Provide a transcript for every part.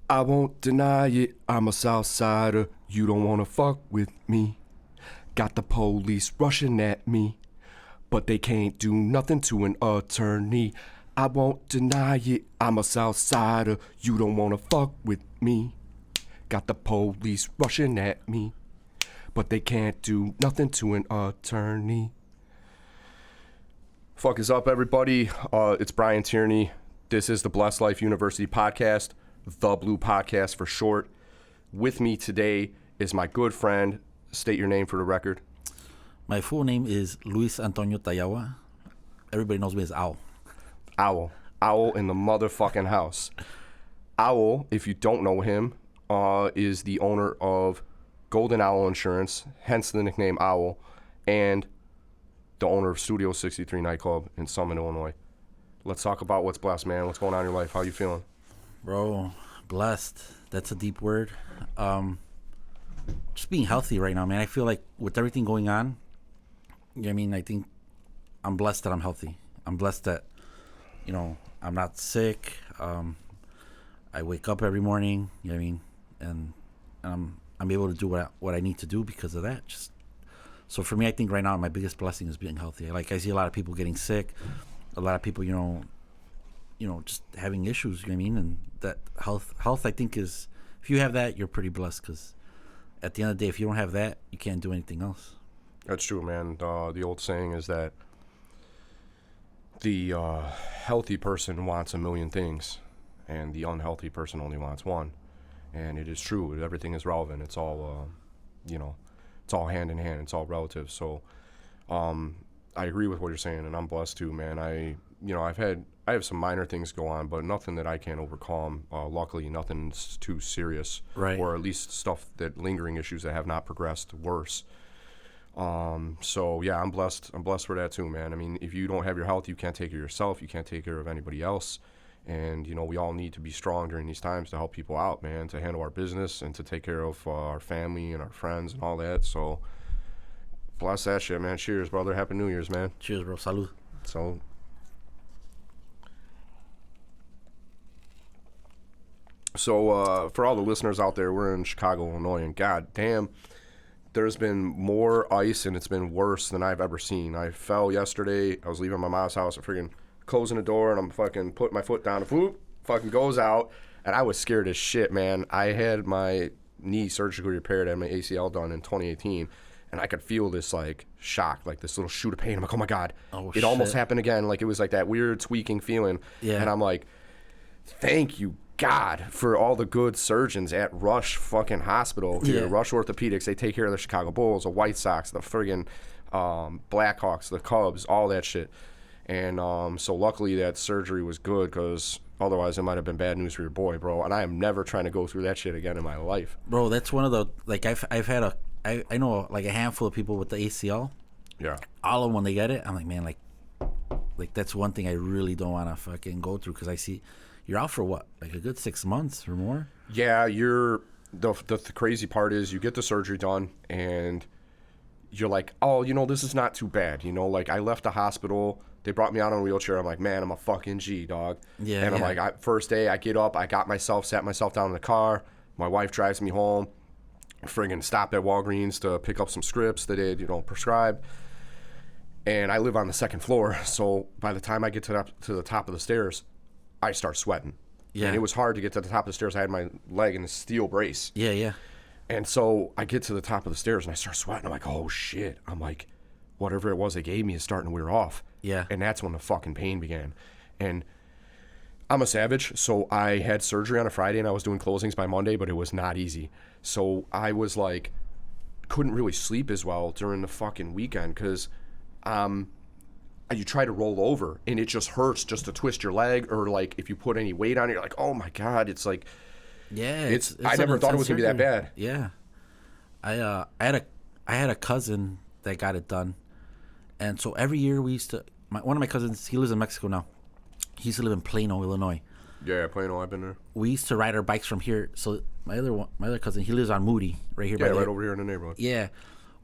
I won't deny it, I'm a Southsider. You don't wanna fuck with me. Got the police rushing at me, but they can't do nothing to an attorney. I won't deny it, I'm a Southsider. You don't wanna fuck with me. Got the police rushing at me, but they can't do nothing to an attorney. Fuck is up, everybody? It's Brian Tierney. This is the Blessed Life University podcast, the Blue Podcast for short. With me today is my good friend. State your name for the record. My full name is Luis Antonio Tayahua. Everybody knows me as Owl. Owl in the motherfucking house. Owl, if you don't know him, is the owner of Golden Owl Insurance, hence the nickname Owl, and the owner of Studio 63 Nightclub in Summit, Illinois. Let's talk about what's blessed, man. What's going on in your life? How you feeling? Bro, blessed. That's a deep word. Just being healthy right now, man. I feel like with everything going on, you know what I mean? I think I'm blessed that I'm healthy. I'm blessed that, I'm not sick. I wake up every morning, you know what I mean? And I'm able to do what I need to do because of that. So for me, I think right now my biggest blessing is being healthy. Like I see a lot of people getting sick, a lot of people, just having issues. You know what I mean? And that health, I think is, if you have that, you're pretty blessed. Because at the end of the day, if you don't have that, you can't do anything else. That's true, man. The old saying is that the healthy person wants a million things, and the unhealthy person only wants one. And it is true. Everything is relevant. It's all, it's all hand in hand. It's all relative. So, I agree with what you're saying, and I'm blessed too, man. I have some minor things go on, but nothing that I can't overcome. Luckily, nothing's too serious, right? Or at least stuff lingering issues that have not progressed worse. So yeah, I'm blessed. I'm blessed for that too, man. I mean, if you don't have your health, you can't take care of yourself. You can't take care of anybody else. And, we all need to be strong during these times to help people out, man, to handle our business and to take care of our family and our friends and all that. So, bless that shit, man. Cheers, brother. Happy New Year's, man. Cheers, bro. Salud. So, for all the listeners out there, we're in Chicago, Illinois, and goddamn, there's been more ice and it's been worse than I've ever seen. I fell yesterday. I was leaving my mom's house. I freaking closing the door, and I'm fucking putting my foot down, and whoop, fucking goes out, and I was scared as shit, man. I had my knee surgically repaired and my ACL done in 2018, and I could feel this, like, shock, like this little shoot of pain. I'm like, oh my God, it almost happened again. Like, it was like that weird tweaking feeling, and I'm like, thank you, God, for all the good surgeons at Rush fucking Hospital here, Rush Orthopedics. They take care of the Chicago Bulls, the White Sox, the friggin' Blackhawks, the Cubs, all that shit. And so luckily that surgery was good, because otherwise it might have been bad news for your boy, bro. And I am never trying to go through that shit again in my life. Bro, that's one of the, like, I've had I know like a handful of people with the ACL. Yeah. All of them, when they get it, I'm like, man, like that's one thing I really don't want to fucking go through, because I see you're out for what, like a good 6 months or more? Yeah, the crazy part is you get the surgery done and you're like, oh, this is not too bad. Like, I left the hospital. They brought me out on a wheelchair. I'm like, man, I'm a fucking G, dog. Yeah. And I'm like, first day, I get up, sat myself down in the car. My wife drives me home. Friggin' stopped at Walgreens to pick up some scripts that they'd, prescribed. And I live on the second floor, so by the time I get to the top of the stairs, I start sweating. Yeah. And it was hard to get to the top of the stairs. I had my leg in a steel brace. Yeah. And so I get to the top of the stairs and I start sweating. I'm like, oh shit. I'm like, whatever it was they gave me is starting to wear off. Yeah. And that's when the fucking pain began. And I'm a savage, so I had surgery on a Friday and I was doing closings by Monday, but it was not easy. So I was like, couldn't really sleep as well during the fucking weekend, because you try to roll over and it just hurts just to twist your leg, or like if you put any weight on it, you're like, oh my God, it's like, yeah, it's I never thought it was gonna be that bad. Yeah. I had a cousin that got it done, and so every year we used to, one of my cousins, he lives in Mexico now. He used to live in Plano, Illinois. Yeah, Plano, I've been there. We used to ride our bikes from here. So my other cousin, he lives on Moody, right here. Yeah, right over here in the neighborhood. Yeah,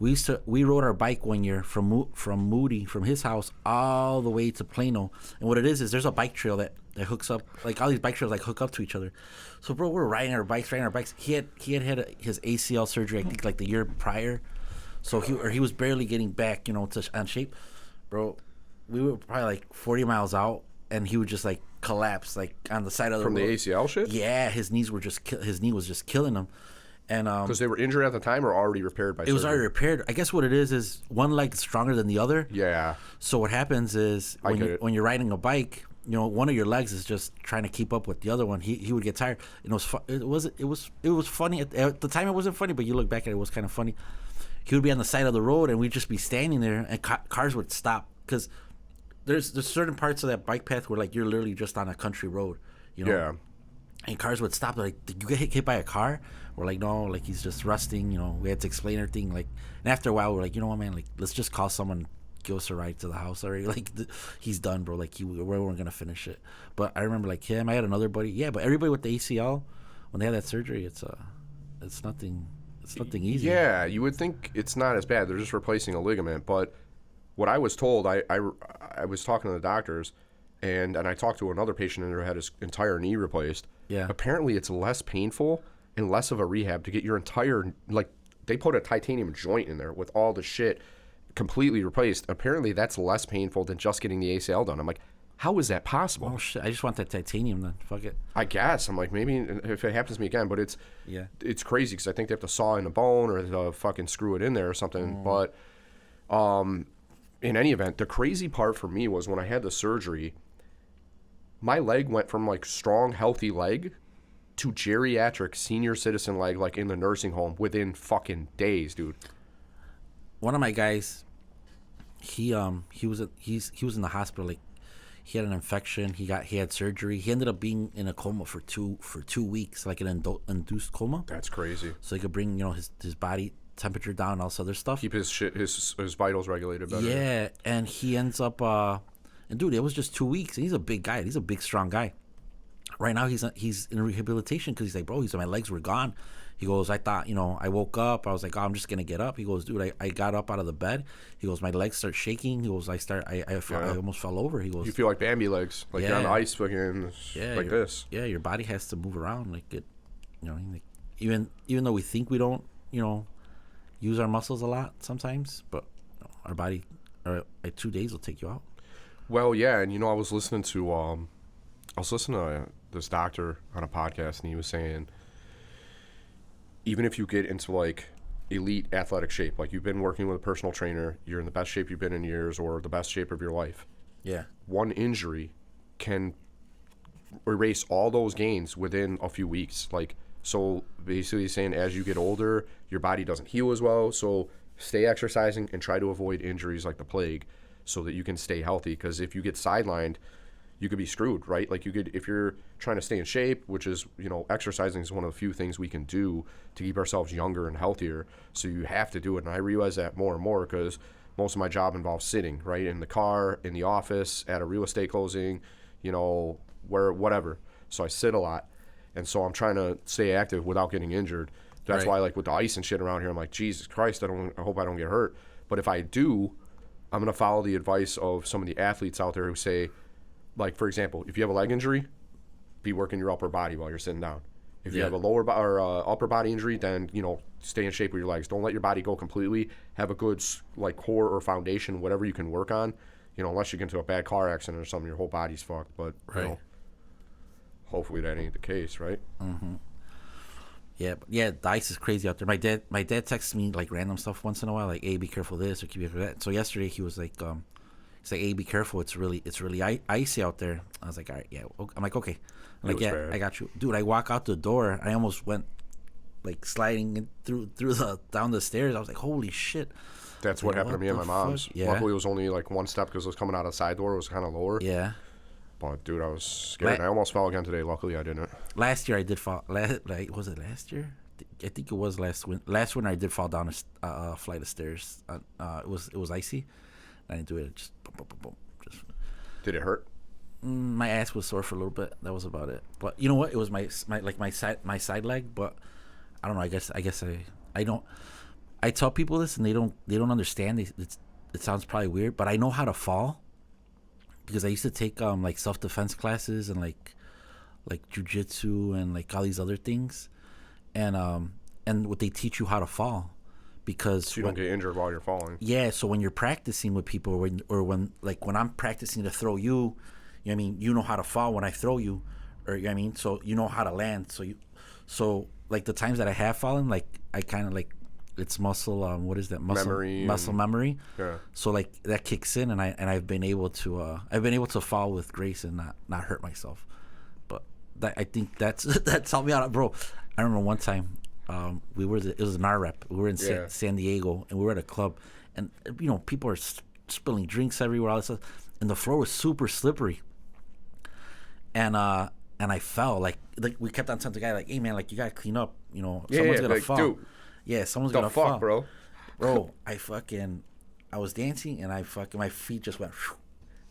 we rode our bike one year from Moody, from his house all the way to Plano. And what it is there's a bike trail that hooks up, like all these bike trails like hook up to each other. So bro, we're riding our bikes. He had his ACL surgery, I think, like the year prior. So he was barely getting back, on shape. Bro, we were probably like 40 miles out, and he would just like collapse like on the side of the road. From the ACL shit? Yeah, his knee was just killing him. And because they were injured at the time or already repaired by surgery? It was already repaired. I guess what it is one leg is stronger than the other. Yeah. So what happens is when you're riding a bike, one of your legs is just trying to keep up with the other one. He would get tired. It was funny at the time. It wasn't funny, but you look back at it, it was kind of funny. He would be on the side of the road, and we'd just be standing there, and cars would stop because there's certain parts of that bike path where like you're literally just on a country road, Yeah. And cars would stop. They're like, did you get hit by a car? We're like, no, like he's just rusting. We had to explain everything. Like, and after a while, we're like, you know what, man? Like, let's just call someone, give us a ride to the house already. Like, he's done, bro. Like, we weren't gonna finish it. But I remember like him. I had another buddy. Yeah, but everybody with the ACL, when they have that surgery, it's nothing. It's nothing easy. Yeah, you would think it's not as bad. They're just replacing a ligament. But what I was told, I was talking to the doctors, and I talked to another patient who had his entire knee replaced. Yeah. Apparently, it's less painful and less of a rehab to get your entire, like, they put a titanium joint in there with all the shit completely replaced. Apparently, that's less painful than just getting the ACL done. I'm like, how is that possible? Oh shit! I just want that titanium then. Fuck it. I guess. I'm like, maybe if it happens to me again, but it's crazy because I think they have to saw in a bone or to fucking screw it in there or something. But in any event, the crazy part for me was when I had the surgery, my leg went from like strong, healthy leg to geriatric senior citizen leg, like in the nursing home within fucking days, dude. One of my guys, he was in the hospital. Like, he had an infection. He had surgery. He ended up being in a coma for 2 weeks, like an induced coma. That's crazy. So he could bring his body temperature down and all this other stuff. Keep his vitals regulated better. Yeah, and he ends up and dude, it was just 2 weeks. And he's a big guy. He's a big, strong guy. Right now, he's in rehabilitation because he's like, bro, my legs were gone. He goes, I thought, I woke up. I was like, oh, I'm just going to get up. He goes, dude, I got up out of the bed. He goes, my legs start shaking. He goes, I almost fell over. He goes, you feel like Bambi legs. Like you're on the ice fucking like this. Yeah, your body has to move around. Like it, like even though we think we don't, use our muscles a lot sometimes, but our body, like 2 days will take you out. Well, yeah, and I was listening to this doctor on a podcast, and he was saying, even if you get into like elite athletic shape, like you've been working with a personal trainer, you're in the best shape you've been in years or the best shape of your life. Yeah. One injury can erase all those gains within a few weeks. Like, so basically saying as you get older, your body doesn't heal as well. So stay exercising and try to avoid injuries like the plague so that you can stay healthy. Because if you get sidelined, you could be screwed, right? Like if you're trying to stay in shape, which is, exercising is one of the few things we can do to keep ourselves younger and healthier. So you have to do it. And I realize that more and more because most of my job involves sitting, right? In the car, in the office, at a real estate closing, whatever. So I sit a lot. And so I'm trying to stay active without getting injured. That's why, like, with the ice and shit around here, I'm like, Jesus Christ, I hope I don't get hurt. But if I do, I'm going to follow the advice of some of the athletes out there who say, like, for example, if you have a leg injury, be working your upper body while you're sitting down. If you have a lower upper body injury, then, stay in shape with your legs. Don't let your body go completely. Have a good, like, core or foundation, whatever you can work on. Unless you get into a bad car accident or something, your whole body's fucked. But, hopefully that ain't the case, right? Mm-hmm. Yeah, the ice is crazy out there. My dad texts me like random stuff once in a while, like, "Hey, be careful this or be careful that." So yesterday he was like, he's like, "Hey, be careful. It's really icy out there." I was like, "All right, yeah." I'm like, "Okay." I'm like, "Yeah, bad. I got you, dude." I walk out the door. I almost went like sliding through down the stairs. I was like, "Holy shit!" That's what happened to me and my mom's. Yeah. Luckily, it was only like one step because it was coming out of the side door. It was kind of lower. Yeah. But dude, I was scared. I almost fell again today. Luckily, I didn't. Last year I did fall. Was it last year? I think it was last winter. I did fall down a flight of stairs. It was icy. I didn't do it. Just boom, boom, boom, boom. Did it hurt? My ass was sore for a little bit. That was about it. But you know what? It was my side leg. But I don't know. I guess I don't. I tell people this and they don't understand. It sounds probably weird, but I know how to fall because I used to take like self-defense classes and like jujitsu and like all these other things, and what they teach you how to fall, because So you don't get injured while you're falling. yeah. So when you're practicing with people, when I'm practicing to throw you, you know what I mean, you know how to fall when I throw you, or you know what I mean, so you know how to land. So like the times that I have fallen, like I kind of like it's muscle what is that muscle memory. Yeah. So like that kicks in, and I've been able to fall with grace and not hurt myself. But I think that's that's helped me out, bro. I remember one time it was an rep. We were in San Diego, and we were at a club, and you know people are spilling drinks everywhere, all this stuff, and the floor was super slippery. And I fell like we kept on telling the guy like, hey man, like you gotta clean up, you know, someone's gonna fall. Dude, yeah, someone's gonna fall, bro. I was dancing and my feet just went,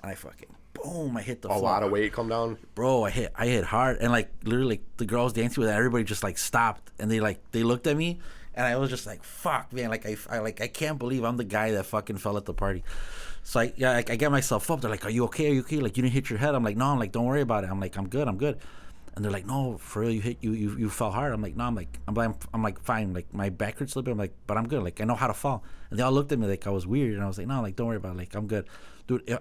and I fucking boom, I hit the floor. A lot of weight come down, bro. I hit hard, and like literally like, the girls dancing with it, everybody just like stopped, and they looked at me, and I was just like, fuck, man, like I can't believe I'm the guy that fucking fell at the party. So I get myself up. They're like, are you okay? Like you didn't hit your head? I'm like, no. I'm like, don't worry about it. I'm like, I'm good. And they're like, no, for real, you fell hard. I'm like, no. I'm like fine. Like my back hurts a little bit. I'm like, but I'm good. Like I know how to fall. And they all looked at me like I was weird, and I was like, no, like don't worry about it. Like I'm good, dude.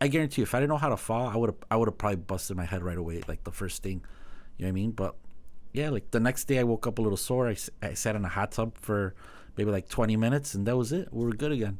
I guarantee you, if I didn't know how to fall, I would have probably busted my head right away, like the first thing. You know what I mean? But yeah, like the next day I woke up a little sore. I sat in a hot tub for maybe like 20 minutes, and that was it. We were good again.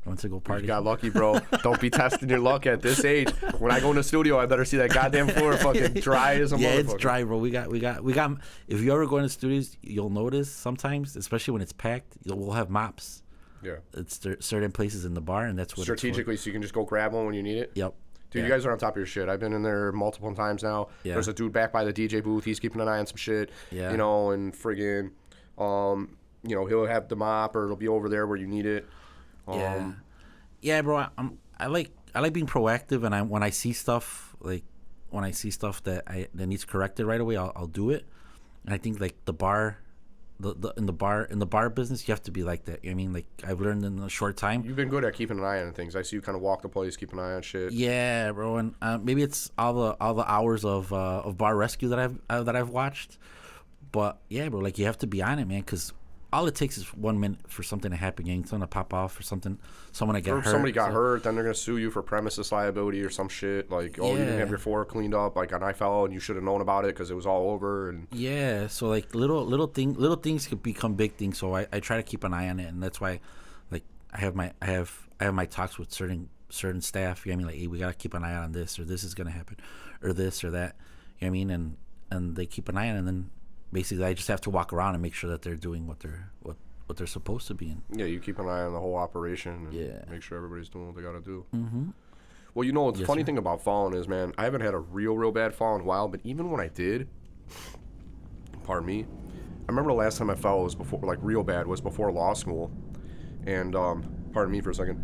I went to go party. You got lucky, bro. Don't be testing your luck at this age. When I go in the studio, I better see that goddamn floor fucking dry as a motherfucker. Yeah, it's dry, bro. We got. If you ever go into studios, you'll notice sometimes, especially when it's packed, we'll have mops. Yeah. It's certain places in the bar, and that's what strategically, so you can just go grab one when you need it. Yep. Dude, you guys are on top of your shit. I've been in there multiple times now. Yeah. There's a dude back by the DJ booth. He's keeping an eye on some shit. Yeah. You know, and friggin', you know, he'll have the mop, or it'll be over there where you need it. Yeah. Yeah, bro. I like being proactive, and when I see stuff that needs corrected right away, I'll do it. And I think like the bar. In the bar business, you have to be like that. You know what I mean, like I've learned in a short time. You've been good at keeping an eye on things. I see you kind of walk the place, keep an eye on shit. Yeah, bro, and maybe it's all the hours of bar rescue that I've watched. But yeah, bro, like you have to be on it, man, because all it takes is 1 minute for something to happen. You need something to pop off, or someone to get hurt. Somebody got hurt, then they're gonna sue you for premises liability or some shit. Like, oh, you didn't have your floor cleaned up. Like, and I fell, and you should have known about it because it was all over. And yeah, so like little things could become big things. So I try to keep an eye on it, and that's why, like, I have my talks with certain staff. You know what I mean? Like, hey, we gotta keep an eye on this, or this is gonna happen, or this or that. You know what I mean? And they keep an eye on it, and then basically I just have to walk around and make sure that they're doing what they're supposed to be in. Yeah, you keep an eye on the whole operation and make sure everybody's doing what they gotta do. Mm-hmm. Well, you know, the funny thing about falling is, man, I haven't had a real bad fall in a while, but even when I did, pardon me, I remember the last time I fell was before, like, real bad, was before law school. And pardon me for a second.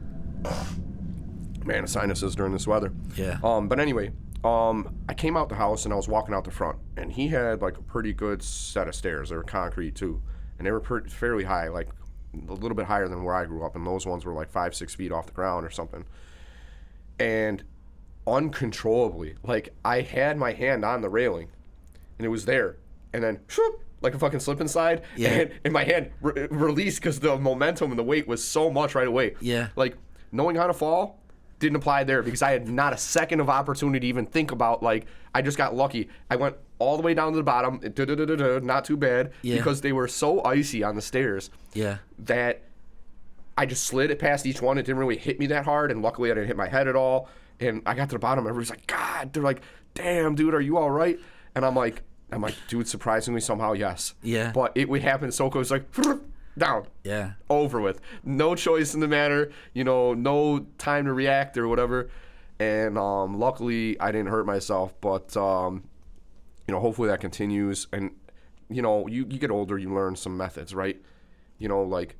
Man, sinuses during this weather. Yeah. But anyway, I came out the house and I was walking out the front, and he had like a pretty good set of stairs. They were concrete too, and they were fairly high, like a little bit higher than where I grew up, and those ones were like 5-6 feet off the ground or something. And uncontrollably, like I had my hand on the railing, and it was there, and then shoop, like a fucking slip inside, and my hand released because the momentum and the weight was so much right away. Yeah. Like knowing how to fall didn't apply there because I had not a second of opportunity to even think about, like, I just got lucky. I went all the way down to the bottom, not too bad, because they were so icy on the stairs that I just slid it past each one. It didn't really hit me that hard, and luckily I didn't hit my head at all. And I got to the bottom, everybody's like, God, they're like, damn, dude, are you all right? And I'm like, dude, surprisingly, somehow, yes. Yeah. But it would happen so close, like, down. Yeah. Over with. No choice in the matter. You know, no time to react or whatever. And luckily, I didn't hurt myself. But, you know, hopefully that continues. And, you know, you get older, you learn some methods, right? You know, like,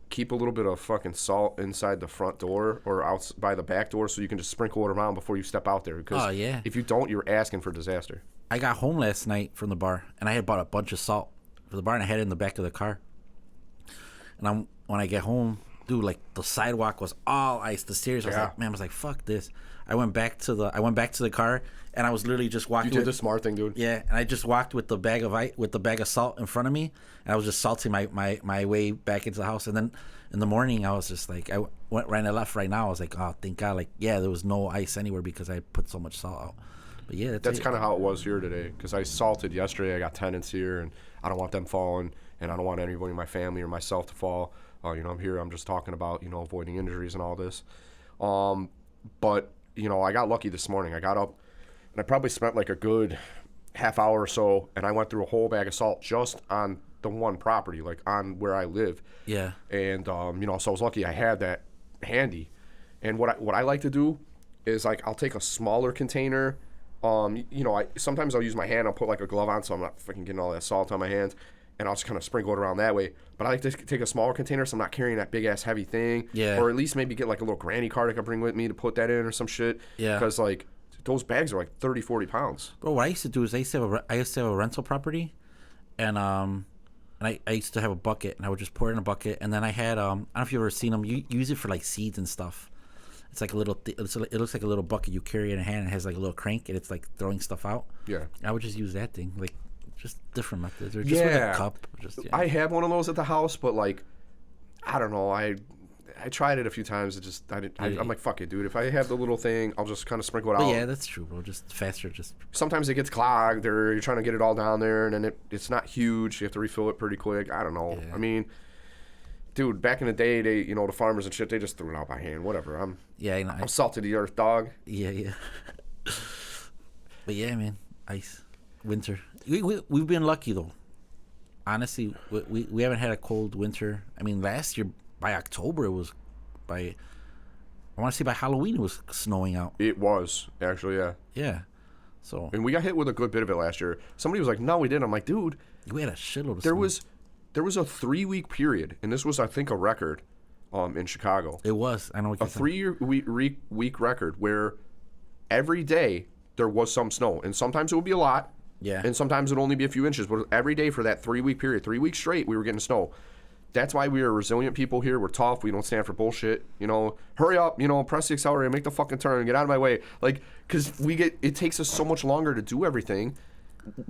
keep a little bit of fucking salt inside the front door or out by the back door so you can just sprinkle it around before you step out there. Because if you don't, you're asking for disaster. I got home last night from the bar, and I had bought a bunch of salt for the bar, and I had it in the back of the car. And when I get home, dude, like the sidewalk was all ice. The stairs, I was Yeah. like, man, I was like, fuck this. I went back to the car, and I was literally just walking. You did the smart thing, dude. Yeah, and I just walked with the bag of salt in front of me, and I was just salting my way back into the house. And then in the morning, I was just like, I left right now. I was like, oh, thank God, like, yeah, there was no ice anywhere because I put so much salt out. But yeah, That's kind of how it was here today, because I salted yesterday. I got tenants here, and I don't want them falling, and I don't want anybody in my family or myself to fall. I'm here. I'm just talking about, avoiding injuries and all this. But, I got lucky this morning. I got up, and I probably spent like a good half hour or so, and I went through a whole bag of salt just on the one property, like on where I live. Yeah. And, so I was lucky I had that handy. And what I like to do is, like, I'll take a smaller container. Sometimes I'll use my hand. I'll put like a glove on so I'm not freaking getting all that salt on my hands, and I'll just kind of sprinkle it around that way. But I like to take a smaller container so I'm not carrying that big ass heavy thing. Yeah. Or at least maybe get like a little granny card I can bring with me to put that in or some shit. Yeah. Because like those bags are like 30, 40 pounds. Bro, what I used to do is I used to have a rental property, and I used to have a bucket, and I would just pour it in a bucket, and then I had I don't know if you've ever seen them. You use it for like seeds and stuff. It's like a little. It looks like a little bucket you carry in a hand. And it has like a little crank, and it's like throwing stuff out. Yeah. I would just use that thing, like just different methods, or just with a cup. I have one of those at the house, but like, I don't know. I tried it a few times. It just I'm like, fuck it, dude. If I have the little thing, I'll just kind of sprinkle it out. Yeah, that's true, bro. Just faster. Just sometimes it gets clogged, or you're trying to get it all down there, and then it's not huge. You have to refill it pretty quick. I don't know. Yeah. I mean, dude, back in the day, they, the farmers and shit, they just threw it out by hand. Whatever. I'm salted the earth, dog. Yeah. But yeah, man, ice, winter. We've been lucky though. Honestly, we haven't had a cold winter. I mean, last year by October it was I want to say by Halloween it was snowing out. It was actually, yeah. Yeah. So. And we got hit with a good bit of it last year. Somebody was like, "No, we didn't." I'm like, "Dude, we had a shitload of there snow. There was a 3-week period, and this was, I think, a record in Chicago. It was. I know what you're saying. 3-week record where every day there was some snow, and sometimes it would be a lot, yeah, and sometimes it would only be a few inches. But every day for that 3-week period, 3 weeks straight, we were getting snow. That's why we are resilient people here. We're tough. We don't stand for bullshit. Hurry up. Press the accelerator, make the fucking turn, get out of my way. Like, because it takes us so much longer to do everything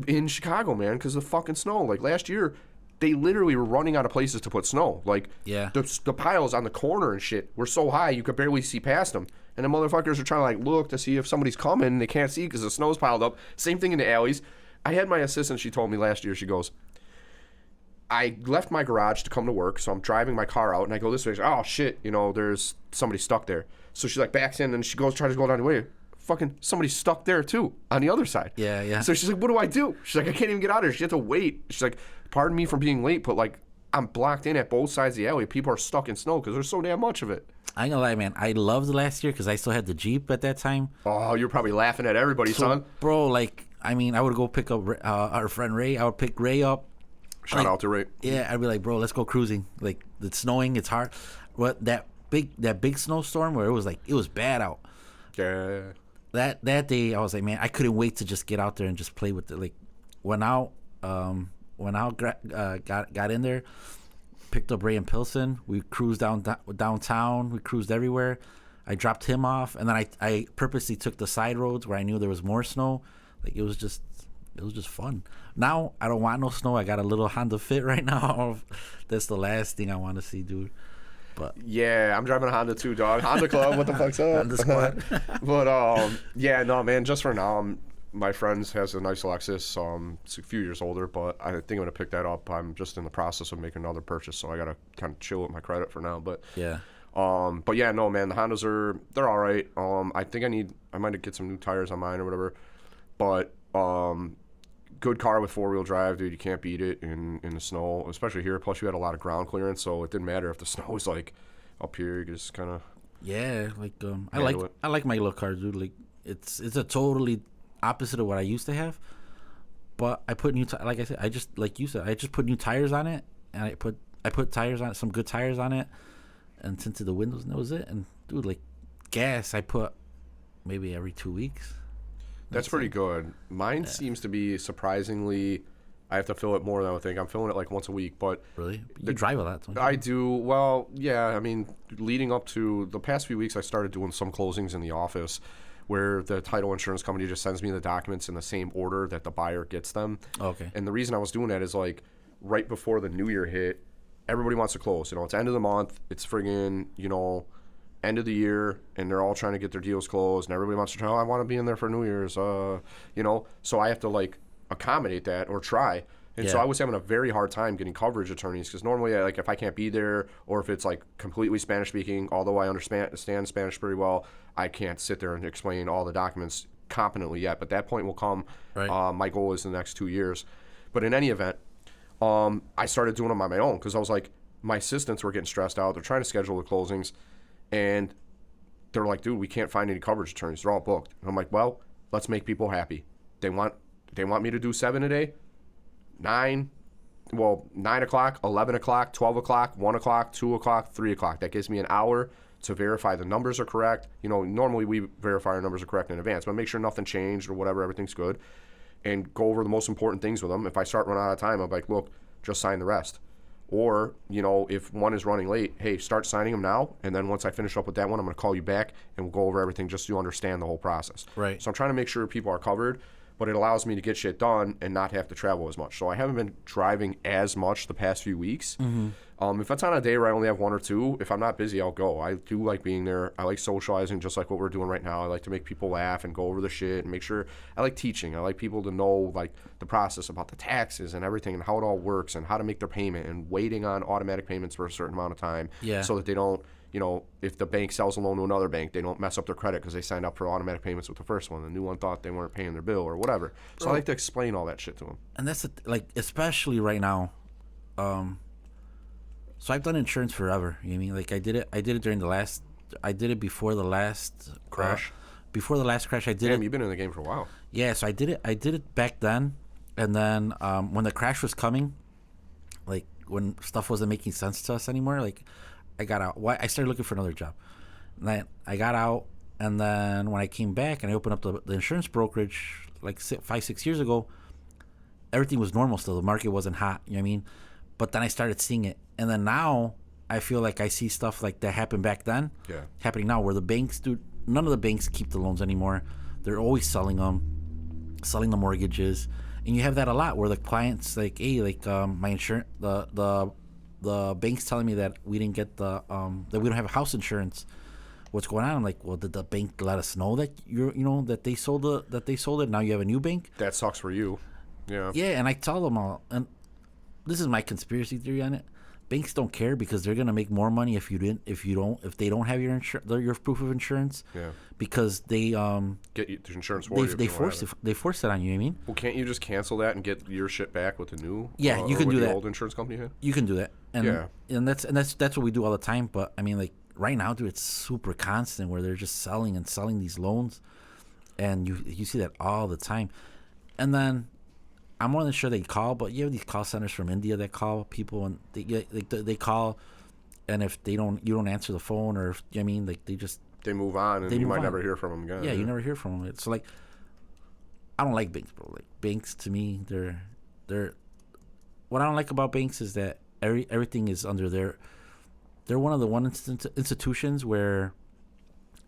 in Chicago, man, because of the fucking snow. Like last year, they literally were running out of places to put snow. Like, yeah, the piles on the corner and shit were so high you could barely see past them. And the motherfuckers are trying to like look to see if somebody's coming, and they can't see because the snow's piled up. Same thing in the alleys. I had my assistant. She told me last year. She goes, I left my garage to come to work, so I'm driving my car out, and I go this way. She's like, oh shit, there's somebody stuck there. So she like backs in, and she tries to go down the way. Fucking somebody's stuck there too on the other side. Yeah. So she's like, what do I do? She's like, I can't even get out of here. She had to wait. She's like, pardon me for being late, but like I'm blocked in at both sides of the alley. People are stuck in snow because there's so damn much of it. I ain't gonna lie, man. I loved last year because I still had the Jeep at that time. Oh, you're probably laughing at everybody, son. Bro, like, I mean, I would go pick up our friend Ray. I would pick Ray up. Shout out to Ray. Yeah, I'd be like, bro, let's go cruising. Like, it's snowing, it's hard. What that big snowstorm where it was bad out. Yeah. That day, I was like, man, I couldn't wait to just get out there and just play with it. Like, went out, got in there, picked up Ray and Pilsen. We cruised downtown. We cruised everywhere. I dropped him off, and then I purposely took the side roads where I knew there was more snow. Like, it was just fun. Now I don't want no snow. I got a little Honda Fit right now. That's the last thing I want to see, dude. But yeah, I'm driving a Honda too, dog. Honda Club, what the fuck's up? Honda Squad. But yeah, no, man. Just for now, my friend has a nice Lexus. It's a few years older, but I think I'm gonna pick that up. I'm just in the process of making another purchase, so I gotta kind of chill with my credit for now. But yeah. But yeah, no, man. The Hondas they're all right. I think I might get some new tires on mine or whatever. But good car with 4-wheel drive, dude. You can't beat it in the snow, especially here. Plus, you had a lot of ground clearance, so it didn't matter if the snow was like up here. You could just kind of like I like my little cars, dude. Like it's a totally opposite of what I used to have. But I put like I said, I just like you said, I just put new tires on it, and I put tires on it, some good tires on it, and tinted the windows, and that was it. And dude, like gas, I put maybe every 2 weeks. That's pretty good. Mine seems to be surprisingly I have to fill it more than I would think. I'm filling it like once a week, but Really? You drive a lot, don't you? I do. Well, yeah. I mean, leading up to the past few weeks, I started doing some closings in the office where the title insurance company just sends me the documents in the same order that the buyer gets them. Okay. And the reason I was doing that is like right before the new year hit, everybody wants to close. It's end of the month. It's friggin', end of the year, and they're all trying to get their deals closed, and everybody wants to try, I want to be in there for New Year's, So I have to like accommodate that or try. And so I was having a very hard time getting coverage attorneys because normally, like, if I can't be there or if it's like completely Spanish speaking, although I understand Spanish pretty well, I can't sit there and explain all the documents competently yet. But that point will come. Right. My goal is the next 2 years. But in any event, I started doing them on my own because I was like, my assistants were getting stressed out. They're trying to schedule the closings, and they're like, dude, we can't find any coverage attorneys. They're all booked. And I'm like, well, let's make people happy. They want me to do 7 a day. 9 o'clock, 11 o'clock, 12 o'clock, 1 o'clock, 2 o'clock, 3 o'clock. That gives me an hour to verify the numbers are correct. Normally we verify our numbers are correct in advance, but make sure nothing changed or whatever, everything's good, and go over the most important things with them. If I start running out of time, I'm like, look, just sign the rest. Or, if one is running late, hey, start signing them now, and then once I finish up with that one, I'm going to call you back, and we'll go over everything just so you understand the whole process. Right. So I'm trying to make sure people are covered, but it allows me to get shit done and not have to travel as much. So I haven't been driving as much the past few weeks. Mm-hmm. If it's on a day where I only have 1 or 2, if I'm not busy, I'll go. I do like being there. I like socializing just like what we're doing right now. I like to make people laugh and go over the shit and make sure. I like teaching. I like people to know like the process about the taxes and everything and how it all works and how to make their payment and waiting on automatic payments for a certain amount of time so that they don't, if the bank sells a loan to another bank, they don't mess up their credit because they signed up for automatic payments with the first one. The new one thought they weren't paying their bill or whatever. So I like to explain all that shit to them. And that's especially right now. So I've done insurance forever. You know what I mean? Like I did it during I did it before the last Crash? Before the last crash, I did it. Damn, you've been in the game for a while. Yeah, so I did it back then. And then when the crash was coming, like when stuff wasn't making sense to us anymore, like I got out. I started looking for another job. And then I got out, and then when I came back and I opened up the insurance brokerage like 5-6 years ago, everything was normal still. The market wasn't hot, you know what I mean? But then I started seeing it. And then now I feel like I see stuff like that happened back then happening now where the banks none of the banks keep the loans anymore. They're always selling the mortgages. And you have that a lot where the clients like, hey, like my insurance, the bank's telling me that we didn't get that we don't have house insurance. What's going on? I'm like, well, did the bank let us know that that they sold it? Now you have a new bank. That sucks for you. Yeah. Yeah, and I tell them all, and this is my conspiracy theory on it. Banks don't care because they're gonna make more money if they don't have your proof of insurance. Yeah. Because they get the insurance for you. They force it on you. You know what I mean? Well, can't you just cancel that and get your shit back with the new? Yeah, you can do that. Old insurance company had? You can do that. And, yeah. And that's what we do all the time. But I mean, like right now, dude, it's super constant where they're just selling these loans, and you see that all the time. And then I'm more than sure they call, but you have these call centers from India that call people, and they call, and if you don't answer the phone, or if, you know what I mean, like they move on, and you might never hear from them again. Yeah, you never hear from them. So like, I don't like banks, bro. Like banks to me, they're what I don't like about banks is that everything is under they're one of the institutions where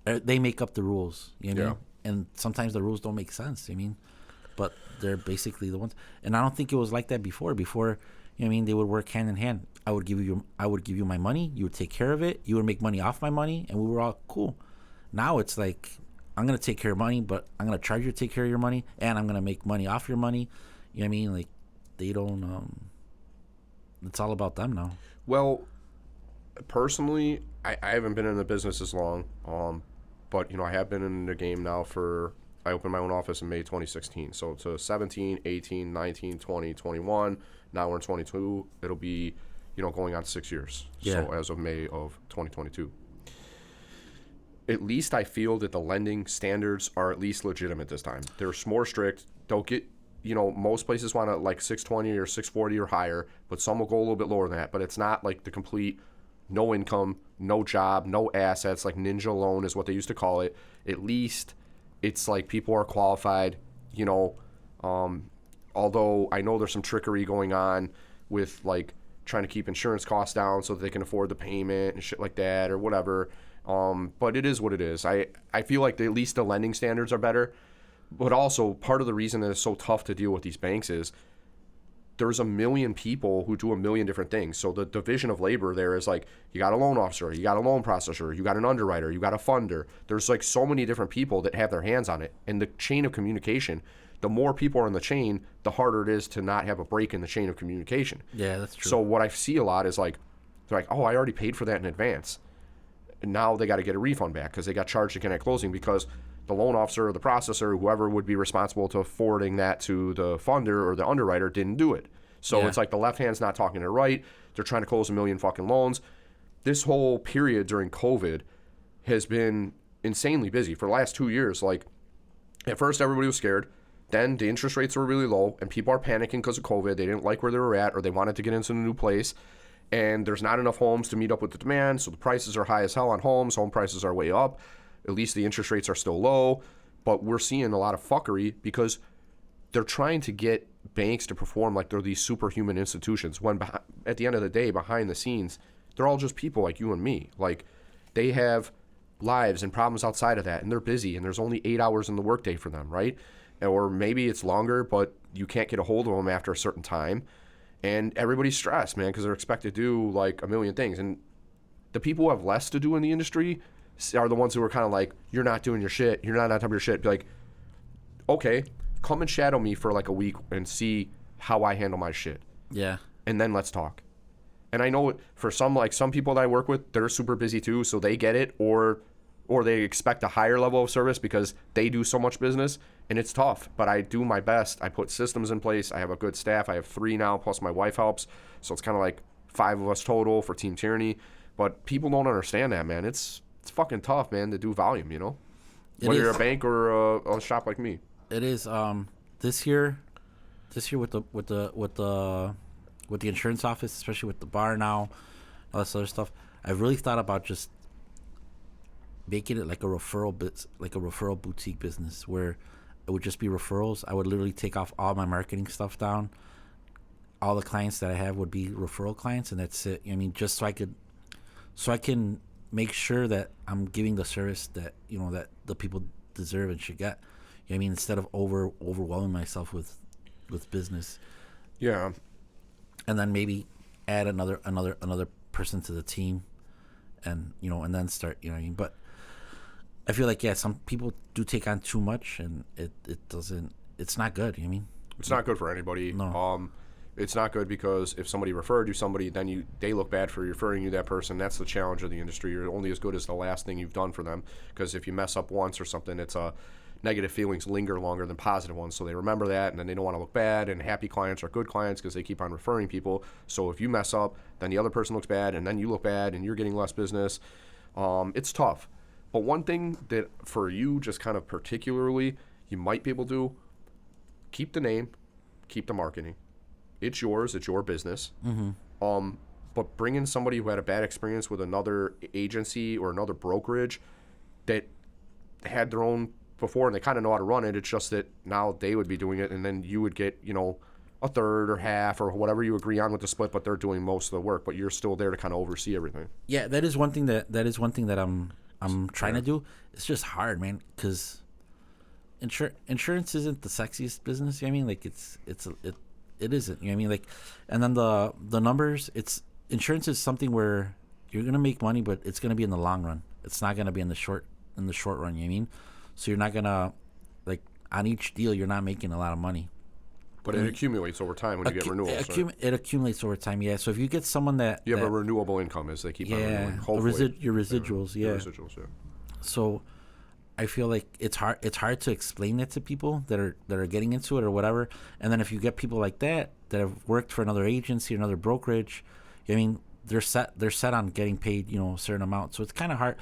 they make up the rules. You know what I mean? And sometimes the rules don't make sense. You know what I mean? But they're basically the ones, and I don't think it was like that before. Before, you know what I mean, they would work hand in hand. I would give you my money. You would take care of it. You would make money off my money, and we were all cool. Now it's like I'm gonna take care of money, but I'm gonna charge you to take care of your money, and I'm gonna make money off your money. You know what I mean? Like they don't. It's all about them now. Well, personally, I haven't been in the business as long, but I have been in the game now for. I opened my own office in May 2016. So to 17, 18, 19, 20, 21. Now we're in 22. It'll be, going on 6 years. Yeah. So as of May of 2022. At least I feel that the lending standards are at least legitimate this time. They're more strict. They'll get, most places want to like 620 or 640 or higher, but some will go a little bit lower than that. But it's not like the complete no income, no job, no assets, like ninja loan is what they used to call it. At least it's like people are qualified, although I know there's some trickery going on with like trying to keep insurance costs down so that they can afford the payment and shit like that or whatever. But it is what it is. I feel like at least the lending standards are better. But also part of the reason that it's so tough to deal with these banks is there's a million people who do a million different things. So the division of labor there is like, you got a loan officer, you got a loan processor, you got an underwriter, you got a funder. There's like so many different people that have their hands on it. And the chain of communication, the more people are in the chain, the harder it is to not have a break in the chain of communication. Yeah, that's true. So what I see a lot is like, they're like, oh, I already paid for that in advance. And now they got to get a refund back because they got charged again at closing because the loan officer or the processor, whoever would be responsible to forwarding that to the funder or the underwriter, didn't do it. So it's like the left hand's not talking to the right. They're trying to close a million fucking loans. This whole period during COVID has been insanely busy for the last 2 years. Like, at first everybody was scared. Then the interest rates were really low and people are panicking because of COVID. They didn't like where they were at or they wanted to get into a new place. And there's not enough homes to meet up with the demand. So the prices are high as hell on homes. Home prices are way up. At least the interest rates are still low. But we're seeing a lot of fuckery because they're trying to get banks to perform like they're these superhuman institutions when at the end of the day, behind the scenes, they're all just people like you and me. Like, they have lives and problems outside of that, and they're busy, and there's only 8 hours in the workday for them, right? Or maybe it's longer, but you can't get a hold of them after a certain time. And everybody's stressed, man, because they're expected to do like a million things. And the people who have less to do in the industry are the ones who are kind of like, you're not doing your shit. You're not on top of your shit. Be like, okay, come and shadow me for like a week and see how I handle my shit. Yeah. And then let's talk. And I know for some people that I work with, they're super busy too, so they get it, or they expect a higher level of service because they do so much business, and it's tough. But I do my best. I put systems in place. I have a good staff. I have 3 now, plus my wife helps. So it's kind of like 5 of us total for Team Tyranny. But people don't understand that, man. It's fucking tough, man, to do volume, you know? Whether you're a bank or a shop like me. It is. This year with the insurance office, especially with the bar now, all this other stuff, I've really thought about just making it like a referral boutique business where it would just be referrals. I would literally take off all my marketing stuff down. All the clients that I have would be referral clients, and that's it. I mean, just so I can make sure that I'm giving the service that that the people deserve and should get. You know what I mean, instead of overwhelming myself with business. Yeah. And then maybe add another person to the team, and and then start. You know what I mean, but I feel like some people do take on too much, and it doesn't. It's not good. You know what I mean, it's not good for anybody. No. It's not good because if somebody referred you somebody, then they look bad for referring you that person. That's the challenge of the industry. You're only as good as the last thing you've done for them. Because if you mess up once or something, it's negative feelings linger longer than positive ones. So they remember that, and then they don't want to look bad. And happy clients are good clients because they keep on referring people. So if you mess up, then the other person looks bad, and then you look bad, and you're getting less business. It's tough. But one thing that for you, just kind of particularly, you might be able to do, keep the name, keep the marketing. It's yours. It's your business. Mm-hmm. But bring in somebody who had a bad experience with another agency or another brokerage that had their own before and they kind of know how to run it. It's just that now they would be doing it, and then you would get, a third or half or whatever you agree on with the split, but they're doing most of the work, but you're still there to kind of oversee everything. Yeah, that is one thing that I'm trying to do. It's just hard, man, because insurance isn't the sexiest business. You know what I mean? Like it isn't. You know what I mean? Like, and then the numbers. Insurance is something where you're gonna make money, but it's gonna be in the long run. It's not gonna be in the short run. You know what I mean? So you're not gonna, like, on each deal, you're not making a lot of money. But it accumulates over time when you get renewals. It accumulates over time, yeah. So if you get someone that you have a renewable income as they keep on renewing. Your residuals, yeah. So I feel like it's hard to explain that to people that are getting into it or whatever. And then if you get people like that have worked for another agency, another brokerage, I mean, they're set on getting paid, a certain amount. So it's kind of hard.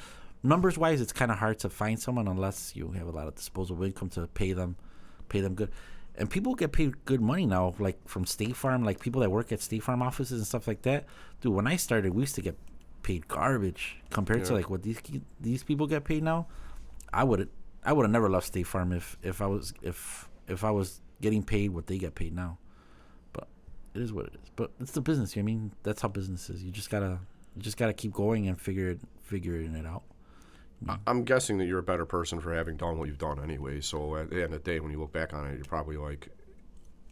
Numbers wise, it's kind of hard to find someone unless you have a lot of disposable income to pay them good. And people get paid good money now, like from State Farm, like people that work at State Farm offices and stuff like that. Dude, when I started, we used to get paid garbage compared to like what these people get paid now. I would have never left State Farm if I was getting paid what they get paid now. But it is what it is. But it's the business. I mean, that's how business is. You just gotta keep going and figuring it out. I'm guessing that you're a better person for having done what you've done anyway. So at the end of the day, when you look back on it, you're probably like,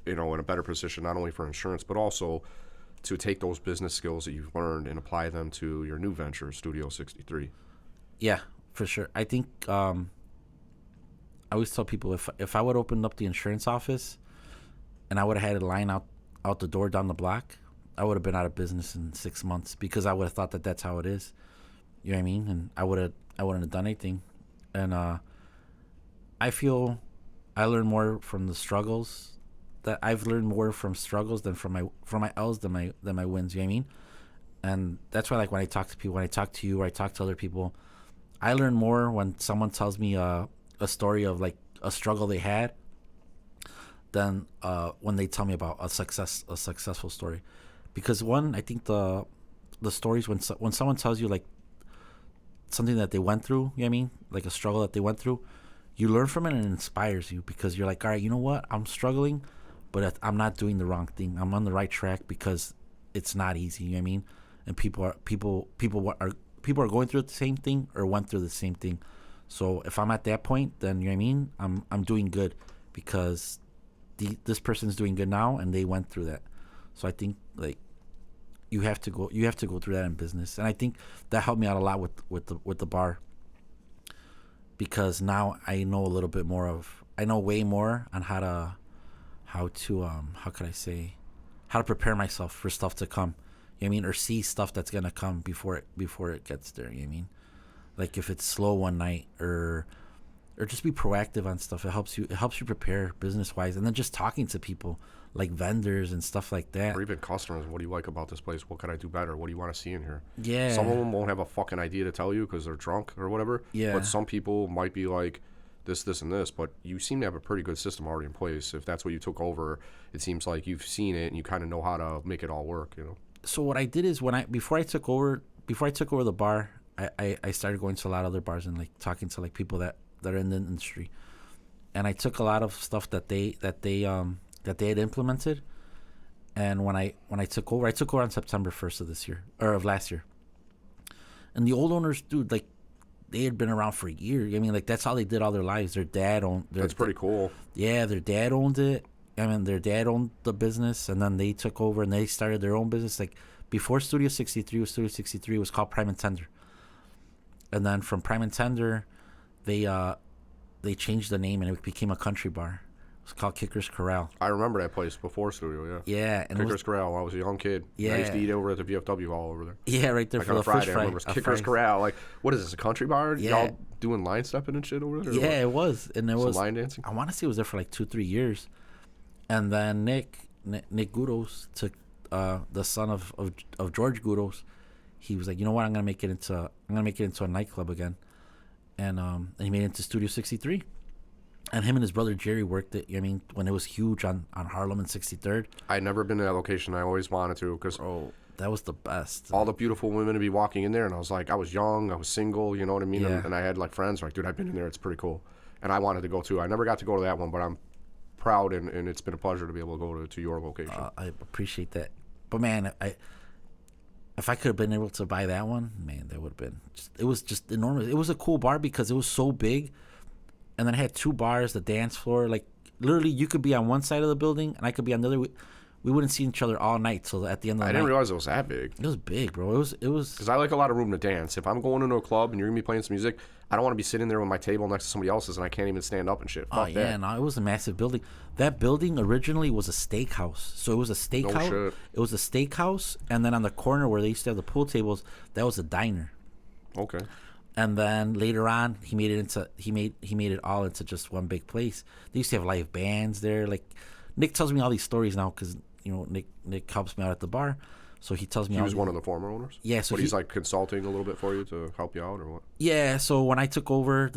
in a better position, not only for insurance, but also to take those business skills that you've learned and apply them to your new venture, Studio 63. Yeah, for sure. I think I always tell people if I would have opened up the insurance office and I would have had a line out the door down the block, I would have been out of business in 6 months because I would have thought that that's how it is. You know what I mean? And I wouldn't have done anything. And I feel I learned more from the struggles. That I've learned more from struggles than from my L's than my wins. You know what I mean? And that's why, like, when I talk to people, when I talk to you, or I talk to other people, I learn more when someone tells me a story of like a struggle they had than when they tell me about a successful story. Because one, I think the stories when someone tells you like something that they went through, you know what I mean, like a struggle that they went through, you learn from it and it inspires you because you're like, all right, you know what, I'm struggling, but I'm not doing the wrong thing. I'm on the right track because it's not easy. You know what I mean? And people are going through the same thing or went through the same thing. So if I'm at that point, then you know what I mean. I'm doing good because this person's doing good now and they went through that. So I think like you have to go through that in business, and I think that helped me out a lot with the bar because now I know a little bit more I know way more on how to prepare myself for stuff to come. You know what I mean? Or see stuff that's gonna come before it gets there. You know what I mean? Like if it's slow one night or just be proactive on stuff. It helps you prepare business wise, and then just talking to people like vendors and stuff like that. Or even customers. What do you like about this place? What can I do better? What do you want to see in here? Yeah. Some of them won't have a fucking idea to tell you because they're drunk or whatever. Yeah. But some people might be like, this, and this. But you seem to have a pretty good system already in place. If that's what you took over, it seems like you've seen it and you kind of know how to make it all work. You know. So what I did is before I took over the bar, I started going to a lot of other bars and like talking to like people that are in the industry, and I took a lot of stuff that they had implemented. And when I took over on September 1st of last year. And the old owners, dude, like they had been around for a year. I mean, like that's how they did all their lives. Their dad owned. That's pretty cool. Yeah, their dad owned it. I mean, their dad owned the business, and then they took over and they started their own business. Like before Studio 63 was called Prime and Tender, and then from Prime and Tender, they changed the name and it became a country bar. It's called Kicker's Corral. I remember that place before Studio, yeah. Yeah. And Kicker's Corral when I was a young kid. Yeah. I used to eat over at the VFW all over there. Yeah, right there like for on the a Friday, fish I fry. remember it was Kicker's Corral. Like, what is this, a country bar? Yeah. Y'all doing line stepping and shit over there? Yeah, it was. And it was line dancing? I want to say it was there for like 2-3 years. And then Nick Gudos took the son of George Gudos. He was like, you know what, I'm gonna make it into a nightclub again. And he made it into Studio 63. And him and his brother Jerry worked it. I mean, when it was huge on Harlem and 63rd. I'd never been to that location. I always wanted to because that was the best. All the beautiful women would be walking in there, and I was like, I was young, I was single, you know what I mean? Yeah. And I had like friends like, dude, I've been in there. It's pretty cool. And I wanted to go too. I never got to go to that one, but I'm proud, and it's been a pleasure to be able to go to your location. I appreciate that. But man, if I could have been able to buy that one, man, that would have been it was just enormous. It was a cool bar because it was so big, and then it had 2 bars, the dance floor. Like literally, you could be on one side of the building, and I could be on the other. We wouldn't see each other all night till at the end of the night. I didn't realize it was that big. It was big, bro. It was because I like a lot of room to dance. If I'm going into a club and you're gonna be playing some music, I don't want to be sitting there with my table next to somebody else's and I can't even stand up and shit. Fuck yeah, that. no, it was a massive building. That building originally was a steakhouse. So it was a steakhouse. No shit. It was a steakhouse, and then on the corner where they used to have the pool tables, that was a diner. Okay. And then later on, he made it all into just one big place. They used to have live bands there. Like Nick tells me all these stories now because you know Nick helps me out at the bar, so he tells me. He was one of the former owners. Yeah, so he's like consulting a little bit for you to help you out, or what? Yeah, so when I took over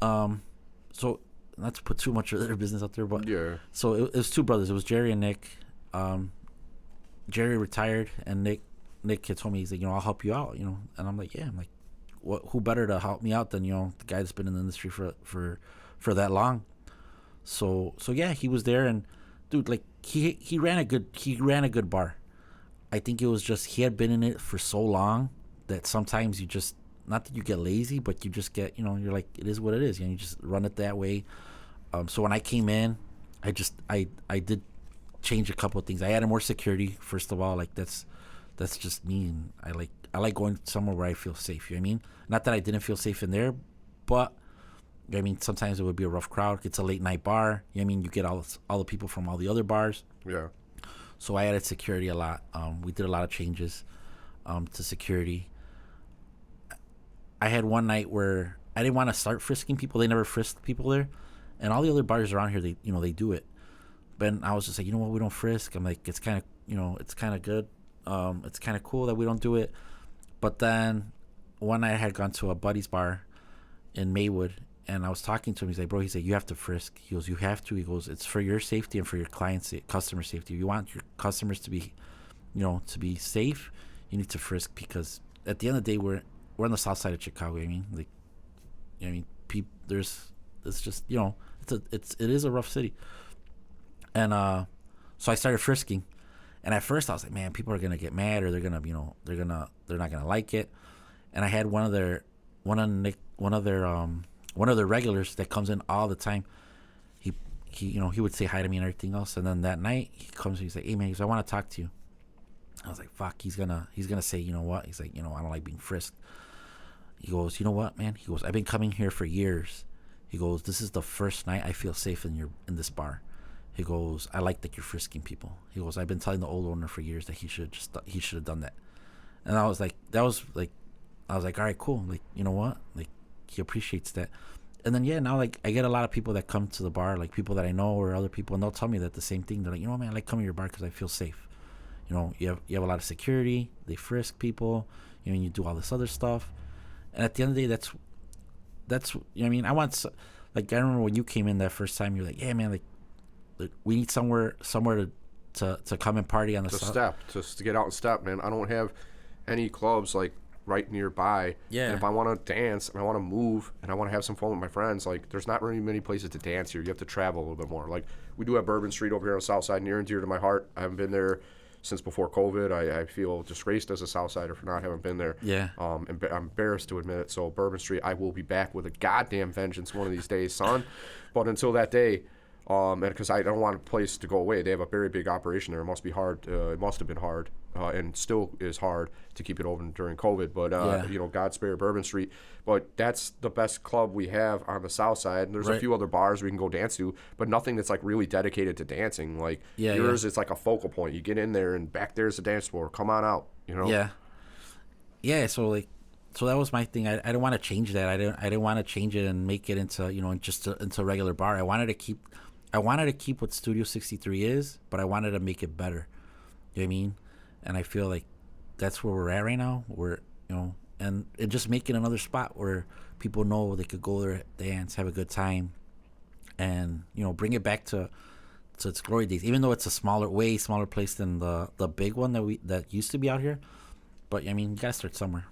so not to put too much of their business out there, but yeah. So it was 2 brothers. It was Jerry and Nick. Jerry retired, and Nick had told me, he's like, you know, I'll help you out, you know, and I'm like, yeah, I'm like, who better to help me out than, you know, the guy that's been in the industry for that long. So yeah, he was there, and dude, like he ran a good bar. I think it was just he had been in it for so long that sometimes you just, not that you get lazy, but you just get, you're like, it is what it is. You just run it that way. So when I came in, I did change a couple of things. I added more security. First of all, like that's just me, and I like going somewhere where I feel safe. You know what I mean? Not that I didn't feel safe in there, but I mean sometimes it would be a rough crowd. It's a late night bar. You know what I mean? You get all the people from all the other bars. Yeah. So I added security a lot. We did a lot of changes to security. I had one night where I didn't want to start frisking people. They never frisked people there, and all the other bars around here, they do it. But I was just like, you know what, we don't frisk. I'm like, it's kind of, it's kind of good. It's kind of cool that we don't do it. But then one night I had gone to a buddy's bar in Maywood, and I was talking to him. He's like, bro, you have to frisk. He goes, you have to. He goes, it's for your safety and for your clients' customer safety. If you want your customers to be, to be safe, you need to frisk, because at the end of the day, we're on the south side of Chicago. I mean, like, it's just, it is a rough city. And so I started frisking, and at first I was like, man, people are gonna get mad, or they're gonna, they're not gonna like it. And I had one of their regulars that comes in all the time. He would say hi to me and everything else. And then that night he comes and he's like, hey man, I want to talk to you. I was like, fuck, he's gonna say, you know what? He's like, I don't like being frisked. He goes, you know what, man? He goes, I've been coming here for years. He goes, this is the first night I feel safe in this bar. He goes, I like that you're frisking people. He goes, I've been telling the old owner for years that he should have done that. And I was like, all right, cool. Like, you know what? Like, he appreciates that. And then, yeah, now, like, I get a lot of people that come to the bar, like people that I know or other people, and they'll tell me that the same thing. They're like, man, I like coming to your bar because I feel safe. You have a lot of security. They frisk people. You do all this other stuff. And at the end of the day, that's I want, like, I remember when you came in that first time, you're like, yeah, man, like we need somewhere to come and party on the step, just to get out and step, man. I don't have any clubs like right nearby. Yeah. And if I want to dance and I want to move and I want to have some fun with my friends, like, there's not really many places to dance here. You have to travel a little bit more. Like, we do have Bourbon Street over here on the south side, near and dear to my heart. I haven't been there since before COVID. I feel disgraced as a south sider for not having been there. Yeah. I'm embarrassed to admit it. So Bourbon Street, I will be back with a goddamn vengeance one of these days, son. But until that day, and because I don't want a place to go away. They have a very big operation there. It must be hard. It must have been hard, and still is hard to keep it open during COVID. But God spare Bourbon Street. But that's the best club we have on the south side. And there's a few other bars we can go dance to, but nothing that's like really dedicated to dancing. Like yours, it's like a focal point. You get in there, and back there's the dance floor. Come on out. Yeah. Yeah. So that was my thing. I didn't want to change that. I didn't want to change it and make it into into a regular bar. I wanted to keep what Studio 63 is, but I wanted to make it better. You know what I mean? And I feel like that's where we're at right now. We're, and just making another spot where people know they could go there, dance, have a good time, and, bring it back to its glory days. Even though it's a way smaller place than the big one that used to be out here. But, you gotta start somewhere.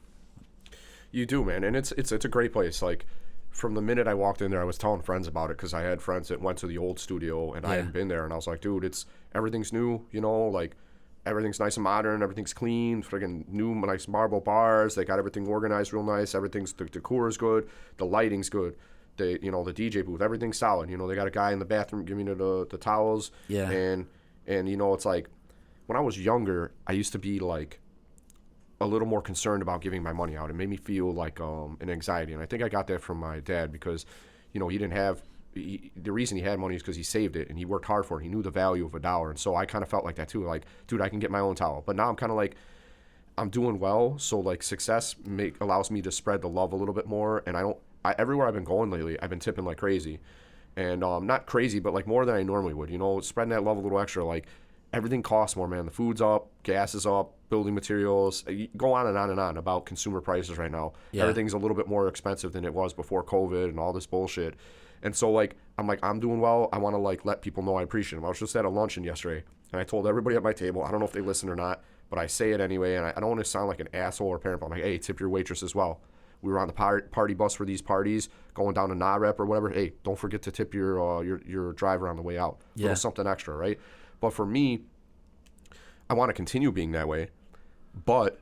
You do, man. And it's a great place. Like, from the minute I walked in there, I was telling friends about it because I had friends that went to the old studio and I hadn't been there. And I was like, dude, everything's new, like everything's nice and modern, everything's clean, friggin' new, nice marble bars. They got everything organized real nice. The decor is good, the lighting's good. The DJ booth, everything's solid. They got a guy in the bathroom giving you the towels. Yeah. And it's like, when I was younger, I used to be like a little more concerned about giving my money out. It made me feel like an anxiety, and I think I got that from my dad because, he didn't have. The reason he had money is because he saved it and he worked hard for it. He knew the value of $1, and so I kind of felt like that too. Like, dude, I can get my own towel. But now I'm kind of like, I'm doing well, so like success allows me to spread the love a little bit more. And everywhere I've been going lately, I've been tipping like crazy, and not crazy, but like more than I normally would. Spreading that love a little extra. Like, everything costs more, man. The food's up, gas is up, building materials. Go on and on and on about consumer prices right now. Yeah. Everything's a little bit more expensive than it was before COVID and all this bullshit. And so, like, I'm doing well. I want to, like, let people know I appreciate them. I was just at a luncheon yesterday, and I told everybody at my table, I don't know if they listen or not, but I say it anyway, and I don't want to sound like an asshole or parent, but I'm like, hey, tip your waitress as well. we were on the party bus for these parties, going down to NAREP or whatever. Hey, don't forget to tip your driver on the way out. Yeah. Little something extra, right? But for me, I want to continue being that way, but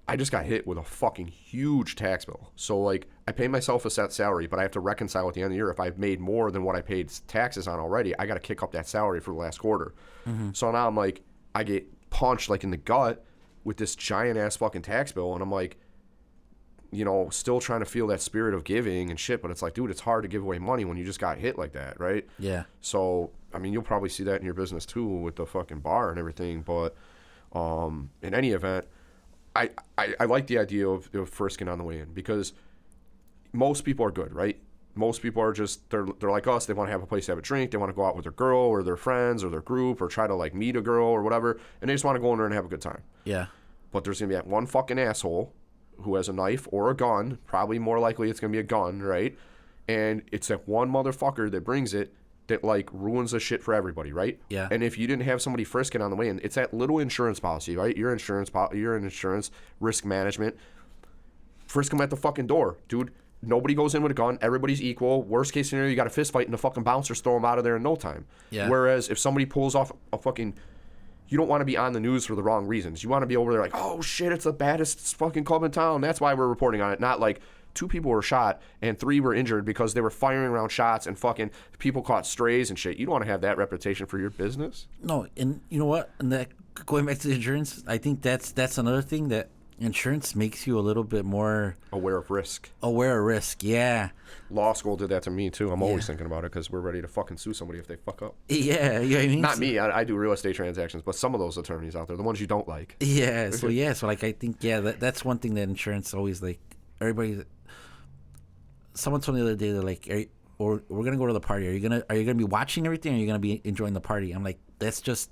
I just got hit with a fucking huge tax bill. So, like, I pay myself a set salary, but I have to reconcile at the end of the year. If I've made more than what I paid taxes on already, I got to kick up that salary for the last quarter. So now I'm like, I get punched, like, in the gut with this giant-ass fucking tax bill, and I'm like, you know, still trying to feel that spirit of giving and shit, but it's like, dude, it's hard to give away money when you just got hit like that, right? Yeah. So, I mean, you'll probably see that in your business, too, with the fucking bar and everything, but in any event, I like the idea of frisking on the way in, because most people are good, right? Most people are just, they're like us. They want to have a place to have a drink. They want to go out with their girl or their friends or their group or try to, like, meet a girl or whatever. And they just want to go in there and have a good time. Yeah. But there's going to be that one fucking asshole who has a knife or a gun. Probably more likely it's going to be a gun, right? And it's that one motherfucker that brings it that, like, ruins the shit for everybody, right? Yeah. And if you didn't have somebody frisking on the way in, it's that little insurance policy, right? Your insurance risk management. Frisk them at the fucking door, dude. Nobody goes in with a gun. Everybody's equal. Worst case scenario, you got a fist fight and the fucking bouncers throw them out of there in no time. Yeah. Whereas if somebody pulls off a fucking, you don't want to be on the news for the wrong reasons. You want to be over there like, oh shit, it's the baddest fucking club in town. That's why we're reporting on it. Not like 2 people were shot and 3 were injured because they were firing around shots and fucking people caught strays and shit. You don't want to have that reputation for your business. No, and you know what? And that, going back to the insurance, I think that's another thing, that insurance makes you a little bit more aware of risk. Yeah. Law school did that to me too. I'm always thinking about it because we're ready to fucking sue somebody if they fuck up. Yeah, you know what I mean? Not me. I do real estate transactions, but some of those attorneys out there, the ones you don't like. Yeah. So like I think that's one thing that insurance always, like, everybody. Someone told me the other day, they're like, we're gonna go to the party. Are you gonna be watching everything? Or are you gonna be enjoying the party? I'm like, that's just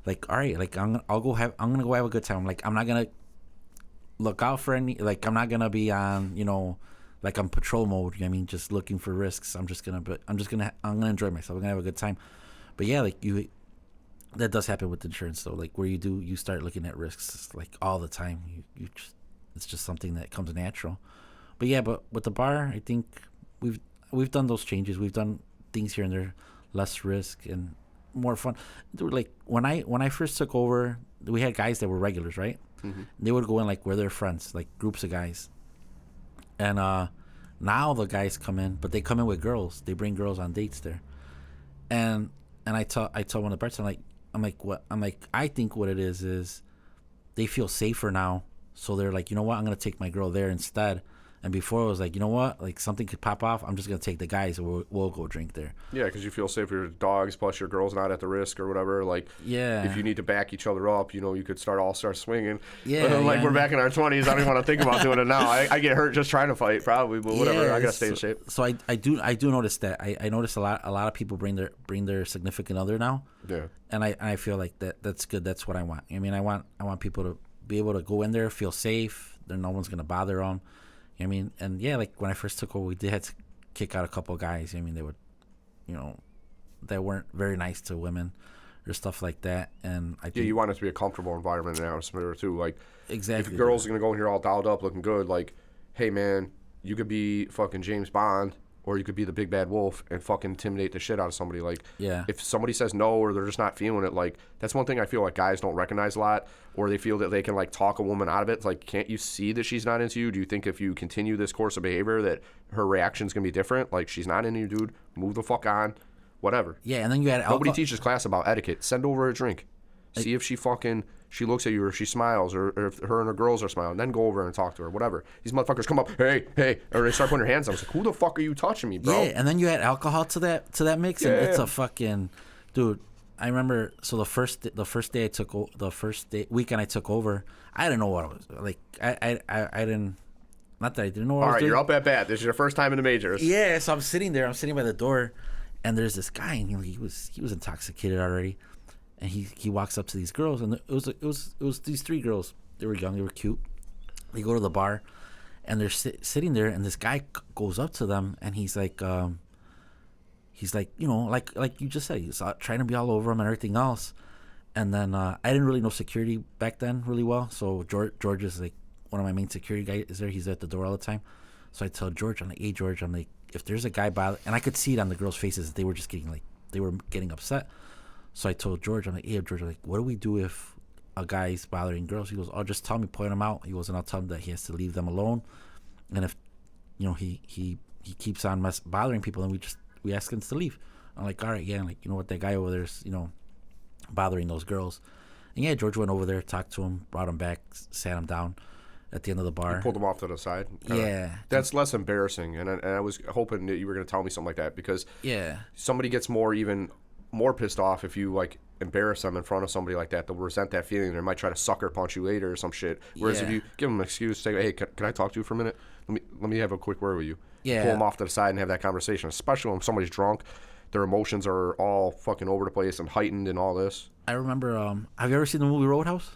like, all right. Like I'm gonna go have a good time. Like, I'm not gonna look out for any, like, I'm not gonna be on, you know, like, I'm patrol mode. You know what I mean, just looking for risks. I'm gonna enjoy myself. I'm gonna have a good time. But yeah, like, that does happen with insurance though. Like, where you start looking at risks like all the time. It's just something that comes natural. But yeah, but with the bar, I think we've done those changes. We've done things here and there, less risk and more fun. Like, when I first took over, we had guys that were regulars, right? Mm-hmm. They would go in like, we're their friends, like groups of guys. And now the guys come in, but they come in with girls. They bring girls on dates there. And I told one of the bartenders, I think what it is they feel safer now. So they're like, you know what, I'm gonna take my girl there instead. And before it was like, you know what, like, something could pop off, I'm just gonna take the guys and we'll go drink there. Yeah, because you feel safe for your dogs, plus your girl's not at the risk or whatever. Like, yeah, if you need to back each other up, you know, you could start swinging. Yeah, like, we're back in our 20s. I don't even want to think about doing it now. I get hurt just trying to fight, probably, but whatever. Yeah, I gotta stay in shape. So I do notice that. I notice a lot of people bring their significant other now. Yeah. And I feel like that's good. That's what I want. I mean, I want people to be able to go in there, feel safe. No one's gonna bother them. I mean, and yeah, like, when I first took over, we did have to kick out a couple of guys. I mean, they would, you know, that weren't very nice to women or stuff like that. And I think, you want it to be a comfortable environment and atmosphere too. Like, exactly, if a girl's gonna go in here all dialed up, looking good, like, hey man, you could be fucking James Bond or you could be the big bad wolf and fucking intimidate the shit out of somebody. Like, yeah, if somebody says no or they're just not feeling it, like, that's one thing I feel like guys don't recognize a lot, or they feel that they can, like, talk a woman out of it. It's like, can't you see that she's not into you? Do you think if you continue this course of behavior that her reaction's gonna be different? Like, she's not into you, dude. Move the fuck on. Whatever. Yeah, and then you had alcohol. Nobody teaches class about etiquette. Send over a drink. See if she looks at you or she smiles or if her and her girls are smiling. Then go over and talk to her, whatever. These motherfuckers come up, hey, or they start putting their hands on. I was like, who the fuck are you touching me, bro? Yeah, and then you add alcohol to that mix, and it's a fucking, dude. I remember, so the first weekend I took over, I didn't know what I was like. I didn't. Not that I didn't know what I was doing. All right, you're up at bat. This is your first time in the majors. Yeah, so I'm sitting by the door, and there's this guy, and he was intoxicated already. And he walks up to these girls, and it was these 3 girls. They were young, they were cute. They go to the bar, and they're sitting there, and this guy goes up to them, and he's like, you know, like you just said, he's trying to be all over them and everything else. And then I didn't really know security back then really well, so George is like, one of my main security guys is there. He's at the door all the time. So I tell George, I'm like, hey George, I'm like, if there's a guy and I could see it on the girls' faces, they were just getting upset. So I told George, I'm like, hey George, I'm like, what do we do if a guy's bothering girls? He goes, oh, just tell me, point him out. He goes, and I'll tell him that he has to leave them alone. And if he keeps on bothering people, then we ask him to leave. I'm like, all right, yeah. I'm like, you know what, that guy over there's bothering those girls. And yeah, George went over there, talked to him, brought him back, sat him down at the end of the bar. You pulled him off to the side. Yeah, that's less embarrassing. And I was hoping that you were going to tell me something like that, because somebody gets even more pissed off if you like embarrass them in front of somebody like that. They'll resent that feeling. They might try to sucker punch you later or some shit. Whereas if you give them an excuse, say, hey, can I talk to you for a minute? Let me have a quick word with you. Yeah. Pull them off to the side and have that conversation, especially when somebody's drunk. Their emotions are all fucking over the place and heightened and all this. I remember, have you ever seen the movie Roadhouse?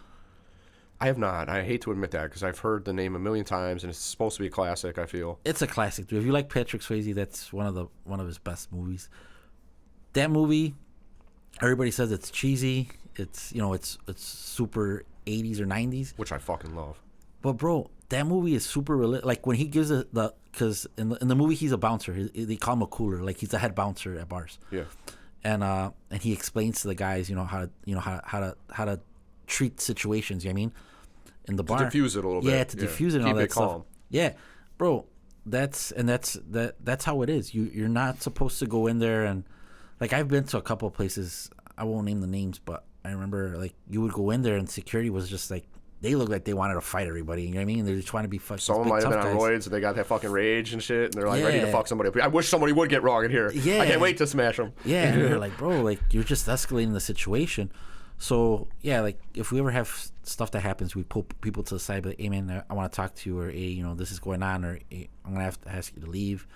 I have not. I hate to admit that, because I've heard the name a million times, and it's supposed to be a classic, I feel. It's a classic, dude. If you like Patrick Swayze, that's one of his best movies. That movie, everybody says it's cheesy. It's, it's super 80s or 90s. Which I fucking love. But, bro, that movie is super like when he gives it because in the movie he's a bouncer. They call him a cooler, like he's a head bouncer at bars. Yeah. And he explains to the guys, how to treat situations. You know what I mean, in the bar, to diffuse it a little bit. Yeah, to diffuse it and all that calm. stuff. Yeah, bro, that's how it is. You're not supposed to go in there and like I've been to a couple of places. I won't name the names, but I remember like you would go in there and security was just like. They look like they wanted to fight everybody. You know what I mean? They're just trying to be fucking. Someone might have been on roids and they got that fucking rage and shit, and they're like ready to fuck somebody up. I wish somebody would get wrong in here. Yeah. I can't wait to smash them. Yeah, and you're like, bro, like you're just escalating the situation. So yeah, like if we ever have stuff that happens, we pull people to the side, but hey man, I want to talk to you, or hey, this is going on, or hey, I'm gonna have to ask you to leave,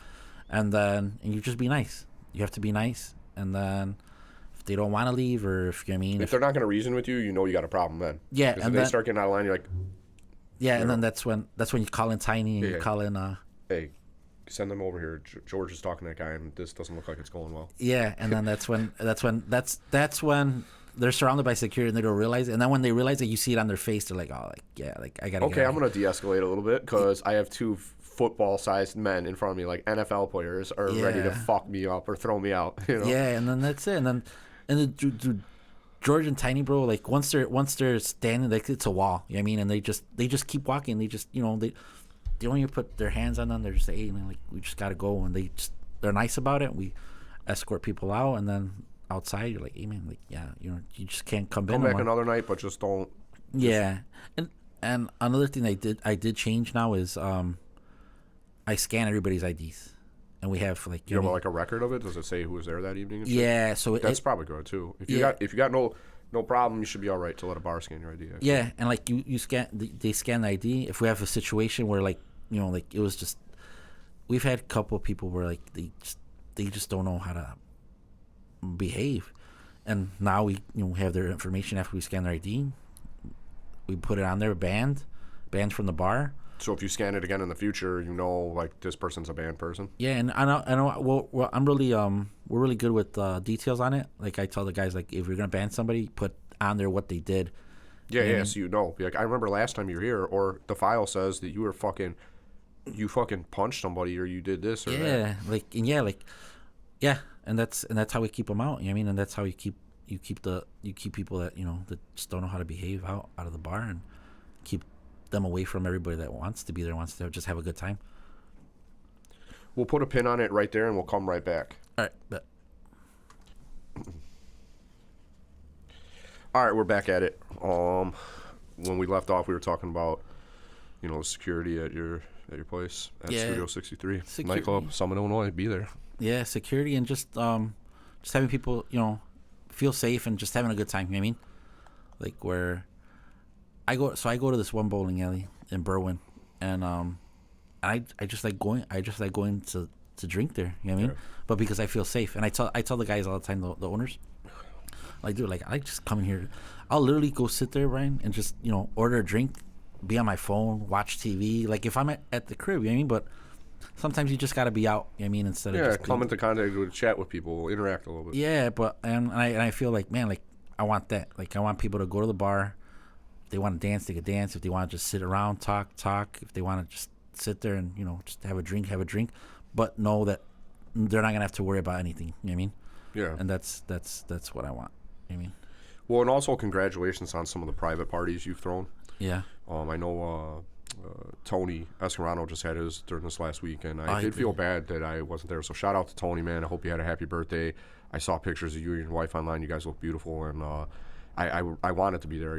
and you just be nice. You have to be nice, and then. If they don't want to leave, or if you know what I mean, if they're not going to reason with you, you got a problem then. Yeah, and if they start getting out of line, you're like, and then that's when you call in Tiny and you call in. Hey, send them over here. George is talking to that guy, and this doesn't look like it's going well. Yeah, and then that's when they're surrounded by security and they don't realize it. And then when they realize it, you see it on their face. They're like, oh, like yeah, like I gotta. Okay, I'm gonna de-escalate a little bit because I have two football-sized men in front of me, like NFL players, are ready to fuck me up or throw me out. Yeah, and then that's it, and then George and Tiny, bro, like once they're standing, like it's a wall. You know what I mean? And they just keep walking. They just they don't even put their hands on them. They're just like, hey, man, like we just gotta go, and they're nice about it. We escort people out, and then outside you're like, hey man, like yeah, you just can't come back another night, but just don't. Yeah, and another thing I did change now is I scan everybody's IDs. And we have like you have like a record of it. Does it say who was there that evening? Yeah, so that's probably good too. If you got no problem, you should be all right to let a bar scan your ID. Actually. Yeah, and like you scan, they scan the ID. If we have a situation where like like it was just, we've had a couple of people where like they just don't know how to behave, and now we have their information after we scan their ID. We put it on there, banned from the bar. So if you scan it again in the future, like this person's a banned person. Yeah, and I know. Well, I'm really we're really good with details on it. Like I tell the guys, like if you're gonna ban somebody, put on there what they did. Yeah, so Like I remember last time you were here, or the file says that you fucking punched somebody, or you did this or that. And that's how we keep them out. You know what I mean? And that's how you keep people that that just don't know how to behave out of the bar, and keep them away from everybody that wants to be there, wants to just have a good time. We'll put a pin on it right there, and we'll come right back. All right, bet. All right, we're back at it. When we left off, we were talking about, security at your place at Studio 63 nightclub, Summit, Illinois. Be there. Yeah, security and just having people, feel safe and just having a good time. You know what I mean? Like where. I go to this one bowling alley in Berwyn, and I just like going to drink there. You know what I mean? But because I feel safe, and I tell the guys all the time, the owners, like dude, like I just come in here, I'll literally go sit there, Ryan, and just order a drink, be on my phone, watch TV. Like if I'm at the crib, you know what I mean? But sometimes you just gotta be out. You know what I mean? Instead of just come into contact with, chat with people, interact a little bit. Yeah, but and I feel like, man, like I want that. Like I want people to go to the bar. they want to dance, they could dance. If they want to just sit around, talk. If they want to just sit there and just have a drink. But know that they're not gonna have to worry about anything. You know what I mean? Yeah. And that's what I want. You know what I mean? Well, and also congratulations on some of the private parties you've thrown. Yeah. I know Tony Escarano just had his during this last week, and I I did feel agree. bad that I wasn't there. So shout out to Tony, man. I hope you had a happy birthday. I saw pictures of you and your wife online. You guys look beautiful, and I wanted to be there.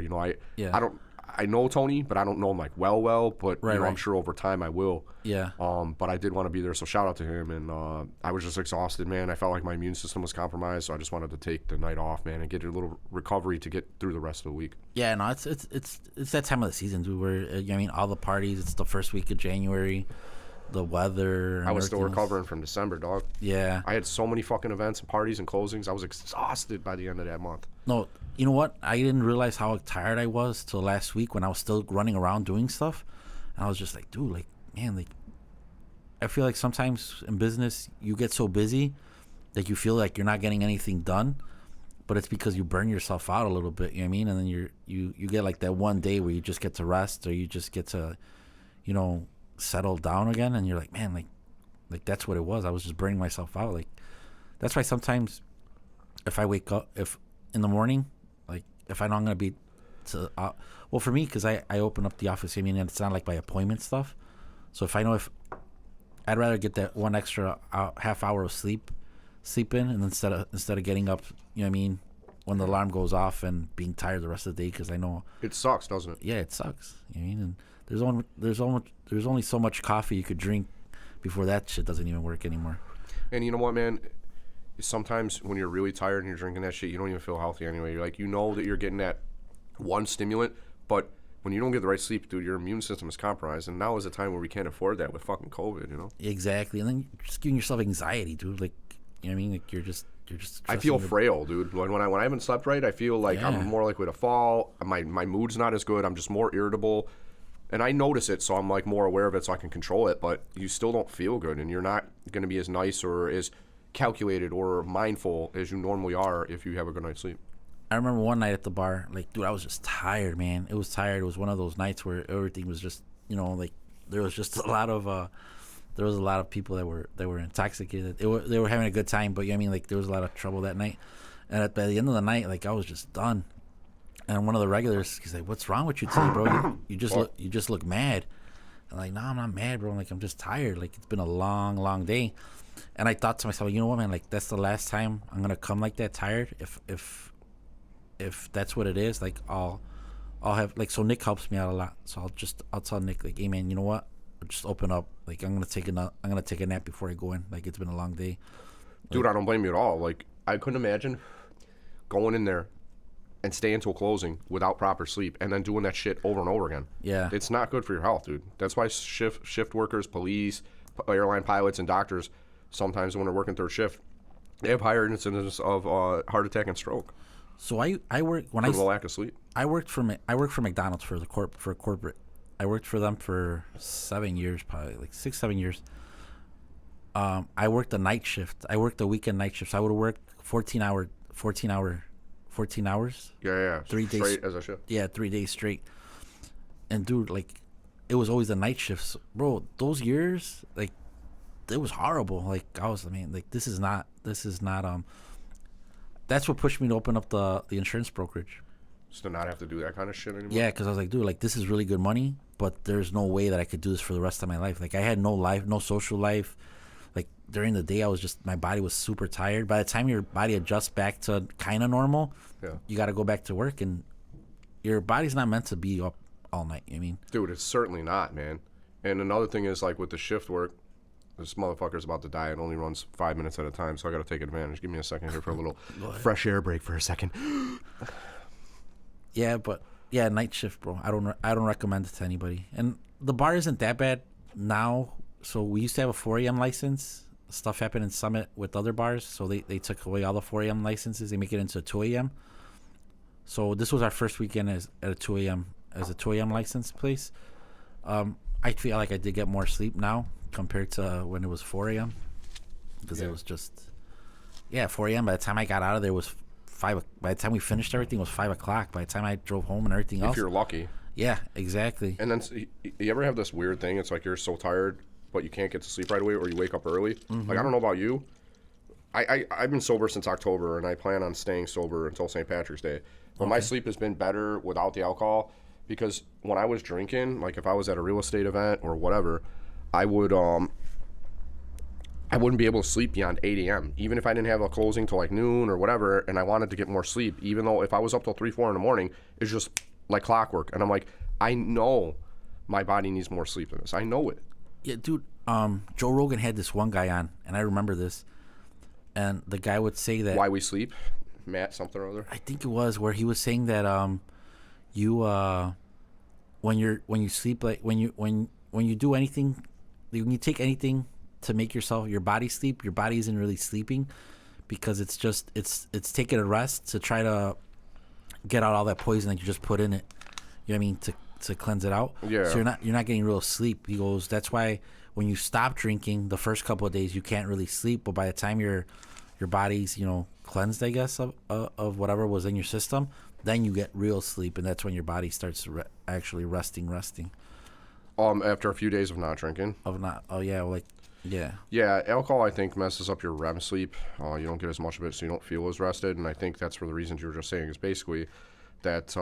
Yeah. I know Tony, but I don't know him like well. But Right, I'm right. sure over time I will. Yeah. But I did want to be there, so shout out to him. And I was just exhausted, man. I felt like my immune system was compromised, so I just wanted to take the night off, man, and get a little recovery to get through the rest of the week. Yeah, no, it's that time of the season, dude. Where I mean, all the parties. It's the first week of January, the weather. And I was still everything else. recovering from December, dog. Yeah. I had so many fucking events and parties and closings. I was exhausted by the end of that month. No, you know what? I didn't realize how tired I was till last week when I was still running around doing stuff, and I was just like, dude, like, man, like, I feel like sometimes in business you get so busy that you feel like you're not getting anything done, but it's because you burn yourself out a little bit. You know what I mean? And then you get like that one day where you just get to rest, or you just get to, settle down again, and you're like, man, like that's what it was. I was just burning myself out. Like that's why sometimes if I wake up, if in the morning, like if I know I'm gonna be well, for me, because I open up the office, I mean, and it's not like by appointment stuff. So if I know, if I'd rather get that one extra half hour of sleep in, and instead of getting up, you know what I mean, when the alarm goes off and being tired the rest of the day, because I know It sucks, doesn't it? yeah, it sucks. You know what I mean? And there's only so much coffee you could drink before that shit doesn't even work anymore. And you know what, man? Sometimes when you're really tired and you're drinking that shit, you don't even feel healthy anyway. You're like, that you're getting that one stimulant, but when you don't get the right sleep, dude, your immune system is compromised. And now is a time where we can't afford that with fucking COVID, Exactly, and then you're just giving yourself anxiety, dude. Like, you know what I mean? Like you're just. I feel frail, dude. When I haven't slept right, I feel like I'm more likely to fall. My mood's not as good. I'm just more irritable. And I notice it, so I'm like more aware of it so I can control it, but you still don't feel good, and you're not going to be as nice or as calculated or mindful as you normally are if you have a good night's sleep. I remember one night at the bar, like, dude, I was just tired, man. It was tired. It was one of those nights where everything was just, like, there was just a lot of people that were intoxicated. They were having a good time, but you know what I mean, like, there was a lot of trouble that night. And by the end of the night, like, I was just done. And one of the regulars, he's like, "What's wrong with you today, bro? You just look mad." I'm like, "No, I'm not mad, bro. I'm like, I'm just tired. Like, it's been a long, long day." And I thought to myself, you know what, man? Like, that's the last time I'm gonna come like that tired. If that's what it is, like, I'll have, like, so Nick helps me out a lot. So I'll tell Nick, like, "Hey, man, you know what? Just open up. Like, I'm gonna take a nap before I go in. Like, it's been a long day." Dude, I don't blame you at all. Like, I couldn't imagine going in there and staying until closing without proper sleep and then doing that shit over and over again. Yeah. It's not good for your health, dude. That's why shift workers, police, airline pilots, and doctors, sometimes when they're working third shift, they have higher incidence of heart attack and stroke So I work when for the lack of sleep. I worked for McDonald's for corporate. I worked for them for 7 years, probably like 6-7 years. I worked the night shift. I worked the weekend night shift. So I would work 14 hours. Yeah. 3 days straight as a shift. Yeah, 3 days straight. And dude, like, it was always the night shifts, bro. Those years, like, it was horrible. Like, this is not. That's what pushed me to open up the insurance brokerage. Just to not have to do that kind of shit anymore. Yeah, because I was like, dude, like, this is really good money, but there's no way that I could do this for the rest of my life. Like, I had no life, no social life. Like, during the day, my body was super tired. By the time your body adjusts back to kind of normal, you got to go back to work, and your body's not meant to be up all night. You know what I mean? Dude, it's certainly not, man. And another thing is, like, with the shift work, this motherfucker's about to die. It only runs 5 minutes at a time, so I got to take advantage. Give me a second here for a little fresh air break for a second. Yeah, but yeah, night shift, bro. I don't recommend it to anybody. And the bar isn't that bad now. So we used to have a 4 a.m. license. Stuff happened in Summit with other bars, so they took away all the 4 a.m. licenses. They make it into a 2 a.m. So this was our first weekend as a 2 a.m. license place. I feel like I did get more sleep now compared to when it was 4 a.m. because it was just 4 a.m. By the time I got out of there, it was By the time we finished everything, it was 5 o'clock. By the time I drove home and everything else. If you're lucky. Yeah, exactly. And then you ever have this weird thing? It's like you're so tired, but you can't get to sleep right away, or you wake up early. Like, I don't know about you. I've been sober since October, and I plan on staying sober until St. Patrick's Day. But my sleep has been better without the alcohol, because when I was drinking, like if I was at a real estate event or whatever, I wouldn't be able to sleep beyond 8 a.m. Even if I didn't have a closing till like noon or whatever, and I wanted to get more sleep, even though if I was up till 3, 4 in the morning, it's just like clockwork. And I'm like, I know my body needs more sleep than this. I know it. Yeah, dude. Joe Rogan had this one guy on, and I remember this. And the guy would say that Why We Sleep, Matt something or other. I think it was where he was saying that when you sleep, like when you do anything, when you take anything to make your body sleep, your body isn't really sleeping, because it's taking a rest to try to get out all that poison that you just put in it. You know what I mean, to cleanse it out. Yeah. So you're not getting real sleep. He goes, that's why when you stop drinking the first couple of days you can't really sleep, but by the time your body's cleansed, I guess, of whatever was in your system, then you get real sleep, and that's when your body starts actually resting. After a few days of not drinking. Yeah, alcohol, I think, messes up your REM sleep. You don't get as much of it, so you don't feel as rested. And I think that's for the reasons you were just saying, is basically that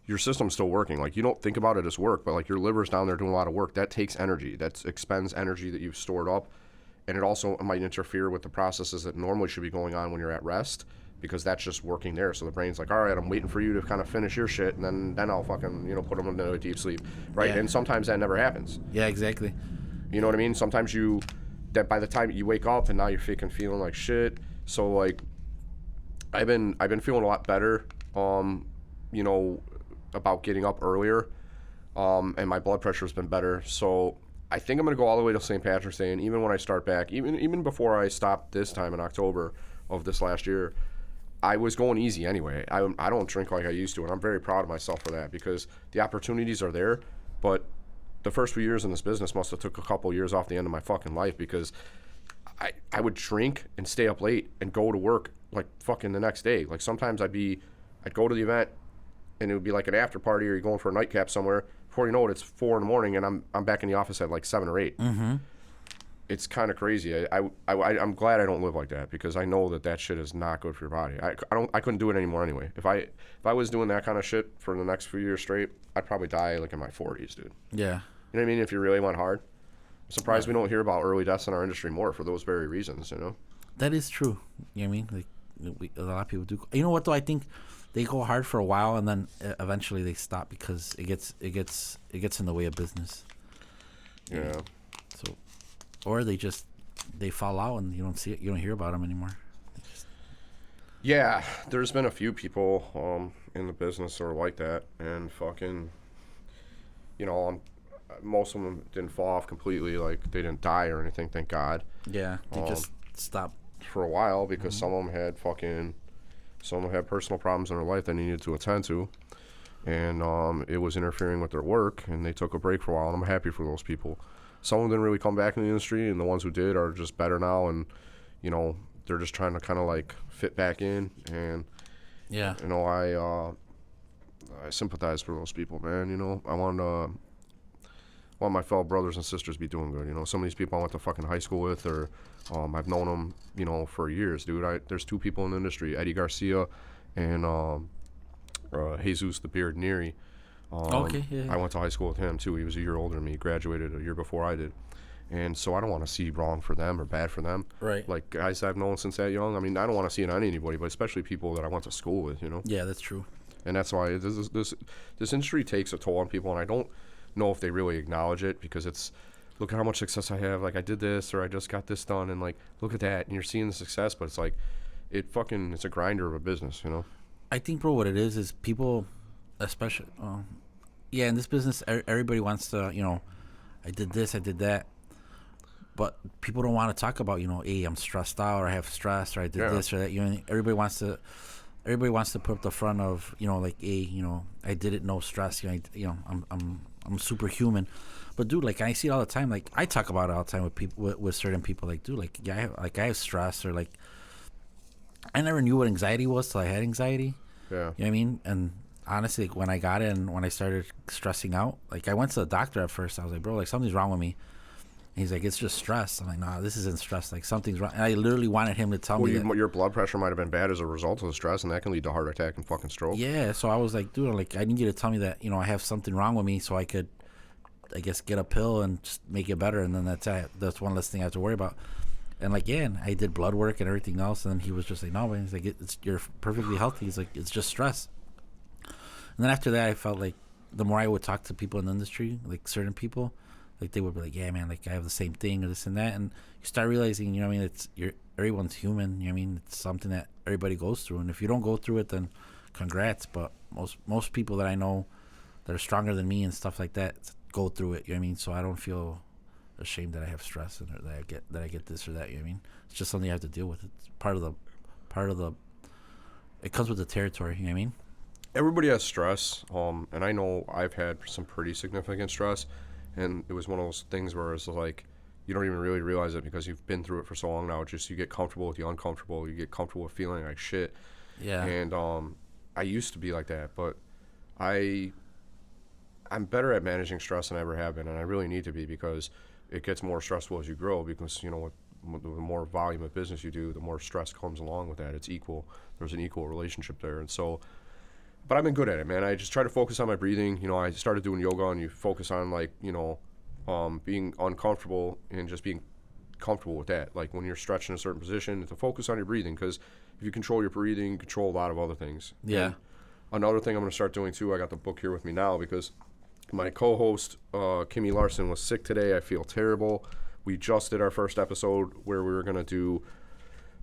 your system's still working. Like, you don't think about it as work, but like your liver's down there doing a lot of work. That takes energy. That expends energy that you've stored up. And it also might interfere with the processes that normally should be going on when you're at rest, because that's just working there. So the brain's like, all right, I'm waiting for you to kind of finish your shit, and then I'll fucking, put them into a deep sleep, right? Yeah. And sometimes that never happens. Yeah, exactly. You know what I mean? Sometimes that by the time you wake up and now you're feeling like shit. So like, I've been feeling a lot better, about getting up earlier, and my blood pressure has been better. So I think I'm gonna go all the way to St. Patrick's Day, and even when I start back, even before I stopped this time in October of this last year, I was going easy anyway. I don't drink like I used to, and I'm very proud of myself for that, because the opportunities are there. But the first few years in this business must have took a couple years off the end of my fucking life, because I would drink and stay up late and go to work like fucking the next day. Like sometimes I'd go to the event, and it would be like an after party, or you're going for a nightcap somewhere. Before you know it, it's 4 in the morning, and I'm back in the office at like 7 or 8. Mm-hmm. It's kind of crazy. I'm glad I don't live like that, because I know that shit is not good for your body. I couldn't do it anymore anyway. If I was doing that kind of shit for the next few years straight, I'd probably die like in my 40s, dude. Yeah. You know what I mean? If you really went hard. I'm surprised we don't hear about early deaths in our industry more for those very reasons, That is true. You know what I mean? Like, a lot of people do. You know what though? I think they go hard for a while, and then eventually they stop, because it gets in the way of business. Yeah. So, or they fall out, and you don't hear about them anymore. Yeah, there's been a few people in the business that are like that, and fucking, most of them didn't fall off completely, like they didn't die or anything, thank God. Yeah, they just stopped for a while, because some of them had personal problems in their life that they needed to attend to, and it was interfering with their work, and they took a break for a while, and I'm happy for those people. Some of them didn't really come back in the industry, and the ones who did are just better now, and they're just trying to kind of like fit back in, and yeah, I sympathize for those people, man. I want my fellow brothers and sisters to be doing good. Some of these people I went to fucking high school with, or I've known them, for years, dude. There's 2 people in the industry, Eddie Garcia and Jesus the Beard Neary. Okay, yeah. I went to high school with him too. He was a year older than me. He graduated a year before I did. And so I don't want to see wrong for them or bad for them. Right. Like guys I've known since that young. I mean, I don't want to see it on anybody, but especially people that I went to school with, Yeah, that's true. And that's why this industry takes a toll on people, and I don't know if they really acknowledge it, because it's, look at how much success I have. Like, I did this, or I just got this done, and like, look at that, and you're seeing the success, but it's like, it's a grinder of a business, I think, bro, what it is people, especially, in this business, everybody wants to, I did this, I did that, but people don't want to talk about, hey, I'm stressed out, or I have stress, or I did this or that. Everybody wants to put up the front of, like, hey, I did it, no stress. I'm superhuman. But dude, like, I see it all the time. Like, I talk about it all the time with people, with certain people. Like, dude, like, yeah, I have stress, or like, I never knew what anxiety was till I had anxiety. Yeah. You know what I mean? And honestly, like, when I got it and when I started stressing out, like I went to the doctor at first. I was like, bro, like something's wrong with me. And he's like, it's just stress. I'm like, nah, this isn't stress. Like something's wrong. And I literally wanted him to tell me that. Your blood pressure might have been bad as a result of the stress, and that can lead to heart attack and fucking stroke. Yeah. So I was like, dude, like I need you to tell me that, you know, I have something wrong with me so I could, I guess, get a pill and just make it better. And then that's one less thing I have to worry about. And like, yeah, and I did blood work and everything else. And then he was just like, no, man. He's like, you're perfectly healthy. He's like, it's just stress. And then after that, I felt like the more I would talk to people in the industry, like certain people, like they would be like, yeah, man, like I have the same thing or this and that. And you start realizing, you know what I mean? Everyone's human. You know what I mean? It's something that everybody goes through. And if you don't go through it, then congrats. But most people that I know that are stronger than me and stuff like that go through it. You know what I mean? So I don't feel ashamed that I have stress and that I get this or that. You know what I mean? It's just something I have to deal with. It's part of the. It comes with the territory. You know what I mean? Everybody has stress, and I know I've had some pretty significant stress, and it was one of those things where it's like you don't even really realize it because you've been through it for so long now. It's just you get comfortable with the uncomfortable, you get comfortable with feeling like shit. Yeah. And I used to be like that, but I'm better at managing stress than I ever have been, and I really need to be because it gets more stressful as you grow because, you know, the more volume of business you do, the more stress comes along with that. It's equal. There's an equal relationship there. And so, but I've been good at it, man. I just try to focus on my breathing. You know, I started doing yoga, and you focus on, like, you know, being uncomfortable and just being comfortable with that. Like when you're stretching in a certain position, to focus on your breathing, because if you control your breathing, you control a lot of other things. Yeah. And another thing I'm going to start doing too, I got the book here with me now because my co-host, Kimmy Larson, was sick today. I feel terrible. We just did our first episode where we were going to do,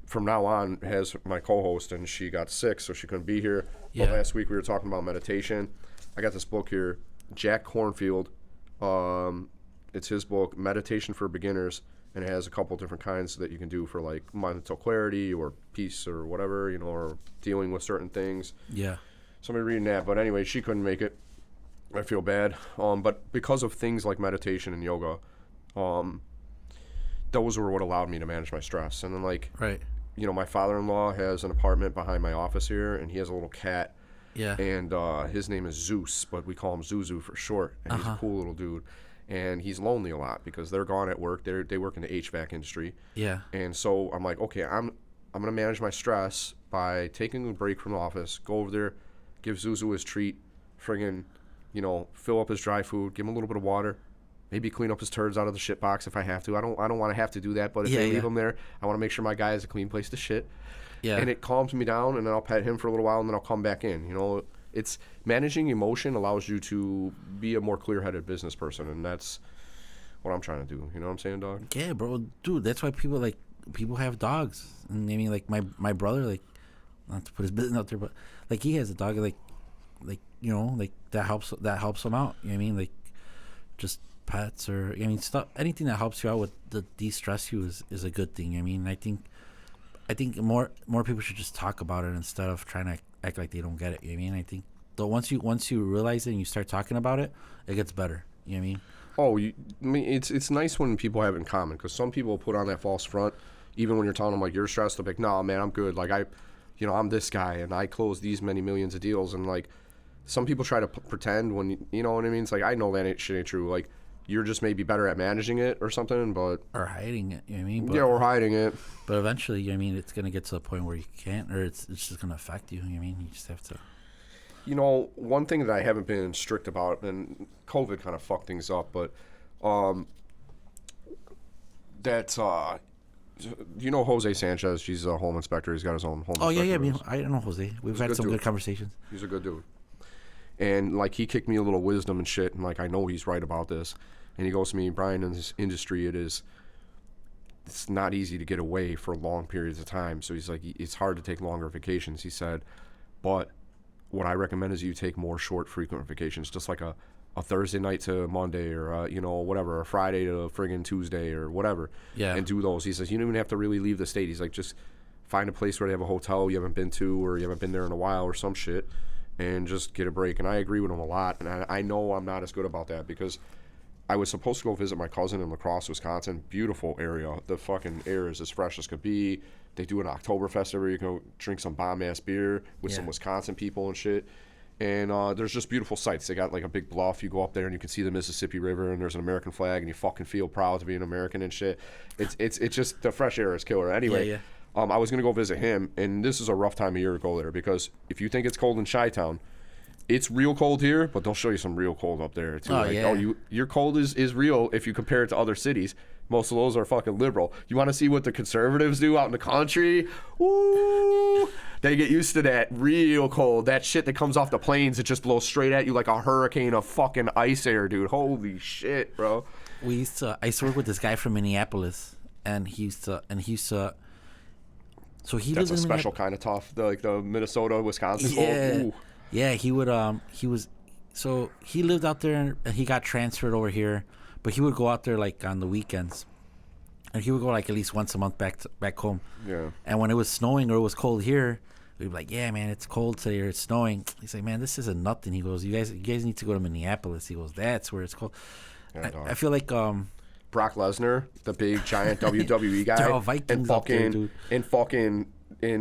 from now on, has my co-host, and she got sick, so she couldn't be here. Yeah. But last week we were talking about meditation. I got this book here, Jack Kornfield. It's his book, Meditation for Beginners, and it has a couple different kinds that you can do for, like, mental clarity or peace or whatever, you know, or dealing with certain things. Yeah. Somebody reading that. But anyway, she couldn't make it. I feel bad. But because of things like meditation and yoga, those were what allowed me to manage my stress. And then, like, Right. you know, my father-in-law has an apartment behind my office here, and he has a little cat. Yeah. And his name is Zeus, but we call him Zuzu for short. And he's a cool little dude. And he's lonely a lot because they're gone at work. They work in the HVAC industry. Yeah. And so I'm like, okay, I'm going to manage my stress by taking a break from the office, go over there, give Zuzu his treat, friggin', you know, fill up his dry food, give him a little bit of water, maybe clean up his turds out of the shit box if I have to. I don't want to have to do that, but if they leave him there, I want to make sure my guy has a clean place to shit. Yeah. And it calms me down, and then I'll pet him for a little while, and then I'll come back in. You know, it's managing emotion allows you to be a more clear-headed business person, and that's what I'm trying to do. You know what I'm saying, dog? Yeah, bro. Dude, that's why people have dogs. And I mean, like, my brother, like, not to put his business out there, but, like, he has a dog, like, you know, like, that helps him out. You know what I mean? Like, just pets or, I mean, stuff, anything that helps you out with the de-stress you is a good thing. I mean, I think more people should just talk about it instead of trying to act like they don't get it. You know what I mean? I think though once you realize it and you start talking about it, it gets better. You know what I mean? Oh, I mean, it's nice when people have it in common, because some people put on that false front, even when you're telling them, like, you're stressed. They're like, no, man, I'm good. Like, I'm this guy, and I close these many millions of deals. And, like, some people try to pretend when, you know what I mean? It's like, I know that shit ain't true. Like, you're just maybe better at managing it or something, but... Or hiding it, you know what I mean? But, yeah, or hiding it. But eventually, you know what I mean, it's going to get to the point where you can't, or it's just going to affect you, you know what I mean? You just have to... You know, one thing that I haven't been strict about, and COVID kind of fucked things up, but you know Jose Sanchez, he's a home inspector. He's got his own home inspector. Oh, yeah, I mean, I know Jose. We've had some good conversations. He's a good dude. And, like, he kicked me a little wisdom and shit, and, like, I know he's right about this. And he goes to me, Brian, in this industry, it's not easy to get away for long periods of time. So he's like, it's hard to take longer vacations, he said. But what I recommend is you take more short, frequent vacations, just like a Thursday night to Monday, or, you know, whatever, a Friday to friggin' Tuesday or whatever. Yeah. And do those. He says, you don't even have to really leave the state. He's like, just find a place where they have a hotel you haven't been to, or you haven't been there in a while, or some shit, and just get a break. And I agree with him a lot. And I know I'm not as good about that, because I was supposed to go visit my cousin in La Crosse, Wisconsin. Beautiful area. The fucking air is as fresh as could be. They do an Oktoberfest every year. You can go drink some bomb-ass beer with Yeah. some Wisconsin people and shit. And there's just beautiful sights. They got like a big bluff. You go up there and you can see the Mississippi River, and there's an American flag, and you fucking feel proud to be an American and shit. It's just the fresh air is killer. Anyway, Yeah, I was gonna go visit him, and this is a rough time of year to go there because if you think it's cold in Chi-Town, it's real cold here, but they'll show you some real cold up there too. Oh, Like, yeah. your cold is real if you compare it to other cities. Most of those are fucking liberal. You want to see what the conservatives do out in the country? Woo! They get used to that real cold. That shit that comes off the planes, it just blows straight at you like a hurricane of fucking ice air, dude. Holy shit, bro. I used to work with this guy from Minneapolis, and he used to. So he That's lived a in special kind of tough, the Minnesota, Wisconsin cold. Yeah, Ooh. yeah. He lived out there, and he got transferred over here, but he would go out there like on the weekends, and he would go like at least once a month back home. Yeah. And when it was snowing or it was cold here, we'd be like, "Yeah, man, it's cold today or it's snowing." He's like, "Man, this isn't nothing." He goes, "You guys need to go to Minneapolis." He goes, "That's where it's cold." Yeah, dog. I feel like Brock Lesnar, the big giant WWE guy, They're all Vikings up there, dude. and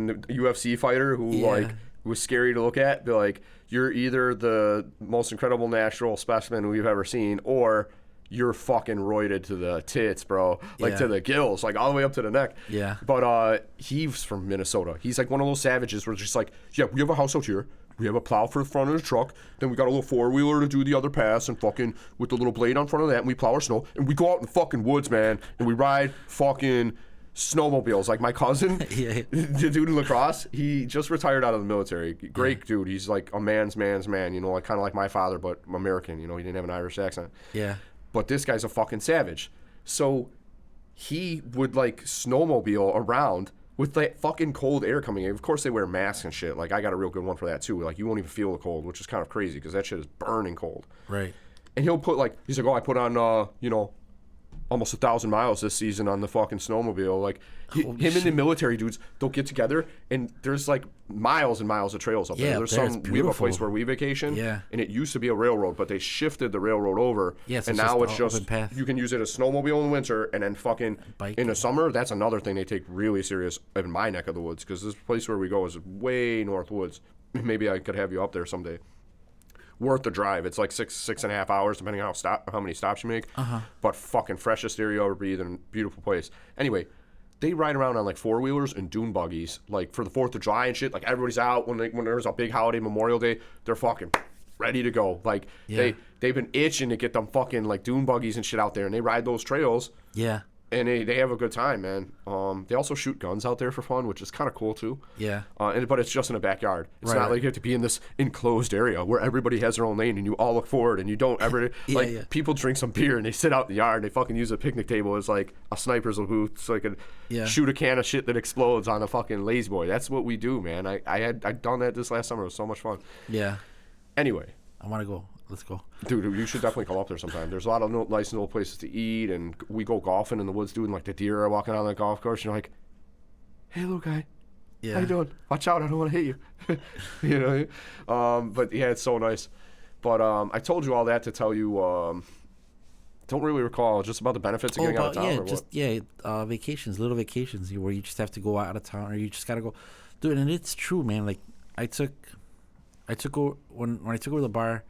the UFC fighter who Yeah. like was scary to look at. Be like, you're either the most incredible natural specimen we've ever seen, or you're fucking roided to the tits, bro. Like Yeah. to the gills, like all the way up to the neck. Yeah. But he's from Minnesota. He's like one of those savages where it's just like, yeah, we have a house out here. We have a plow for the front of the truck. Then we got a little four-wheeler to do the other pass and fucking with the little blade on front of that. And we plow our snow. And we go out in the fucking woods, man. And we ride fucking snowmobiles. Like my cousin, Yeah. the dude in lacrosse, he just retired out of the military. Great dude. He's like a man's man, you know, like kind of like my father, but American. You know, he didn't have an Irish accent. yeah, But this guy's a fucking savage. So he would like snowmobile around with that fucking cold air coming in. Of course they wear masks and shit. Like I got a real good one for that too. Like you won't even feel the cold, which is kind of crazy because that shit is burning cold. right. And he'll put like, he's like, oh, I put on, almost 1,000 miles this season on the fucking snowmobile. Like him and the military dudes, they'll get together and there's like miles and miles of trails up Yeah, there. up There's there, it's we have a place beautiful. where we vacation. Yeah. And it used to be a railroad, but they shifted the railroad over. Yeah, so and it's now just it's an just open path. you can use it as snowmobile in the winter and then fucking Bike. in the summer. That's another thing they take really serious in my neck of the woods because this place where we go is way north woods. Maybe I could have you up there someday. Worth the drive. It's like 6.5 hours, depending on how many stops you make. But fucking freshest air you ever breathe and beautiful place. Anyway, they ride around on like four-wheelers and dune buggies, like for the 4th of July and shit. Like everybody's out when there's a big holiday, Memorial Day, they're fucking ready to go. Like Yeah. they've been itching to get them fucking like dune buggies and shit out there, and they ride those trails. Yeah, And they have a good time, man. They also shoot guns out there for fun, which is kind of cool too. yeah, But it's just in a backyard. It's Right, not right. like you have to be in this enclosed area where everybody has their own lane and you all look forward and you don't ever Yeah. people drink some beer and they sit out in the yard and they fucking use a picnic table as like a sniper's booth so they could Yeah. shoot a can of shit that explodes on a fucking lazy boy. That's what we do, man. I'd done that this last summer. It was so much fun. yeah. Anyway, I want to go. Let's go. dude, you should definitely come up there sometime. There's a lot of nice little places to eat, and we go golfing in the woods, dude. And like the deer are walking on the golf course, and you're like, "Hey, little guy, Yeah. how you doing? Watch out, I don't want to hit you." You know. But yeah, it's so nice. But I told you all that to tell you. Don't really recall just about the benefits of getting out of town. Or what? Vacations, little vacations where you just have to go out of town or you just gotta go, dude. And it's true, man. Like I took over when I took over the bar.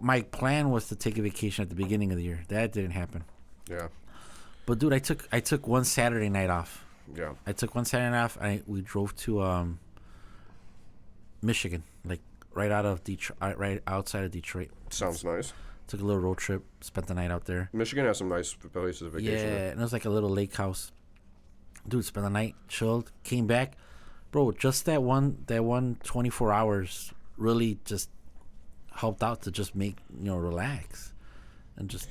My plan was to take a vacation at the beginning of the year. That didn't happen. Yeah, But dude, I took one Saturday night off. yeah. I took one Saturday night off. We drove to Michigan, like right out of Detroit, right outside of Detroit. Sounds nice. Took a little road trip. Spent the night out there. Michigan has some nice places to vacation. Yeah, and it was like a little lake house. Dude, spent the night, chilled, came back, bro. Just that one 24 hours really just helped out to just make relax, and just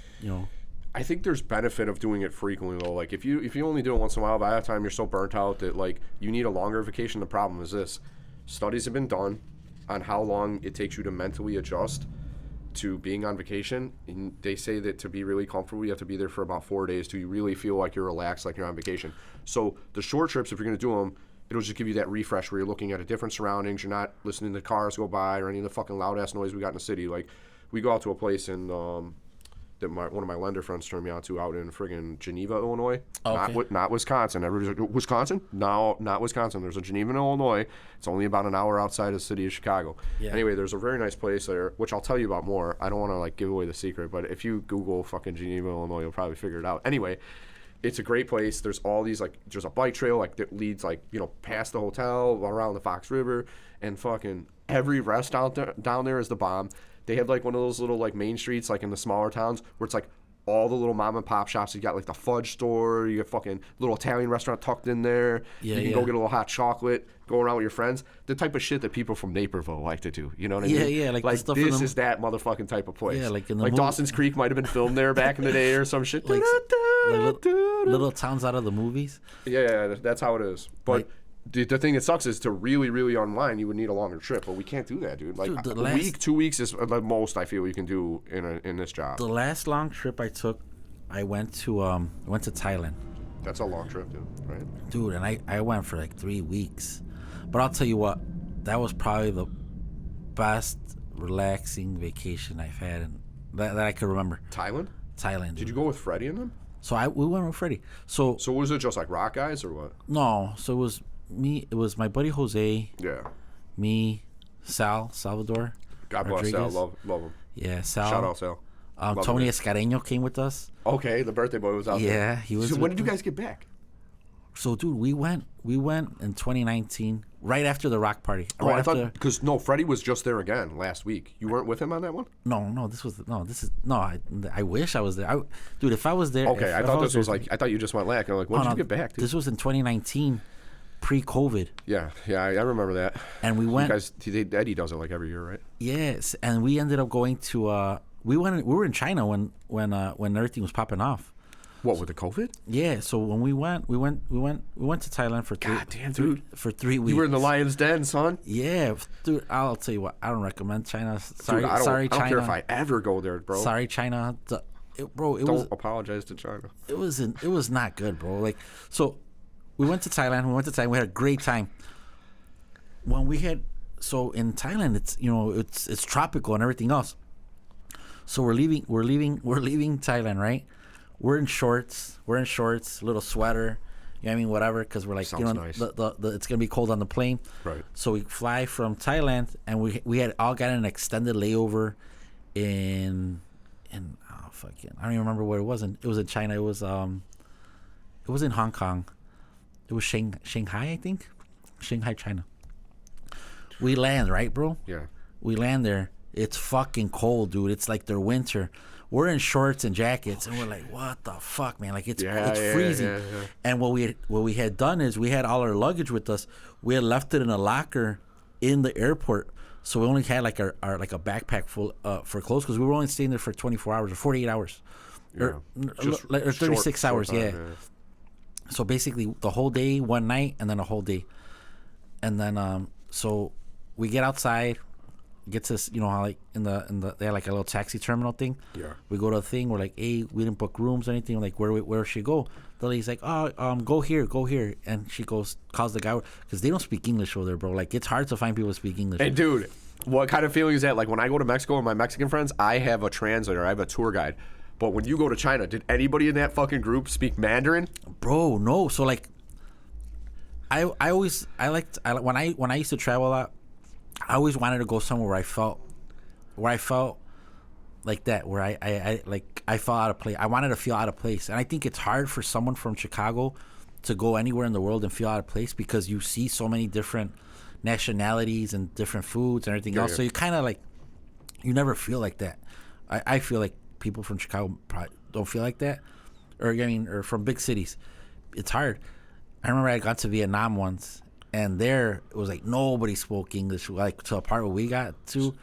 I think there's benefit of doing it frequently though. Like if you only do it once in a while, by that time you're so burnt out that like you need a longer vacation. The problem is this: studies have been done on how long it takes you to mentally adjust to being on vacation, and they say that to be really comfortable, you have to be there for about 4 days till you really feel like you're relaxed, like you're on vacation. So the short trips, if you're going to do them, it'll just give you that refresh where you're looking at a different surroundings. You're not listening to cars go by or any of the fucking loud ass noise we got in the city. Like we go out to a place and that one of my lender friends turned me on to out in friggin' Geneva, Illinois. Okay. Not Wisconsin. Everybody's like, Wisconsin? No, not Wisconsin. There's a Geneva in Illinois. It's only about an hour outside of the city of Chicago. Yeah. Anyway, there's a very nice place there, which I'll tell you about more. I don't want to like give away the secret, but if you Google fucking Geneva, Illinois, you'll probably figure it out. Anyway, it's a great place. There's all these like, there's a bike trail like that leads like, you know, past the hotel, around the Fox River, and fucking every restaurant down there is the bomb. They have like one of those little like main streets like in the smaller towns where it's like all the little mom and pop shops. You got like the fudge store, you got fucking little Italian restaurant tucked in there. Yeah, you can yeah. go get a little hot chocolate, go around with your friends. The type of shit that people from Naperville like to do. You know what I mean? Yeah, like the stuff in this the- is that motherfucking type of place. Yeah, like in the like movie- Dawson's Creek might have been filmed there back in the day or some shit. Like little towns out of the movies. Yeah, that's how it is. But Like- the thing that sucks is to really, really unwind, you would need a longer trip. But we can't do that, dude. Like Dude, the a last- week, 2 weeks is the most I feel you can do in this job. The last long trip I took, I went to Thailand. That's a long trip, dude. Right? Dude, and I went for like 3 weeks. But I'll tell you what, that was probably the best relaxing vacation I've had and that I could remember. Thailand? Thailand. Dude. Did you go with Freddie and them? So we went with Freddie. So Was it just like rock guys or what? no, so it was me. It was my buddy Jose, Yeah. me, Salvador. God bless Sal. Rodriguez. Love him. Yeah, Sal. Shout out Sal. Love Tony him. Escareño came with us. Okay, the birthday boy was out there. Yeah, he was. So when did you guys get back? So, dude, we went in 2019, right after the rock party. Oh, Right I thought after, because Freddie was just there again last week. You weren't with him on that one? I wish I was there. Dude, if I was there. Okay, if I thought this was there- like I thought you just went back. I'm like, when Oh, did no, you get back, dude? This was in 2019, pre-COVID, Yeah, I remember that. and we You went. guys, Eddie does it like every year, right? Yes, and we ended up going to. We were in China when everything was popping off. What, with the COVID? Yeah, so when we went to Thailand for God damn, dude. for 3 weeks. You were in the lion's den, son. Yeah, dude. I'll tell you what. I don't recommend China. Sorry, Dude, I don't China. care if I ever go there, bro. Sorry, China. Bro, it Don't was apologize to China. it was not good, bro. Like, so we went to Thailand. We had a great time. When we had in Thailand, it's tropical and everything else. So we're leaving Thailand, right? We're in shorts, little sweater, you know what I mean, whatever, because we're like, Sounds nice. it's gonna be cold on the plane. Right. So we fly from Thailand, and we had all got an extended layover in I don't even remember what it was. It was in China. It was in Hong Kong. It was Shanghai, I think. Shanghai, China. We land, right, bro? Yeah. We land there. It's fucking cold, dude. It's like their winter. We're in shorts and jackets, and we're like, "What the fuck, man? Like it's freezing." Yeah. And what we had done is we had all our luggage with us. We had left it in a locker in the airport, so we only had like our like a backpack full for clothes because we were only staying there for 24 hours or 48 hours, or 36 short hours. time, Yeah. So basically, the whole day, one night, and then a whole day, and then so we get outside. Gets us, how like in the they had like a little taxi terminal thing. Yeah. We go to the thing. We're like, hey, we didn't book rooms or anything. We're like, where should she go? The lady's like, go here, and she calls the guy because they don't speak English over there, bro. Like it's hard to find people who speak English. Hey, dude, what kind of feeling is that? Like when I go to Mexico with my Mexican friends, I have a translator, I have a tour guide. But when you go to China, did anybody in that fucking group speak Mandarin? Bro, no. So like, when I used to travel a lot. I always wanted to go somewhere where I felt like that, where I felt out of place. I wanted to feel out of place, and I think it's hard for someone from Chicago to go anywhere in the world and feel out of place because you see so many different nationalities and different foods and everything else. Yeah. So you kind of like you never feel like that. I feel like people from Chicago probably don't feel like that, or from big cities. It's hard. I remember I got to Vietnam once. And there, it was like nobody spoke English, like to a part where we got to,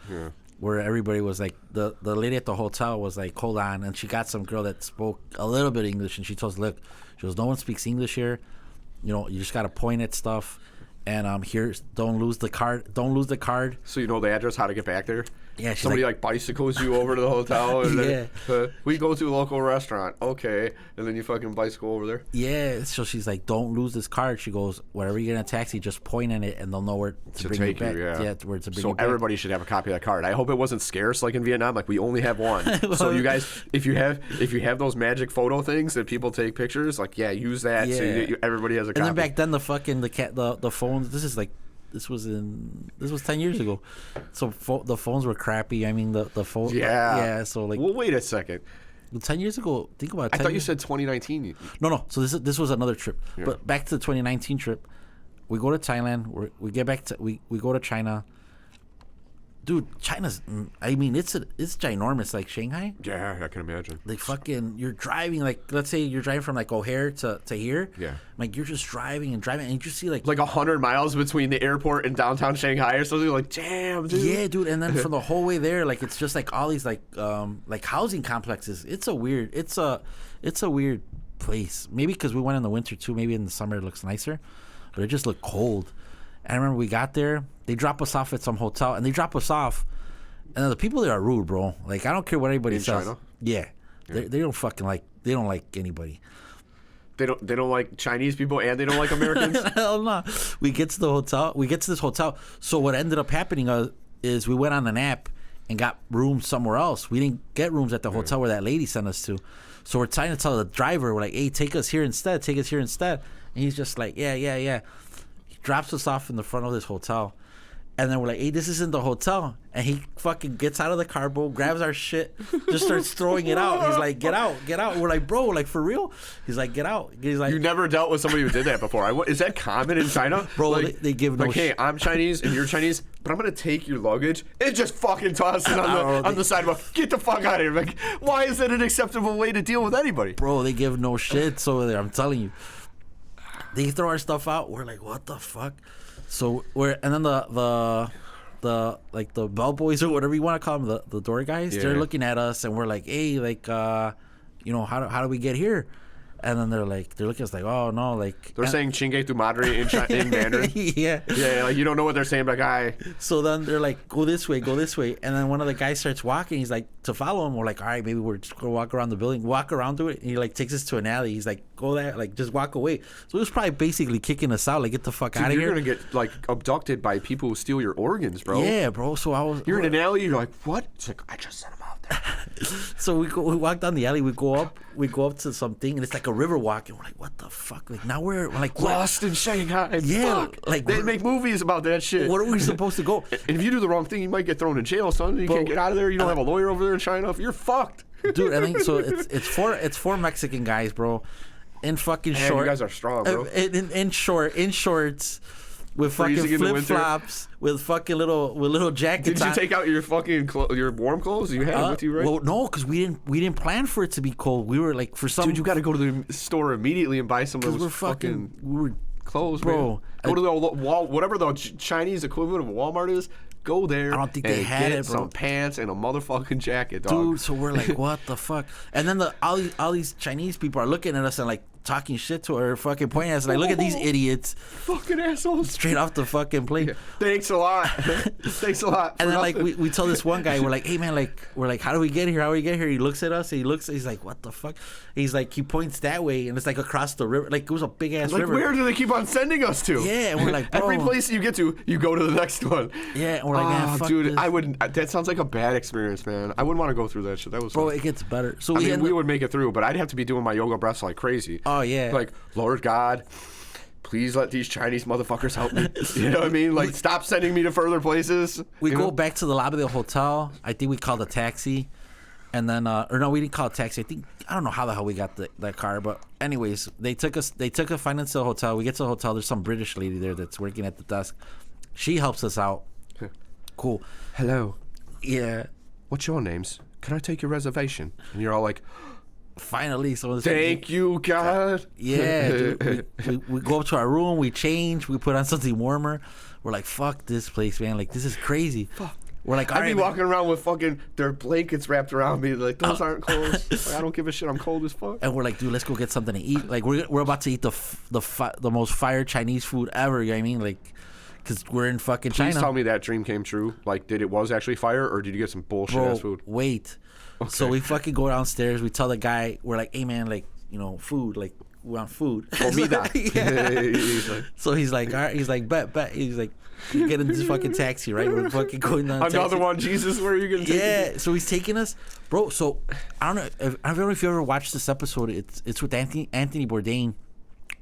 where everybody was like, the lady at the hotel was like, hold on. And she got some girl that spoke a little bit of English. And she told us, look, she goes, no one speaks English here. You just got to point at stuff. And here's don't lose the card. Don't lose the card. So you know the address, how to get back there? Yeah, she's somebody like bicycles you over to the hotel. And Yeah. then, we go to a local restaurant. Okay. And then you fucking bicycle over there. Yeah, so she's like, don't lose this card. She goes, wherever you get in a taxi, just point in it and they'll know where to bring you back. Yeah, where to bring so you back. everybody should have a copy of that card. I hope it wasn't scarce like in Vietnam. Like we only have one. So you guys, if you have those magic photo things that people take pictures, like use that. Yeah. So everybody has a copy. And then back then the phones. This was 10 years ago, so the phones were crappy. I mean the phone. Yeah. So like, well, wait a second. 10 years ago, think about it. I thought you said 2019. No. So this was another trip. Yeah. But back to the 2019 trip, we go to Thailand. We get back to we go to China. Dude, China's. I mean, it's ginormous, like Shanghai. Yeah, I can imagine. Like fucking, you're driving like, let's say you're driving from like O'Hare to here. Yeah. Like you're just driving, and you just see like 100 miles between the airport and downtown Shanghai or something. Like, damn, dude. Yeah, dude. And then for the whole way there, like it's just like all these like housing complexes. It's a weird place. Maybe because we went in the winter too. Maybe in the summer it looks nicer, but it just looked cold. And I remember we got there. They drop us off at some hotel, and they drop us off. And the people there are rude, bro. Like I don't care what anybody says. China? Yeah. They don't fucking like. They don't like anybody. They don't like Chinese people, and they don't like Americans. Hell no. We get to the hotel. We get to this hotel. So what ended up happening is we went on an app and got rooms somewhere else. We didn't get rooms at the hotel where that lady sent us to. So we're trying to tell the driver, we're like, "Hey, take us here instead. Take us here instead." And he's just like, "Yeah." Drops us off in the front of this hotel, and then we're like, "Hey, this isn't the hotel." And he fucking gets out of the car, bro, grabs our shit, just starts throwing it out. He's like, "Get out." We're like, "Bro, like for real?" He's like, "Get out." He's like, "You never dealt with somebody who did that before. Is that common in China, bro?" Like, they give no. Like, hey, I'm Chinese and you're Chinese, but I'm gonna take your luggage and just fucking toss it on the sidewalk. Get the fuck out of here! Like, why is that an acceptable way to deal with anybody, bro? They give no shits over there. I'm telling you. They throw our stuff out. We're like, what the fuck? So and then the like the bellboys or whatever you want to call them, the door guys, they're looking at us and we're like, hey, like, how do we get here? And then they're looking at us like, oh no, like they're saying "Chingue tu madre" in Mandarin. Yeah, like you don't know what they're saying, but guy. So then they're like, go this way, and then one of the guys starts walking. He's like, to follow him. We're like, all right, maybe we're just gonna walk around the building, walk around to it. And he like takes us to an alley. He's like, go there, like just walk away. So he was probably basically kicking us out, like get the fuck out of here. You're gonna get like abducted by people who steal your organs, bro. Yeah, bro. So you're in an alley. You're like, what? It's like, I just sent him out there. So we walk down the alley. We go up to something, and it's like a river walk, and we're like, what the fuck? Like now we're like lost in Shanghai. Yeah, fuck. like they make movies about that shit. What are we supposed to go? And if you do the wrong thing, you might get thrown in jail, son. You can't get out of there. You don't have a lawyer over there in China. You're fucked, dude. I think so. It's four Mexican guys, bro, in fucking shorts. You guys are strong, bro. In shorts. With fucking flip flops, with little jackets. Did you take out your fucking your warm clothes you had with you, right? Well, no, because we didn't plan for it to be cold. We were like, for some. Dude, you got to go to the store immediately and buy some of those clothes, bro. Man. Go to the whatever the Chinese equivalent of Walmart is. Go there. I don't think they had it, bro. Some pants and a motherfucking jacket, dog. Dude, so we're like, what the fuck? And then all these Chinese people are looking at us and like talking shit to her, fucking pointing at us like, look at these idiots, fucking assholes, straight off the fucking plane. Yeah. Thanks a lot. Thanks a lot. And then like we tell this one guy, we're like, hey man, like we're like, how do we get here? He looks at us, he's like, what the fuck? He's like, he points that way, and it's like across the river, like it was a big ass river. Where do they keep on sending us to? Yeah, and we're like, bro. Every place you get to, you go to the next one. Yeah, and we're like, man, fuck dude, this. I wouldn't. That sounds like a bad experience, man. I wouldn't want to go through that shit. That was bro. It gets better. So we would make it through, but I'd have to be doing my yoga breaths like crazy. Oh yeah, like Lord God, please let these Chinese motherfuckers help me. You know what I mean? Like, stop sending me to further places. We go back to the lobby of the hotel. I think we called a taxi. And then, or no, we didn't call a taxi. I don't know how the hell we got that car. But anyways, they took us finance to the hotel. We get to the hotel. There's some British lady there that's working at the desk. She helps us out. Cool. Hello. Yeah. What's your names? Can I take your reservation? And you're all like, finally, someone's thank you, God. Yeah, dude. We go up to our room, we change, we put on something warmer. We're like, fuck this place, man. Like, this is crazy. Fuck. We're like, all I'd right, be man. walking around with fucking their blankets wrapped around me. Like, those aren't clothes. Like, I don't give a shit. I'm cold as fuck. And we're like, dude, let's go get something to eat. Like, we're about to eat the most fire Chinese food ever. You know what I mean? Like, because we're in fucking Please China. tell me that dream came true. Like, did it was actually fire, or did you get some bullshit Bro, ass food? wait. So we fucking go downstairs. We tell the guy, we're like, hey, man, like, you know, food. Like, we want food. Comida. Yeah. So he's like, all right. He's like, bet. He's like, you get in this fucking taxi, right? We're fucking going down. Another taxi. one, Jesus. Where are you gonna take me? Yeah. So he's taking us, bro. So I don't know if you ever watched this episode. It's with Anthony Bourdain,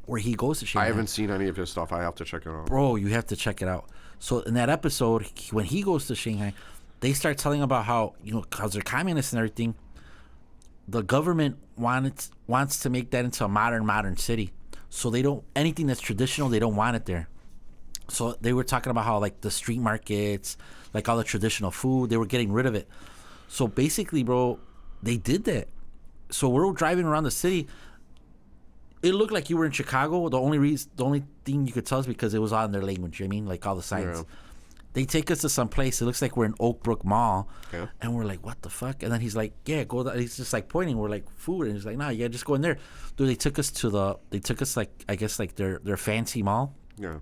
where he goes to Shanghai. I haven't seen any of his stuff. I have to check it out. Bro, you have to check it out. So in that episode, when he goes to Shanghai, they start telling about how, you know, because they're communists and everything, the government wants to make that into a modern city. So they don't, anything that's traditional, they don't want it there. So they were talking about how, like, the street markets, like all the traditional food, they were getting rid of it. So basically, bro, they did that. So we're driving around the city. It looked like you were in Chicago. The only thing you could tell is because it was all in their language. You know what I mean, like all the signs. Yeah. They take us to some place. It looks like we're in Oak Brook Mall, Yeah. and we're like, "What the fuck?" And then he's like, "Yeah, go." He's just like pointing. We're like, "Food," and he's like, "Nah, yeah, just go in there." Dude, they took us like, I guess, like their fancy mall, Yeah.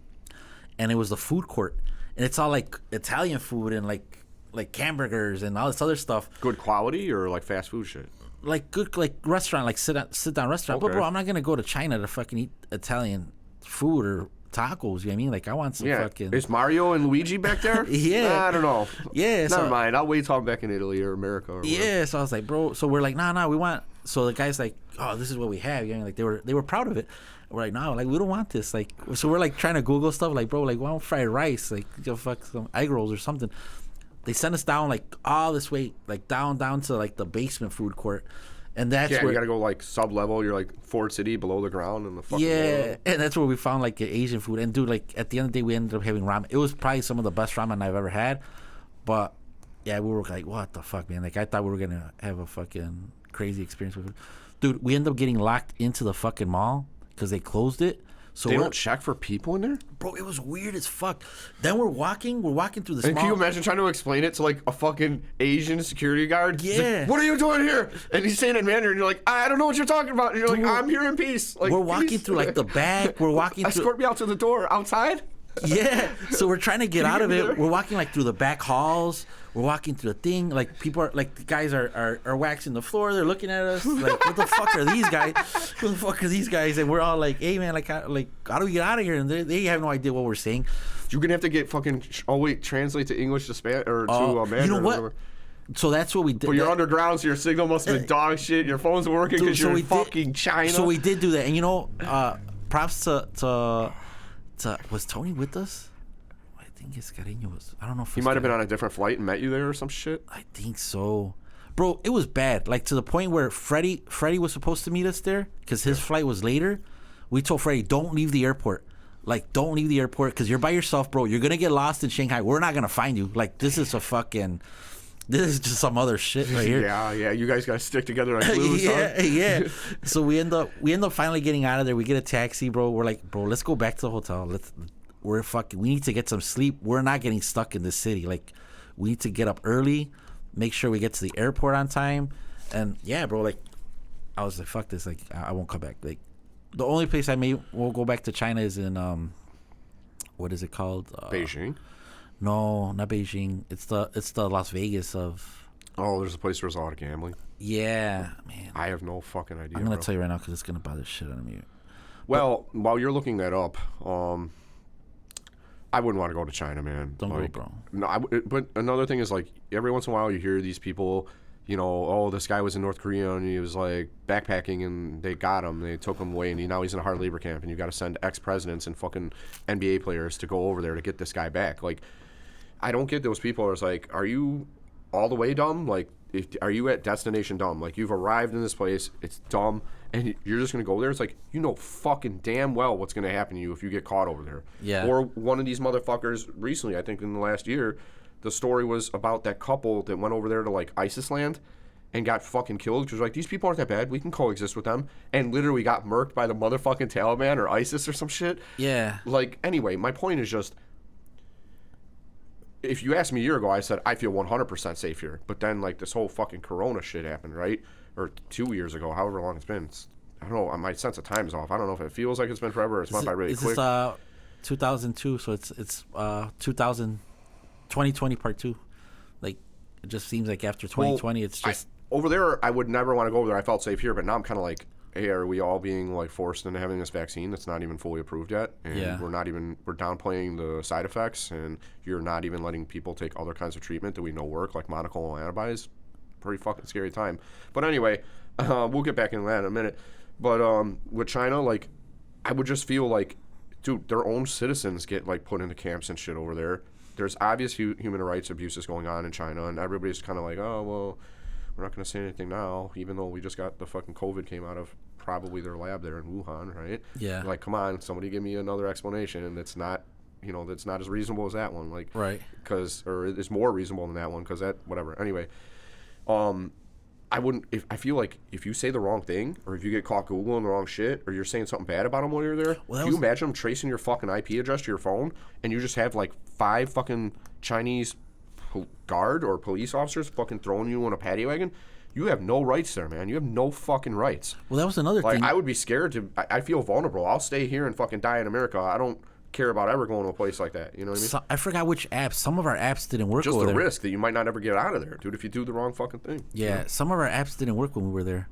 and it was the food court, and it's all like Italian food and like hamburgers and all this other stuff. Good quality or like fast food shit? Like good, like restaurant, like sit down restaurant. But Okay. bro, I'm not gonna go to China to fucking eat Italian food or tacos. You know what I mean? Like I want some Yeah. fucking. Is Mario and Luigi back there? Yeah. I don't know. Yeah, Never so- mind. I'll wait till I'm back in Italy or America. Or whatever. Yeah, so I was like, bro. So we're like, nah, we want. So the guy's like, oh, this is what we have. You know, like they were proud of it. We're like, no, like we don't want this. Like, so we're like trying to Google stuff. Like, bro, like why don't fried rice? Like, you know, fuck some egg rolls or something. They sent us down like all this way, like down to like the basement food court, and that's Yeah, where. you gotta go like sub level. You're like Ford City below the ground and the fucking. Yeah, and that's where we found like Asian food. And dude, like at the end of the day, we ended up having ramen. It was probably some of the best ramen I've ever had. But yeah, we were like, what the fuck, man? Like I thought we were gonna have a fucking crazy experience with it. Dude, we ended up getting locked into the fucking mall because they closed it. So They we're- don't check for people in there. bro, it was weird as fuck. Then we're walking through this And mall. can you imagine trying to explain it to like a fucking Asian security guard? He's like, Yeah. what are you doing here? And he's saying in Mandarin, and you're like, I don't know what you're talking about. And you're like, Dude, I'm here in peace. Like, we're walking peace. through like the back. We're walking through. Escort me out to the door outside. Yeah, so we're trying to get Can you out get of me it. there? We're walking like through the back halls. We're walking through the thing. Like people are like the guys are waxing the floor. They're looking at us like, what the fuck are these guys? Who the fuck are these guys? And we're all like, hey man, like how do we get out of here? And they have no idea what we're saying. You're gonna have to get fucking. Oh wait, translate to English to Spanish or to Mandarin. You know or what? whatever. So that's what we did. But you're underground, so your signal must have been dog shit. Your phone's working Dude, because so you're we in did- fucking China. So we did do that, and you know, props to was Tony with us? I think Escarino was. I don't know if He might have been on a different flight and met you there or some shit. I think so. Bro, it was bad. Like to the point where Freddie was supposed to meet us there because his flight was later. We told Freddie, don't leave the airport. Like, don't leave the airport because you're by yourself, bro. You're going to get lost in Shanghai. We're not going to find you. Like, this is just some other shit right here. Yeah. You guys gotta stick together like glue. Yeah. So we end up finally getting out of there. We get a taxi, bro. We're like, bro, let's go back to the hotel. We need to get some sleep. We're not getting stuck in the city. Like, we need to get up early, make sure we get to the airport on time. And yeah, bro, like, I was like, fuck this. Like, I won't come back. Like, the only place will go back to China is in, what is it called? Beijing. No, not Beijing. It's the Las Vegas of. Oh, there's a place where there's a lot of gambling. Yeah, man. I have no fucking idea. I'm gonna bro. tell you right now because it's gonna bother the shit out of me. Well, while you're looking that up, I wouldn't want to go to China, man. Don't go, Like, bro. No, but another thing is like every once in a while you hear these people, you know, oh, this guy was in North Korea and he was like backpacking and they got him, they took him away, and now he's in a hard labor camp, and you got to send ex-presidents and fucking NBA players to go over there to get this guy back. Like, I don't get those people. It's like, are you all the way dumb? Like, are you at destination dumb? Like, you've arrived in this place, it's dumb, and you're just gonna go there. It's like, you know fucking damn well what's gonna happen to you if you get caught over there. Yeah. Or one of these motherfuckers recently, I think in the last year, the story was about that couple that went over there to like ISIS land and got fucking killed because like, these people aren't that bad, we can coexist with them, and literally got murked by the motherfucking Taliban or ISIS or some shit. Yeah. Like, anyway, my point is just, if you asked me a year ago, I said I feel 100% safe here. But then like this whole fucking Corona shit happened, right? Or 2 years ago, however long it's been. I don't know. My sense of time is off. I don't know if it feels like it's been forever. Or it's went by really quick. This 2002, so it's 2020 part 2. Like it just seems like after 2020, it's just over there. I would never want to go over there. I felt safe here, but now I'm kind of like, hey, are we all being like forced into having this vaccine that's not even fully approved yet? And we're downplaying the side effects, and you're not even letting people take other kinds of treatment that we know work, like monoclonal antibodies. Pretty fucking scary time. But anyway, we'll get back into that in a minute. But with China, like, I would just feel like, dude, their own citizens get like put into camps and shit over there. There's obvious human rights abuses going on in China, and everybody's kind of like, oh, well, we're not going to say anything now, even though we just got the fucking COVID came out of probably their lab there in Wuhan, right? Yeah. Like, come on, somebody give me another explanation that's not, that's not as reasonable as that one. Like, right. Or it's more reasonable than that one, because that, whatever. Anyway, I wouldn't, I feel like if you say the wrong thing, or if you get caught Googling the wrong shit, or you're saying something bad about them while you're there, can you imagine them tracing your fucking IP address to your phone, and you just have like 5 fucking Chinese guard or police officers fucking throwing you in a paddy wagon? You have no rights there, man. You have no fucking rights. Well, that was another thing. I would be scared to, I feel vulnerable. I'll stay here and fucking die in America. I don't care about ever going to a place like that. You know what I mean? I forgot which apps. Some of our apps didn't work. Just the risk that you might not ever get out of there, dude, if you do the wrong fucking thing. Yeah, some of our apps didn't work when we were there.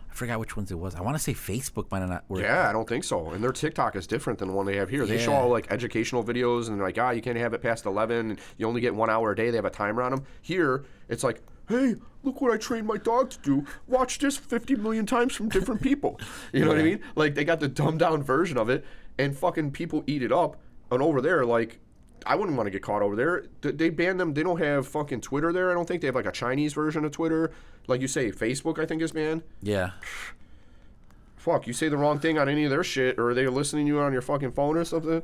I forgot which ones it was. I want to say Facebook might not work. Yeah, I don't think so. And their TikTok is different than the one they have here. They show all like educational videos, and they're like, you can't have it past 11, and you only get 1 hour a day. They have a timer on them. Here, it's like, hey, look what I trained my dog to do. Watch this 50 million times from different people. You know what I mean? Like, they got the dumbed down version of it, and fucking people eat it up. And over there, like, I wouldn't want to get caught over there. They banned them. They don't have fucking Twitter there. I don't think they have like a Chinese version of Twitter. Like you say, Facebook, I think, is banned. Yeah. Fuck, you say the wrong thing on any of their shit, or they're listening to you on your fucking phone or something.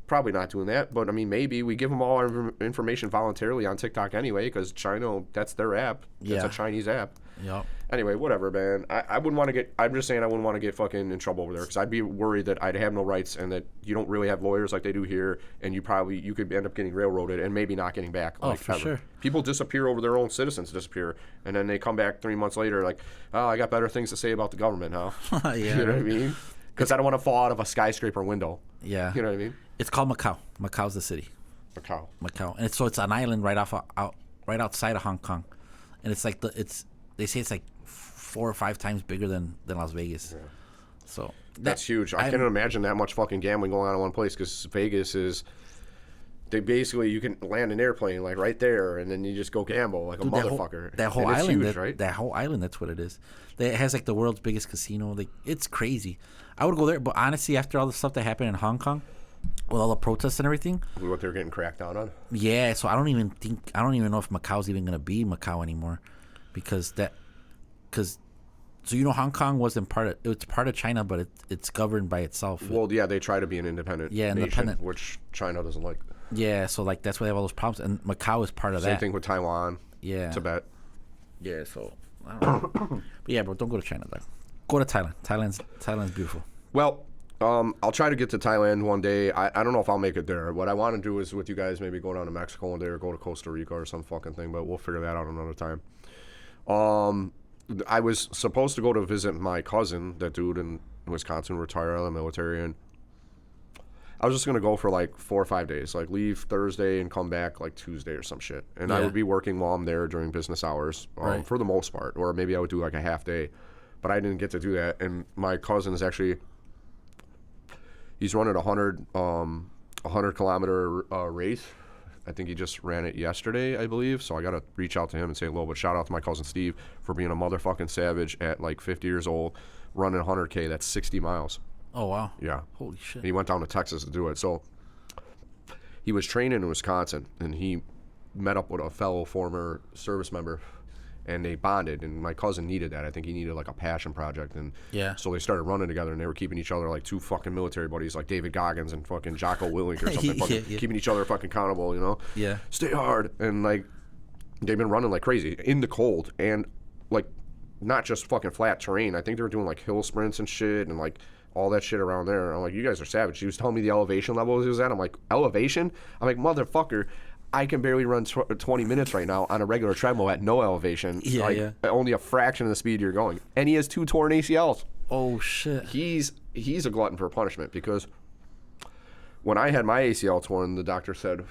Probably not doing that, but I mean, maybe we give them all our information voluntarily on TikTok anyway, because China, that's their app. It's a Chinese app. Yep. Anyway, whatever, man. I wouldn't want to get, I'm just saying I wouldn't want to get fucking in trouble over there, because I'd be worried that I'd have no rights, and that you don't really have lawyers like they do here, and you could end up getting railroaded and maybe not getting back. Oh, for sure. People disappear over their own citizens disappear, and then they come back 3 months later like, oh, I got better things to say about the government, huh? Yeah. You know what I mean? Because I don't want to fall out of a skyscraper window. Yeah. You know what I mean? It's called Macau. Macau's the city. Macau. And it's an island right outside of Hong Kong, and it's like they say it's like 4 or 5 times bigger than Las Vegas. Yeah. So that's huge. I can't imagine that much fucking gambling going on in one place, because Vegas is. They basically, you can land an airplane like right there, and then you just go gamble like a motherfucker. That whole island, huge, right? That whole island, that's what it is. It has like the world's biggest casino. Like, it's crazy. I would go there, but honestly, after all the stuff that happened in Hong Kong, with all the protests and everything, what they're getting cracked down on. Yeah, so I don't even know if Macau's even gonna be Macau anymore, because so Hong Kong wasn't it's part of China, but it's governed by itself. Well, yeah, they try to be an independent nation, which China doesn't like. Yeah, so like that's why they have all those problems, and Macau is part of that. Same thing with Taiwan. Yeah. Tibet. Yeah, so I don't know. But yeah, bro, don't go to China, though. Go to Thailand. Thailand's beautiful. Well, I'll try to get to Thailand one day. I don't know if I'll make it there. What I want to do is with you guys maybe go down to Mexico one day, or go to Costa Rica or some fucking thing, but we'll figure that out another time. I was supposed to go to visit my cousin, that dude in Wisconsin, retired out of the military, and I was just going to go for like 4 or 5 days, like leave Thursday and come back like Tuesday or some shit. And I would be working while I'm there during business hours for the most part, or maybe I would do like a half day, but I didn't get to do that. And my cousin is actually, he's running a 100-kilometer race. I think he just ran it yesterday, I believe. So I got to reach out to him and say hello. But shout out to my cousin Steve for being a motherfucking savage at like 50 years old, running 100K. That's 60 miles. Oh, wow. Yeah. Holy shit. And he went down to Texas to do it. So he was training in Wisconsin, and he met up with a fellow former service member, and they bonded. And my cousin needed that. I think he needed like a passion project. And so they started running together, and they were keeping each other like 2 fucking military buddies, like David Goggins and fucking Jocko Willink or something. Keeping each other fucking accountable, you know? Yeah. Stay hard. And like, they've been running like crazy in the cold, and like not just fucking flat terrain. I think they were doing like hill sprints and shit, and like all that shit around there. I'm like, you guys are savage. He was telling me the elevation level he was at. I'm like, elevation? I'm like, motherfucker, I can barely run 20 minutes right now on a regular treadmill at no elevation. Yeah, like, yeah. Only a fraction of the speed you're going. And he has 2 torn ACLs. Oh shit. He's a glutton for punishment because when I had my ACL torn, the doctor said,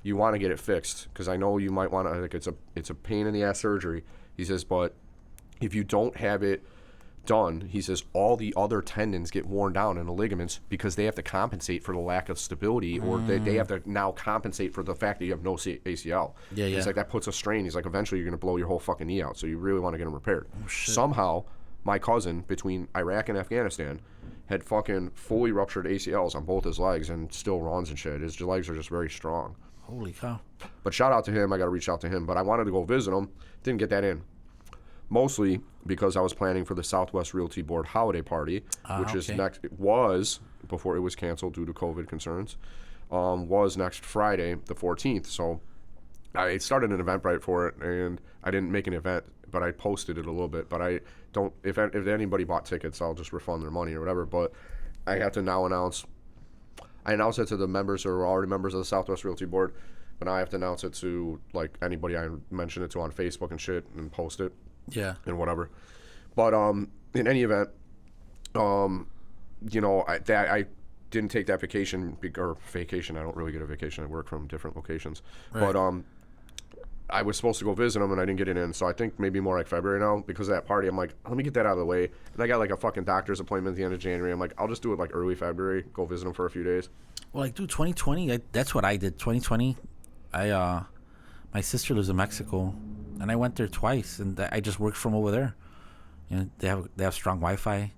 you want to get it fixed because I know you might want to, like, it's a pain in the ass surgery. He says, but if you don't have it done, he says, all the other tendons get worn down in the ligaments because they have to compensate for the lack of stability, or they have to now compensate for the fact that you have no ACL. Yeah. He's like, that puts a strain. He's like, eventually you're going to blow your whole fucking knee out, so you really want to get them repaired. Oh, shit. Somehow, my cousin, between Iraq and Afghanistan, had fucking fully ruptured ACLs on both his legs and still runs and shit. His legs are just very strong. Holy cow. But shout out to him. I got to reach out to him. But I wanted to go visit him. Didn't get that in. Mostly because I was planning for the Southwest Realty Board holiday party, which is next. It was, before it was canceled due to COVID concerns, was next Friday, the 14th. So I started an Eventbrite for it, and I didn't make an event, but I posted it a little bit. But I don't. If anybody bought tickets, I'll just refund their money or whatever. But I have to now announce. I announced it to the members who are already members of the Southwest Realty Board, but now I have to announce it to like anybody I mention it to on Facebook and shit and post it. Yeah. And whatever. But in any event, you know, I didn't take that vacation. I don't really get a vacation. I work from different locations. Right. But I was supposed to go visit him and I didn't get it in. So I think maybe more like February now because of that party. I'm like, let me get that out of the way. And I got like a fucking doctor's appointment at the end of January. I'm like, I'll just do it like early February. Go visit him for a few days. Well, like, dude, 2020, that's what I did. 2020, my sister lives in Mexico, and I went there twice, and I just worked from over there. You know, they have strong Wi-Fi,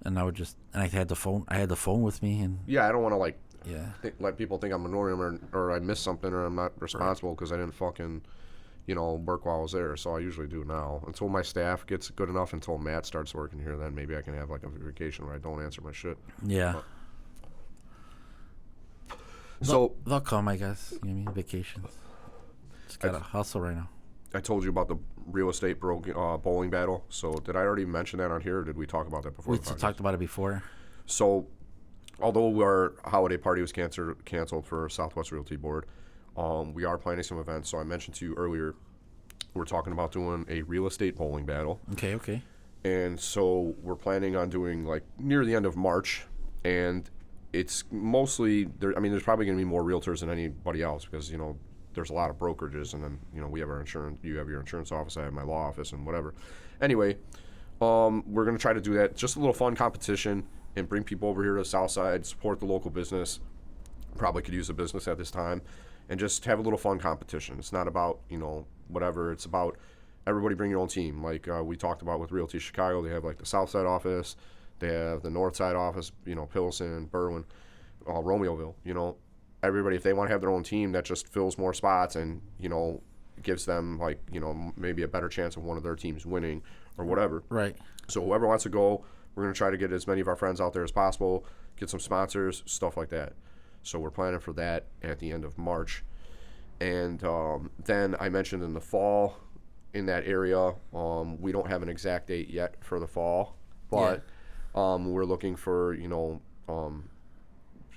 and I had the phone with me, and yeah, I don't want to like yeah let people think I'm ignoring them or I missed something or I'm not responsible because I didn't fucking work while I was there. So I usually do now until my staff gets good enough. Until Matt starts working here, then maybe I can have like a vacation where I don't answer my shit. Yeah. So they'll come, I guess. You know what I mean? Vacations. Just gotta hustle right now. I told you about the real estate bowling battle. So did I already mention that on here, or did we talk about that before? We talked about it before. So, although our holiday party was canceled for Southwest Realty Board, we are planning some events. So I mentioned to you earlier, we're talking about doing a real estate bowling battle. Okay. And so we're planning on doing like near the end of March, and it's mostly there. I mean, there's probably going to be more realtors than anybody else because there's a lot of brokerages, and then we have our insurance. You have your insurance office. I have my law office, and whatever. Anyway, we're going to try to do that. Just a little fun competition and bring people over here to the South Side, support the local business. Probably could use a business at this time, and just have a little fun competition. It's not about whatever. It's about everybody bring your own team. Like we talked about with Realty Chicago, they have like the South Side office. They have the North Side office, Pilsen, Berwyn, Romeoville, Everybody, if they want to have their own team, that just fills more spots and, gives them, like, maybe a better chance of one of their teams winning or whatever. Right. So whoever wants to go, we're going to try to get as many of our friends out there as possible, get some sponsors, stuff like that. So we're planning for that at the end of March. And then I mentioned in the fall in that area, we don't have an exact date yet for the fall, but we're looking for,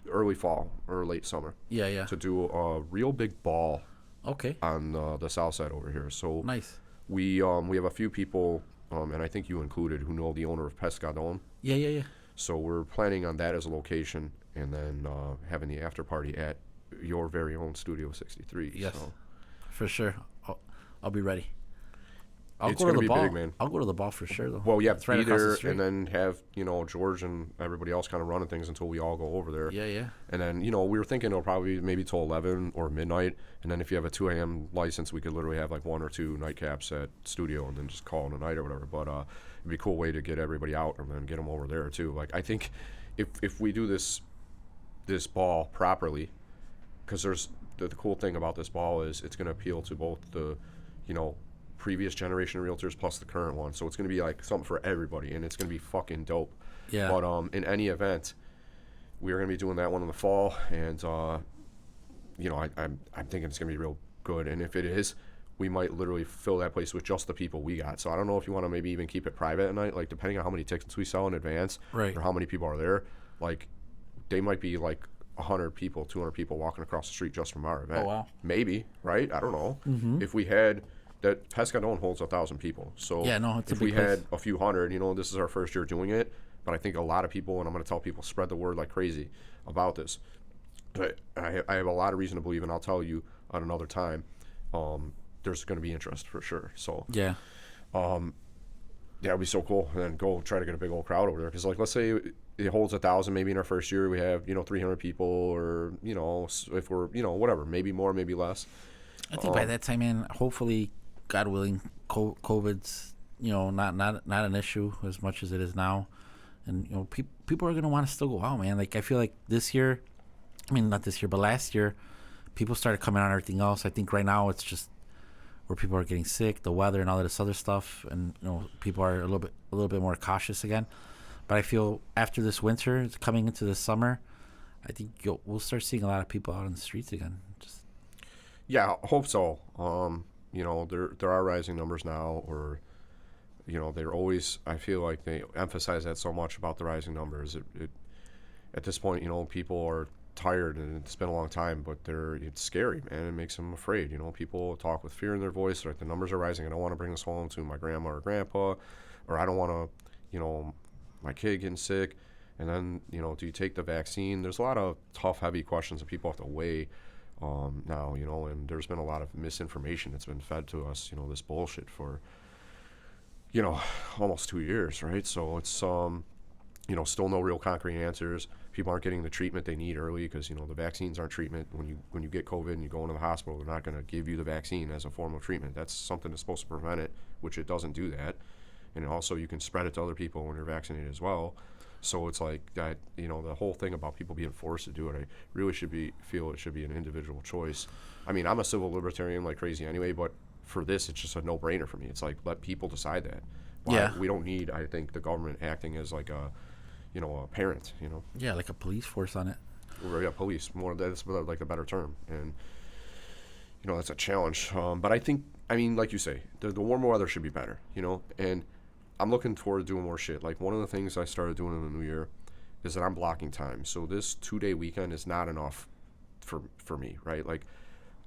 early fall or late summer. Yeah. To do a real big ball. Okay. On the South Side over here. So nice. We have a few people, and I think you included, who know the owner of Pescadon. Yeah. So we're planning on that as a location, and then having the after party at your very own Studio 63. Yes, so. For sure. I'll be ready. It's going to be big, man. I'll go to the ball for sure, though. Well, yeah, it's right be there the and then have, George and everybody else kind of running things until we all go over there. Yeah. And then, we were thinking it'll probably maybe till 11 or midnight. And then if you have a 2 a.m. license, we could literally have like 1 or 2 nightcaps at studio and then just call it a night or whatever. But it'd be a cool way to get everybody out and then get them over there, too. Like, I think if we do this ball properly, because there's the cool thing about this ball is it's going to appeal to both the, previous generation of realtors plus the current one, so it's going to be like something for everybody, and it's going to be fucking dope. Yeah. But in any event, we are going to be doing that one in the fall, and I'm thinking it's going to be real good. And if it is, we might literally fill that place with just the people we got. So I don't know if you want to maybe even keep it private at night, like depending on how many tickets we sell in advance, right, or how many people are there. Like they might be like 100 people, 200 people walking across the street just from our event. Oh, wow. Maybe, right? I don't know. If we had that, Pescadon holds 1,000 people. So Yeah, no, it's a if we big place. had a few hundred, you know, this is our first year doing it. But I think a lot of people, and I'm going to tell people, spread the word like crazy about this. But I have a lot of reason to believe, and I'll tell you on another time, there's going to be interest for sure. So Yeah. yeah, it'd be so cool. And then go try to get a big old crowd over there. Because, like, let's say it holds 1,000. Maybe in our first year we have, 300 people, or, if we're, whatever. Maybe more, maybe less. I think by that time, man, hopefully, God willing, COVID's, not an issue as much as it is now. And, people are going to want to still go out, man. Like, I feel like this year, not this year, but last year, people started coming out on everything else. I think right now it's just where people are getting sick, the weather and all of this other stuff, and people are a little bit more cautious again. But I feel after this winter, it's coming into the summer, I think we'll start seeing a lot of people out on the streets again. Yeah, I hope so. There are rising numbers now, or they're always. I feel like they emphasize that so much about the rising numbers. It at this point, people are tired, and it's been a long time, but it's scary, man. It makes them afraid. People talk with fear in their voice. Like, the numbers are rising. I don't want to bring this home to my grandma or grandpa, or I don't want to, my kid getting sick. And then, do you take the vaccine? There's a lot of tough, heavy questions that people have to weigh now, and there's been a lot of misinformation that's been fed to us, this bullshit for, almost 2 years, right? So it's, still no real concrete answers. People aren't getting the treatment they need early because, the vaccines aren't treatment. When you get COVID and you go into the hospital, they're not going to give you the vaccine as a form of treatment. That's something that's supposed to prevent it, which it doesn't do that. And also you can spread it to other people when you're vaccinated as well. So it's like that, the whole thing about people being forced to do it, I really feel it should be an individual choice. I'm a civil libertarian like crazy anyway, but for this, it's just a no-brainer for me. It's like, let people decide that. We don't need, I think, the government acting as like a parent, Yeah, like a police force on it. Or, yeah, police. That's like a better term. And, that's a challenge. But I think, like you say, the warmer weather should be better, and I'm looking forward to doing more shit. Like, one of the things I started doing in the new year is that I'm blocking time. So this 2-day weekend is not enough for me, right? Like,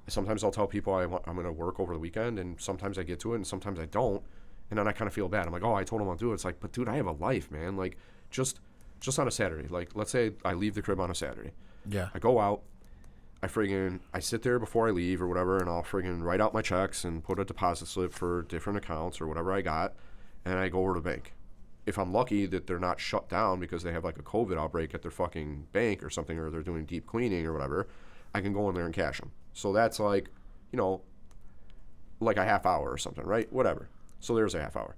sometimes I'll tell people I'm going to work over the weekend, and sometimes I get to it, and sometimes I don't. And then I kind of feel bad. I'm like, oh, I told them I'll do it. It's like, but dude, I have a life, man. Like, just on a Saturday. Like, let's say I leave the crib on a Saturday. Yeah. I go out. I sit there before I leave or whatever, and I'll write out my checks and put a deposit slip for different accounts or whatever I got, and I go over to the bank. If I'm lucky that they're not shut down because they have like a COVID outbreak at their fucking bank or something, or they're doing deep cleaning or whatever, I can go in there and cash them. So that's like, like a half hour or something, right? Whatever. So there's a half hour.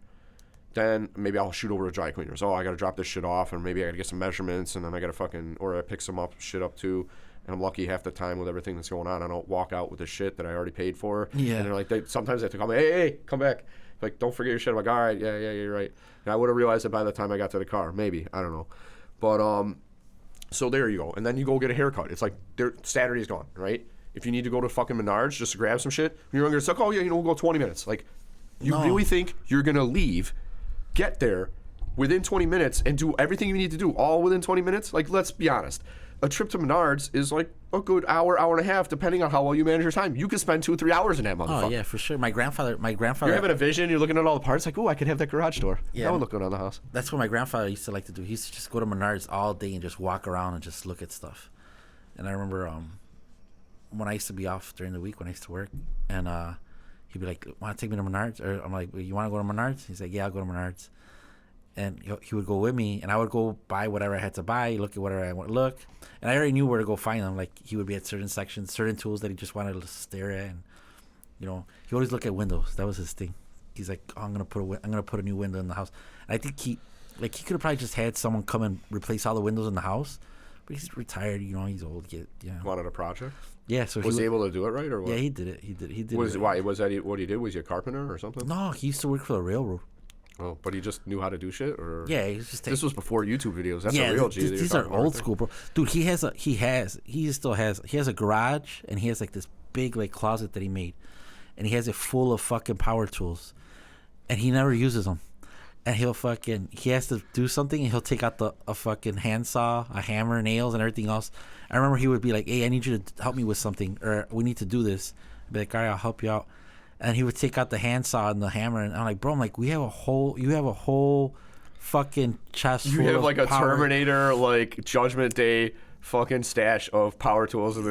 Then maybe I'll shoot over to dry cleaners. Oh, I got to drop this shit off, and maybe I got to get some measurements, and then I got to or I pick some shit up too. And I'm lucky half the time with everything that's going on, I don't walk out with the shit that I already paid for. Yeah. And they're like, sometimes they have to call me, hey, come back. Like, don't forget your shit. I'm like, all right, yeah, you're right. And I would have realized it by the time I got to the car. Maybe. I don't know. But, so there you go. And then you go get a haircut. It's like, Saturday's gone, right? If you need to go to fucking Menards just to grab some shit, you're going to say, oh, yeah, we'll go 20 minutes. Like, you really think you're going to leave, get there within 20 minutes, and do everything you need to do all within 20 minutes? Like, let's be honest. A trip to Menards is like a good hour and a half, depending on how well you manage your time. You could spend 2-3 hours in that motherfucker. Oh, yeah, for sure. My grandfather. You're having a vision. You're looking at all the parts. Like, oh, I could have that garage door. Yeah. That would look good on the house. That's what my grandfather used to like to do. He used to just go to Menards all day and just walk around and just look at stuff. And I remember when I used to be off during the week when I used to work, and he'd be like, want to take me to Menards? Or I'm like, you want to go to Menards? He's like, yeah, I'll go to Menards. And he would go with me, and I would go buy whatever I had to buy, look at whatever I want to look. And I already knew where to go find them. Like, he would be at certain sections, certain tools that he just wanted to stare at. And, he would always look at windows. That was his thing. He's like, oh, I'm gonna put a new window in the house. And I think he could have probably just had someone come and replace all the windows in the house. But he's retired, he's old. Wanted a project? Yeah, so was he able to do it right, or what? Yeah, he did it. He did. Why was that what he did? Was he a carpenter or something? No, he used to work for the railroad. Oh, but he just knew how to do shit, or yeah, he was just. This was before YouTube videos. That's a real G. These are old school, bro. Dude, he still has a garage, and he has like this big like closet that he made, and he has it full of fucking power tools, and he never uses them. and he has to do something, and he'll take out a fucking handsaw, a hammer, nails, and everything else. I remember he would be like, "Hey, I need you to help me with something, or we need to do this." I'd be like, "All right, I'll help you out." And he would take out the handsaw and the hammer, and I'm like, "Bro, I'm like, you have a whole fucking chest You full have of like a power." Terminator, like Judgment Day fucking stash of power tools in the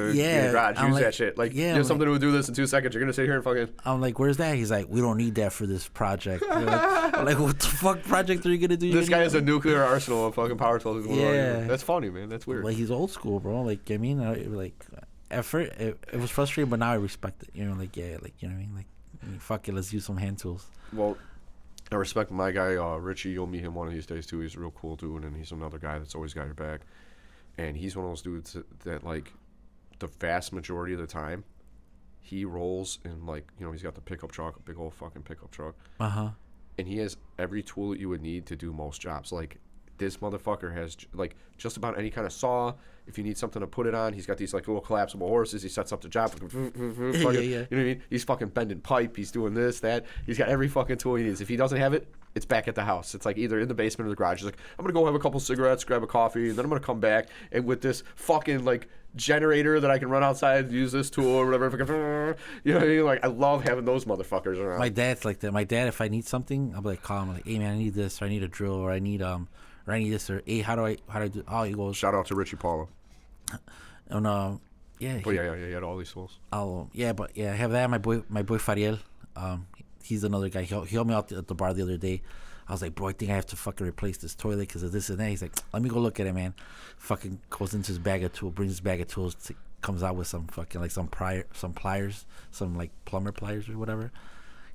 garage. I'm Use like, that shit. Like, yeah, you I'm have something to do this in 2 seconds. You're gonna sit here and fucking. I'm like, "Where's that?" He's like, "We don't need that for this project." I'm like, "What the fuck project are you gonna do?" This guy has a nuclear arsenal of fucking power tools. Yeah. That's funny, man. That's weird. Like, he's old school, bro. Like, I mean, like, at first it was frustrating, but now I respect it. You know, like, yeah, like, you know what I mean? Like, fuck it, let's use some hand tools. Well, I respect my guy, Richie. You'll meet him one of these days, too. He's a real cool dude, and he's another guy that's always got your back. And he's one of those dudes that like, the vast majority of the time, he rolls in, like, you know, he's got the pickup truck, a big old fucking pickup truck. Uh-huh. And he has every tool that you would need to do most jobs. Like, this motherfucker has, like, just about any kind of saw. If you need something to put it on, he's got these, like, little collapsible horses. He sets up the job. Fucking, yeah. you know what I mean? He's fucking bending pipe. He's doing this, that. He's got every fucking tool he needs. If he doesn't have it, it's back at the house. It's, like, either in the basement or the garage. He's like, I'm going to go have a couple cigarettes, grab a coffee, and then I'm going to come back. And with this fucking, like, generator that I can run outside and use this tool or whatever. You know what I mean? Like, I love having those motherfuckers around. My dad's like that. My dad, if I need something, I'll be like, call him, like, "Hey, man, I need this, or I need a drill, or I need this, or hey, how do I do?" Oh, he goes, Shout out to Richie Paulo. and yeah. But yeah, he had all these tools. I have that. My boy Fariel, he's another guy. He helped me out at the bar the other day. I was like, "Bro, I think I have to fucking replace this toilet because of this and that." He's like, "Let me go look at it, man." Fucking goes into his bag of tools, brings his bag of tools, comes out with some fucking, like, some pliers, some, like, plumber pliers or whatever.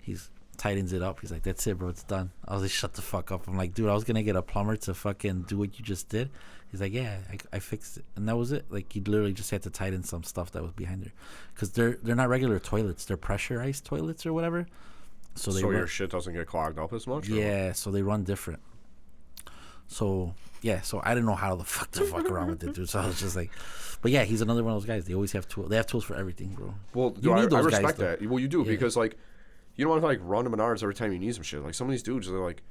He's tightens it up. He's like, "That's it, bro. It's done." I was like, "Shut the fuck up." I'm like, "Dude, I was gonna get a plumber to fucking do what you just did." He's like, "Yeah, I fixed it," and that was it. Like, you literally just had to tighten some stuff that was behind there, because they're not regular toilets. They're pressurized toilets or whatever. So your shit doesn't get clogged up as much? Yeah, so they run different. So, yeah, so I didn't know how the fuck to fuck around with it, dude. So I was just like, but yeah, he's another one of those guys. They always have tools. They have tools for everything, bro. Well, I respect that. Well, you do, because, like, you don't want to, like, run to Menards every time you need some shit. Like, some of these dudes, they're like,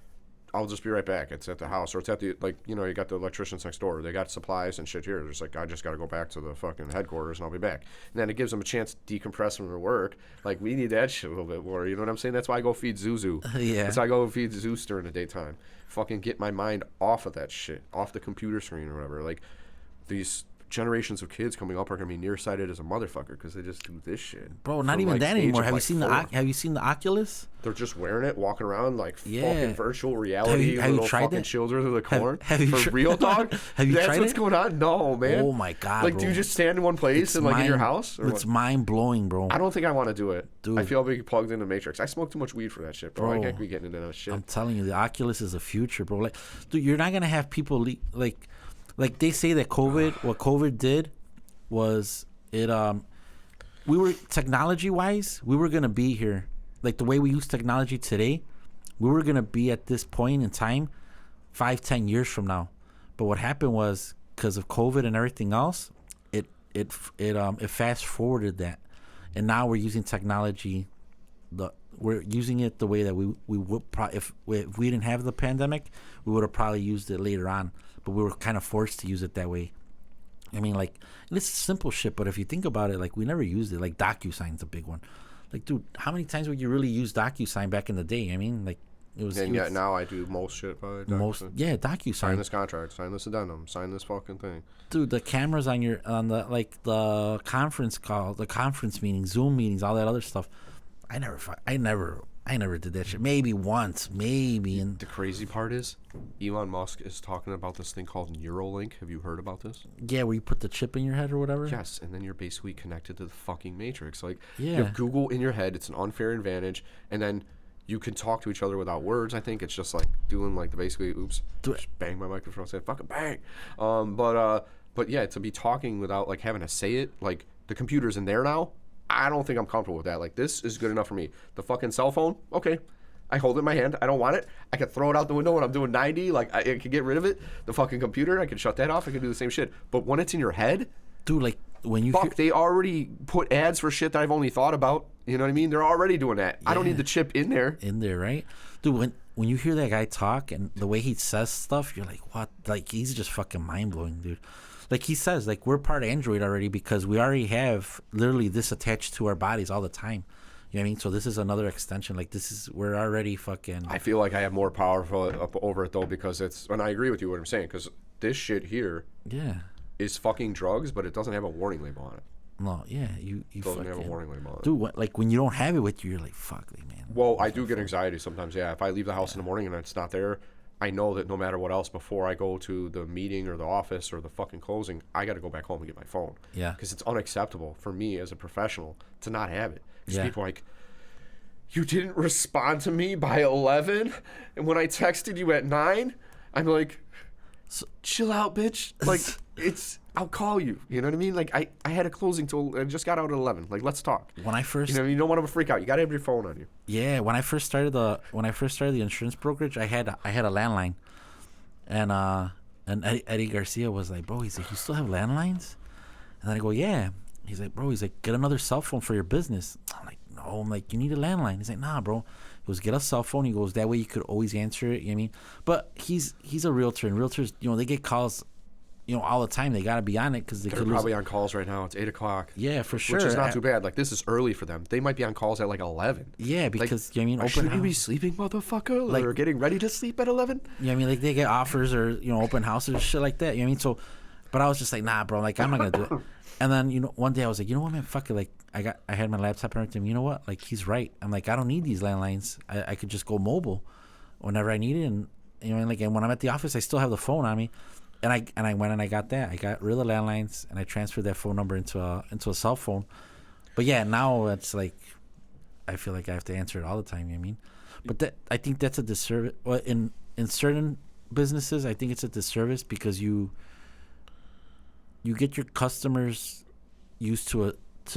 "I'll just be right back. It's at the house," or it's at the, like, you know, you got the electricians next door. They got supplies and shit here. They're just like, "I just got to go back to the fucking headquarters and I'll be back." And then it gives them a chance to decompress from their work. Like, we need that shit a little bit more. You know what I'm saying? That's why I go feed Zuzu. Yeah. That's why I go feed Zeus during the daytime. Fucking get my mind off of that shit, off the computer screen or whatever. Like, these generations of kids coming up are gonna be nearsighted as a motherfucker because they just do this shit. Bro, not even, like, that anymore. Have you seen the Oculus? They're just wearing it, walking around like Yeah. fucking virtual reality. Have you little tried fucking it? children of the corn. Have you For real, dog? Have you That's tried what's it? going on? No, man. Oh my god, Like, bro. do you just stand in one place and, like, in your house? Or It's what? mind blowing, bro. I don't think I want to do it. Dude. I feel I'll be plugged into Matrix. I smoke too much weed for that shit, bro. I can't be getting into that shit. I'm telling you, the Oculus is the future, bro. Like, dude, you're not gonna have people like they say that what COVID did was it. We were, technology wise, we were gonna be here. Like, the way we use technology today, we were gonna be at this point in time 5-10 years from now. But what happened was, because of COVID and everything else, it fast forwarded that, and now we're using technology. We're using it the way that we would if we didn't have the pandemic, we would have probably used it later on. But we were kind of forced to use it that way. I mean, like, it's simple shit, but if you think about it, like, we never used it. Like, DocuSign's a big one. Like, dude, how many times would you really use DocuSign back in the day? I mean, like, it was. And yet now I do most shit by DocuSign. DocuSign. Sign this contract. Sign this addendum. Sign this fucking thing. Dude, the cameras on the conference call, the conference meetings, Zoom meetings, all that other stuff. I never did that shit. Maybe once, maybe. And the crazy part is, Elon Musk is talking about this thing called Neuralink. Have you heard about this? Yeah, where you put the chip in your head or whatever? Yes, and then you're basically connected to the fucking Matrix. Like, yeah. You have Google in your head. It's an unfair advantage. And then you can talk to each other without words. I think it's just like doing, like, just bang my microphone, say fucking bang. But yeah, to be talking without, like, having to say it, like, the computer's in there now. I don't think I'm comfortable with that. Like, this is good enough for me. The fucking cell phone, okay. I hold it in my hand. I don't want it. I can throw it out the window when I'm doing 90. Like, I can get rid of it. The fucking computer, I can shut that off. I can do the same shit. But when it's in your head, dude, like, when you they already put ads for shit that I've only thought about. You know what I mean? They're already doing that. Yeah. I don't need the chip in there. In there, right? Dude, when you hear that guy talk and the way he says stuff, you're like, what? Like, he's just fucking mind blowing, dude. Like he says, like, we're part of Android already because we already have literally this attached to our bodies all the time. You know what I mean? So this is another extension. Like, we're already fucking. I feel like I have more power over it though, because and I agree with you what I'm saying, because this shit here is fucking drugs, but it doesn't have a warning label on it. No, yeah, you doesn't have a warning label on it. Dude, like when you don't have it with you, you're like, fuck, man. Well, I do get anxiety sometimes. Yeah, if I leave the house in the morning and it's not there, I know that no matter what else, before I go to the meeting or the office or the fucking closing, I got to go back home and get my phone. Yeah. Because it's unacceptable for me as a professional to not have it. Because Yeah. people are like, you didn't respond to me by 11, and when I texted you at 9, I'm like, chill out, bitch. Like, I'll call you. You know what I mean? Like, I had a closing till I just got out at 11. Like, let's talk. When I first, you don't want to freak out. You got to have your phone on you. Yeah, when I first started the insurance brokerage, I had a landline, and Eddie Garcia was like, bro, he's like, you still have landlines? And then I go, yeah. He's like, bro, get another cell phone for your business. I'm like, no. I'm like, you need a landline. He's like, nah, bro. He goes, get a cell phone. He goes, that way you could always answer it. You know what I mean? But he's a realtor, and realtors, they get calls, all the time. They got to be on it because they're probably on calls right now. It's 8 o'clock. Yeah, for sure. Which is not too bad. Like, this is early for them. They might be on calls at like 11. Yeah, because open should house. you be sleeping, motherfucker? Like, or getting ready to sleep at 11? Yeah, I mean, like they get offers or open houses or shit like that. You know what I mean? So, but I was just like, nah, bro. Like, I'm not gonna do it. And then one day I was like, you know what, man? Fuck it. Like, I had my laptop and everything. You know what? Like, he's right. I'm like, I don't need these landlines. I could just go mobile whenever I need it. And and when I'm at the office, I still have the phone on me. And I went and I got that. I got rid of the landlines and I transferred that phone number into a cell phone. But yeah, now it's like I feel like I have to answer it all the time. You know what I mean? But I think that's a disservice. Well, in certain businesses, I think it's a disservice because you get your customers used to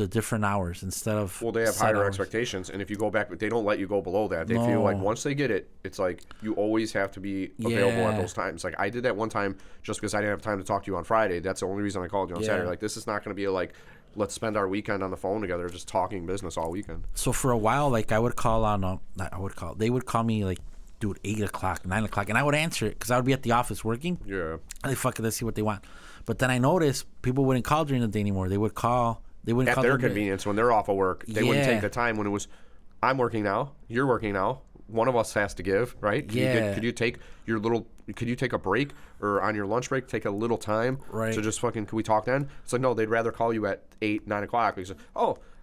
different hours instead of. Well, they have higher expectations, and if you go back, they don't let you go below that. They feel like once they get it, it's like you always have to be available at those times. Like, I did that one time just because I didn't have time to talk to you on Friday. That's the only reason I called you on Saturday. Like, this is not going to be like, let's spend our weekend on the phone together just talking business all weekend. So for a while, like, I would call on they would call me like, dude, 8 o'clock, 9 o'clock, and I would answer it because I would be at the office working. Yeah. And they fucking, let's see what they want. But then I noticed people wouldn't call during the day anymore. They would call. They wouldn't at call their convenience when they're off of work. They wouldn't take the time when it was, I'm working now, you're working now. One of us has to give, right? Could you take a break or on your lunch break, take a little time to just fucking, can we talk then? It's like, no, they'd rather call you at 8, 9 o'clock. Because,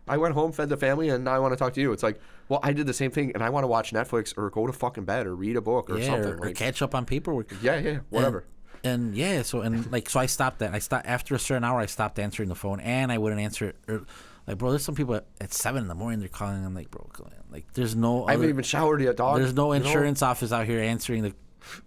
I went home, fed the family, and now I want to talk to you. It's like, well, I did the same thing, and I want to watch Netflix or go to fucking bed or read a book or something. Or catch up on paperwork. Yeah, whatever. And so I stopped that. I stopped after a certain hour. I stopped answering the phone, and I wouldn't answer it. Like, bro, there's some people at 7 a.m. they're calling. I'm like, bro, like, there's no. I haven't even showered yet, dog. There's no insurance office out here answering the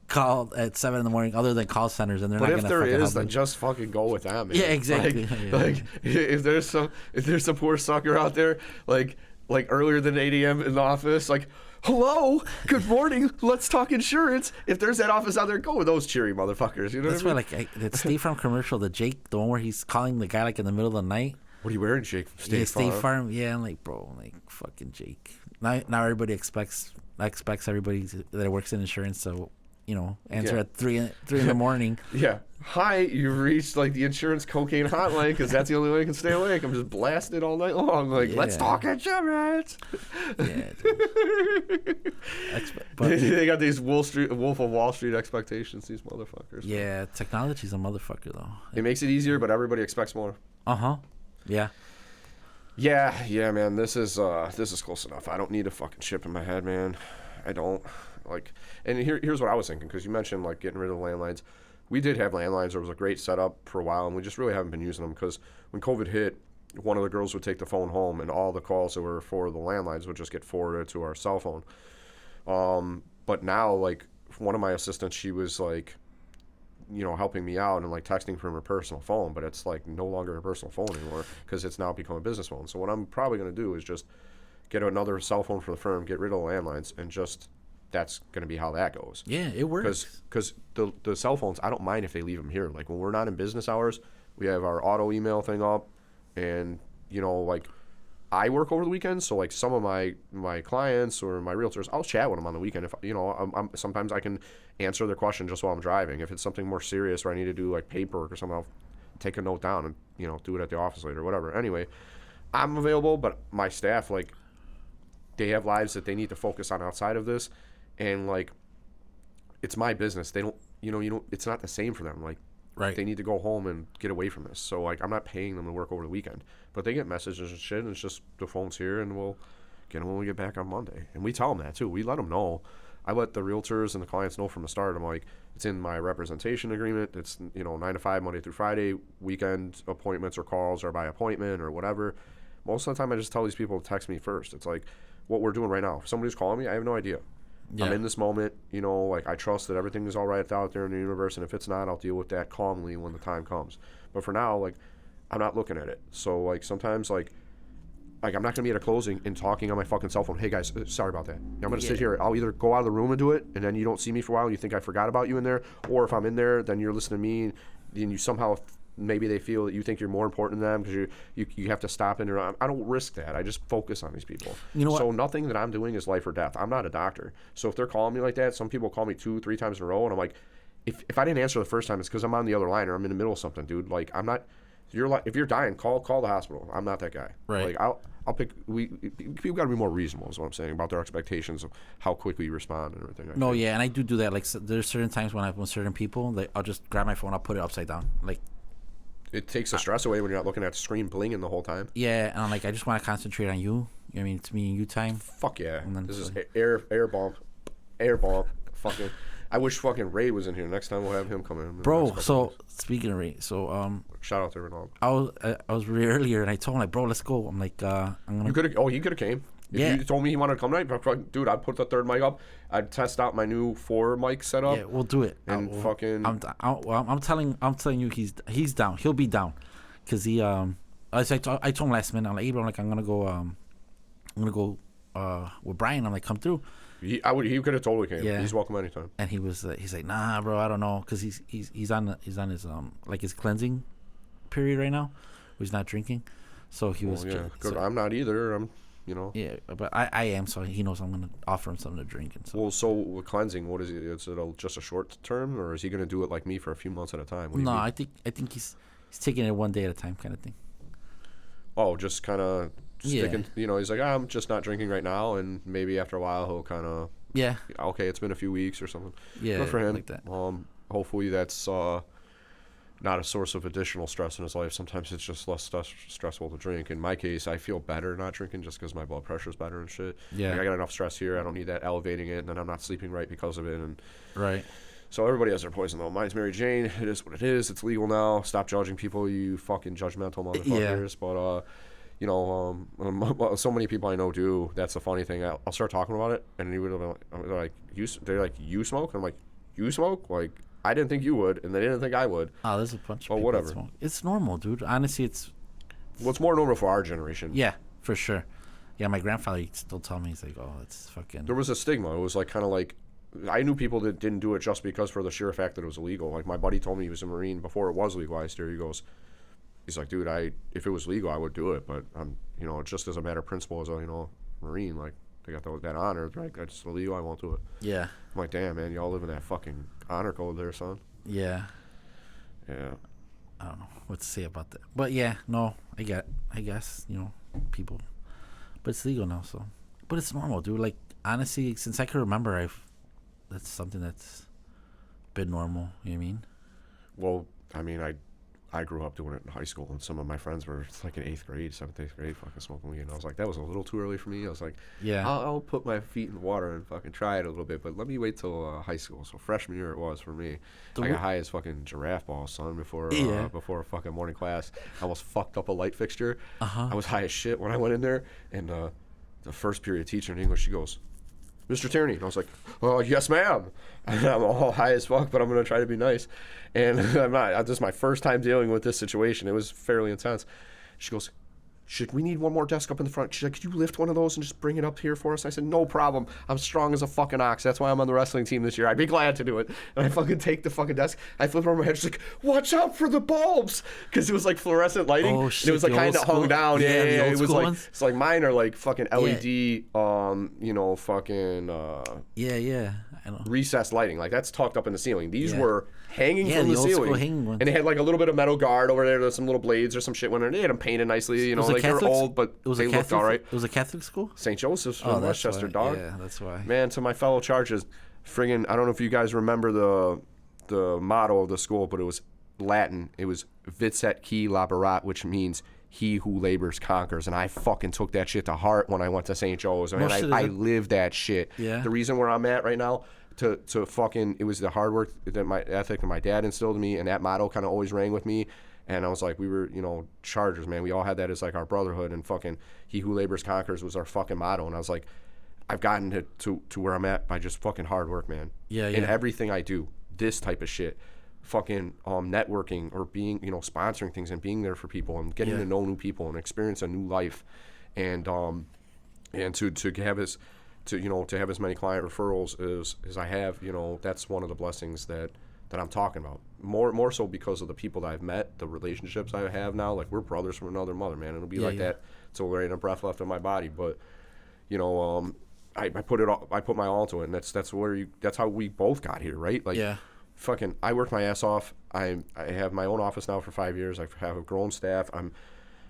call at 7 a.m. other than call centers, and they're not gonna. But if there is, then just fucking go with them. Man. Yeah, exactly. Like, if there's some poor sucker out there, like earlier than 8 a.m. in the office, like, hello, good morning, let's talk insurance. If there's that office out there, go with those cheery motherfuckers. You know That's what I mean? why, like, that State Farm commercial, the Jake, the one where he's calling the guy like in the middle of the night. What are you wearing, Jake? State Farm. Yeah, I'm like, bro, like, fucking Jake. Now everybody expects everybody that works in insurance to, answer at 3 in the morning. Yeah. Hi, you've reached like the insurance cocaine hotline because that's the only way I can stay awake. I'm just blasting it all night long. Like, let's talk insurance. Yeah. They got these Wolf of Wall Street expectations, these motherfuckers. Yeah, technology's a motherfucker though. It makes it easier, but everybody expects more. Yeah. Yeah, man. This is close enough. I don't need a fucking chip in my head, man. I don't. Like, and here's what I was thinking, because you mentioned like getting rid of landlines. We did have landlines. There was a great setup for a while, and we just really haven't been using them because when COVID hit, one of the girls would take the phone home, and all the calls that were for the landlines would just get forwarded to our cell phone. But now, like, one of my assistants, she was like, helping me out and like texting from her personal phone, but it's like no longer a personal phone anymore because it's now become a business phone. So what I'm probably going to do is just get another cell phone for the firm, get rid of the landlines, and just that's going to be how that goes. Yeah, it works. Because the cell phones, I don't mind if they leave them here. Like, when we're not in business hours, we have our auto email thing up, and, like, I work over the weekend, so like some of my clients or my realtors, I'll chat with them on the weekend. If I'm sometimes I can answer their question just while I'm driving. If it's something more serious where I need to do like paperwork or something, I'll take a note down and do it at the office later or whatever. Anyway, I'm available, but my staff, like, they have lives that they need to focus on outside of this, and like, it's my business. They don't, it's not the same for them. Like, Right. they need to go home and get away from this. So like, I'm not paying them to work over the weekend, but they get messages and shit, and it's just the phone's here, and we'll get them when we get back on Monday. And we tell them that too. We let them know. I let the realtors and the clients know from the start. I'm like, it's in my representation agreement. It's 9 to 5 Monday through Friday. Weekend appointments or calls are by appointment or whatever. Most of the time, I just tell these people to text me first. It's like what we're doing right now. If somebody's calling me, I have no idea. Yeah. I'm in this moment, like, I trust that everything is all right out there in the universe, and if it's not, I'll deal with that calmly when the time comes. But for now, like, I'm not looking at it. So, like, sometimes, like I'm not going to be at a closing and talking on my fucking cell phone. Hey, guys, sorry about that. I'm going to sit here. I'll either go out of the room and do it, and then you don't see me for a while, and you think I forgot about you in there, or if I'm in there, then you're listening to me, and you somehow maybe they feel that you think you're more important than them because you have to stop in there. I don't risk that. I just focus on these people. So nothing that I'm doing is life or death. I'm not a doctor. So if they're calling me like that, some people call me 2-3 times in a row, and I'm like, if I didn't answer the first time, it's because I'm on the other line or I'm in the middle of something, dude. Like, I'm not. If you're dying, call the hospital. I'm not that guy. Right. Like, I'll pick. People got to be more reasonable, is what I'm saying, about their expectations of how quickly you respond and everything. Yeah, and I do that. Like, there's certain times when I'm with certain people, like, I'll just grab my phone, I'll put it upside down, like. It takes the stress away when you're not looking at the screen blinging the whole time. Yeah, and I'm like, I just want to concentrate on you. I mean, it's me and you time. Fuck yeah. This is air bomb. Fucking. I wish fucking Ray was in here. Next time we'll have him come in. Bro, so speaking of Ray, so shout out to Ronaldo. I was really earlier, and I told him, like, bro, let's go. I'm like, I'm gonna. You could have. He could have came. If you told me he wanted to come tonight, dude, I'd put the third mic up. I'd test out my new 4 mic setup. Yeah, we'll do it. And I'm telling you, he's down. He'll be down, cause he I told him last minute. I'm like, hey, bro, I'm gonna go with Brian. I'm like, come through. He could have totally came. Yeah. He's welcome anytime. And he's like, nah, bro, I don't know, cause he's on his like his cleansing period right now. Where he's not drinking, so he was. Yeah, good. So, I'm not either. Yeah, but I am, so he knows I'm gonna offer him something to drink. And so. Well, so with cleansing, what is it? Is it just a short term, or is he gonna do it like me for a few months at a time? No, I think he's taking it one day at a time, kind of thing. Oh, just kind of sticking. He's like, I'm just not drinking right now, and maybe after a while he'll kind of. Yeah. Okay, it's been a few weeks or something. Yeah. Good for him. Like that. Hopefully that's not a source of additional stress in his life. Sometimes it's just less stressful to drink. In my case, I feel better not drinking just because my blood pressure's better and shit. Yeah. Like, I got enough stress here. I don't need that elevating it, and then I'm not sleeping right because of it. And right. So everybody has their poison, though. Mine's Mary Jane. It is what it is. It's legal now. Stop judging people, you fucking judgmental motherfuckers. Yeah. But, so many people I know do. That's the funny thing. I'll start talking about it, and they're like, you smoke? I'm like, you smoke? Like, I didn't think you would, and they didn't think I would. Oh, there's a bunch of people whatever. that smoke. It's normal, dude. Honestly, it's more normal for our generation. Yeah, for sure. Yeah, my grandfather still tell me, he's like, oh, it's fucking. There was a stigma. It was like kind of like, I knew people that didn't do it just because for the sheer fact that it was illegal. Like, my buddy told me he was a Marine before it was legalized here. He's like, dude, if it was legal, I would do it, but just as a matter of principle, as a Marine, like, they got that honor. Like, it's illegal, I won't do it. Yeah. I'm like, damn, man, y'all live in that fucking honor code there, son. Yeah. Yeah. I don't know what to say about that. But yeah, no, I guess, people. But it's legal now, so. But it's normal, dude. Like, honestly, since I can remember, that's something that's been normal, you know what I mean? Well, I mean, I grew up doing it in high school, and some of my friends were like in 8th grade, 7th, 8th grade, fucking smoking weed. And I was like, that was a little too early for me. I was like, yeah, I'll put my feet in the water and fucking try it a little bit, but let me wait till high school. So freshman year it was for me. I got high as fucking giraffe balls, son, before a fucking morning class. I almost fucked up a light fixture. I was high as shit when I went in there, and the first period teacher in English, she goes, Mr. Tierney. And I was like, oh, yes, ma'am. And I'm all high as fuck, but I'm going to try to be nice. And I'm not. This is my first time dealing with this situation. It was fairly intense. She goes, She's like, we need one more desk up in the front. She's like, could you lift one of those and just bring it up here for us? I said, no problem. I'm strong as a fucking ox. That's why I'm on the wrestling team this year. I'd be glad to do it. And I fucking take the fucking desk. I flip over my head. She's like, watch out for the bulbs. Because it was like fluorescent lighting. Oh, And shit, it was like the kind of old school- hung down. yeah, the old It was school like, ones? it's like mine are like fucking LED, you know, fucking Yeah. I know. recessed lighting. Like that's tucked up in the ceiling. These Yeah. were hanging Yeah, from the the old school ceiling. hanging ones. And they had like a little bit of metal guard over there. There's some little blades or some shit. When they had them painted nicely, you know, Was it like they're Catholic? old, but It was they a looked Catholic. all right. It was a Catholic school. St. Joseph's Oh, from that's Westchester, why. dog. Yeah, that's why. Man, to my fellow Chargers, friggin', I don't know if you guys remember the motto of the school, but it was Latin. It was Vicet qui laborat, which means he who labors conquers. And I fucking took that shit to heart when I went to St. Joe's. I mean, I lived that shit. Yeah. The reason where I'm at right now, to fucking, it was the hard work that my ethic and my dad instilled in me, and that motto kind of always rang with me. And I was like, we were, you know, Chargers, man. We all had that as like our brotherhood, and fucking he who labors conquers was our fucking motto. And I was like, I've gotten to where I'm at by just fucking hard work, man. Yeah. In everything I do, this type of shit, fucking networking or being, you know, sponsoring things and being there for people and getting to know new people and experience a new life, and to have as to have as many client referrals as I have, you know, that's one of the blessings that I'm talking about. More so because of the people that I've met, the relationships I have now. Like we're brothers from another mother, man. It'll be like that till there ain't a breath left in my body. But you know, I put my all into it, and that's how we both got here, right? Like, fucking, I worked my ass off. I have my own office now for 5 years. I have a grown staff. I'm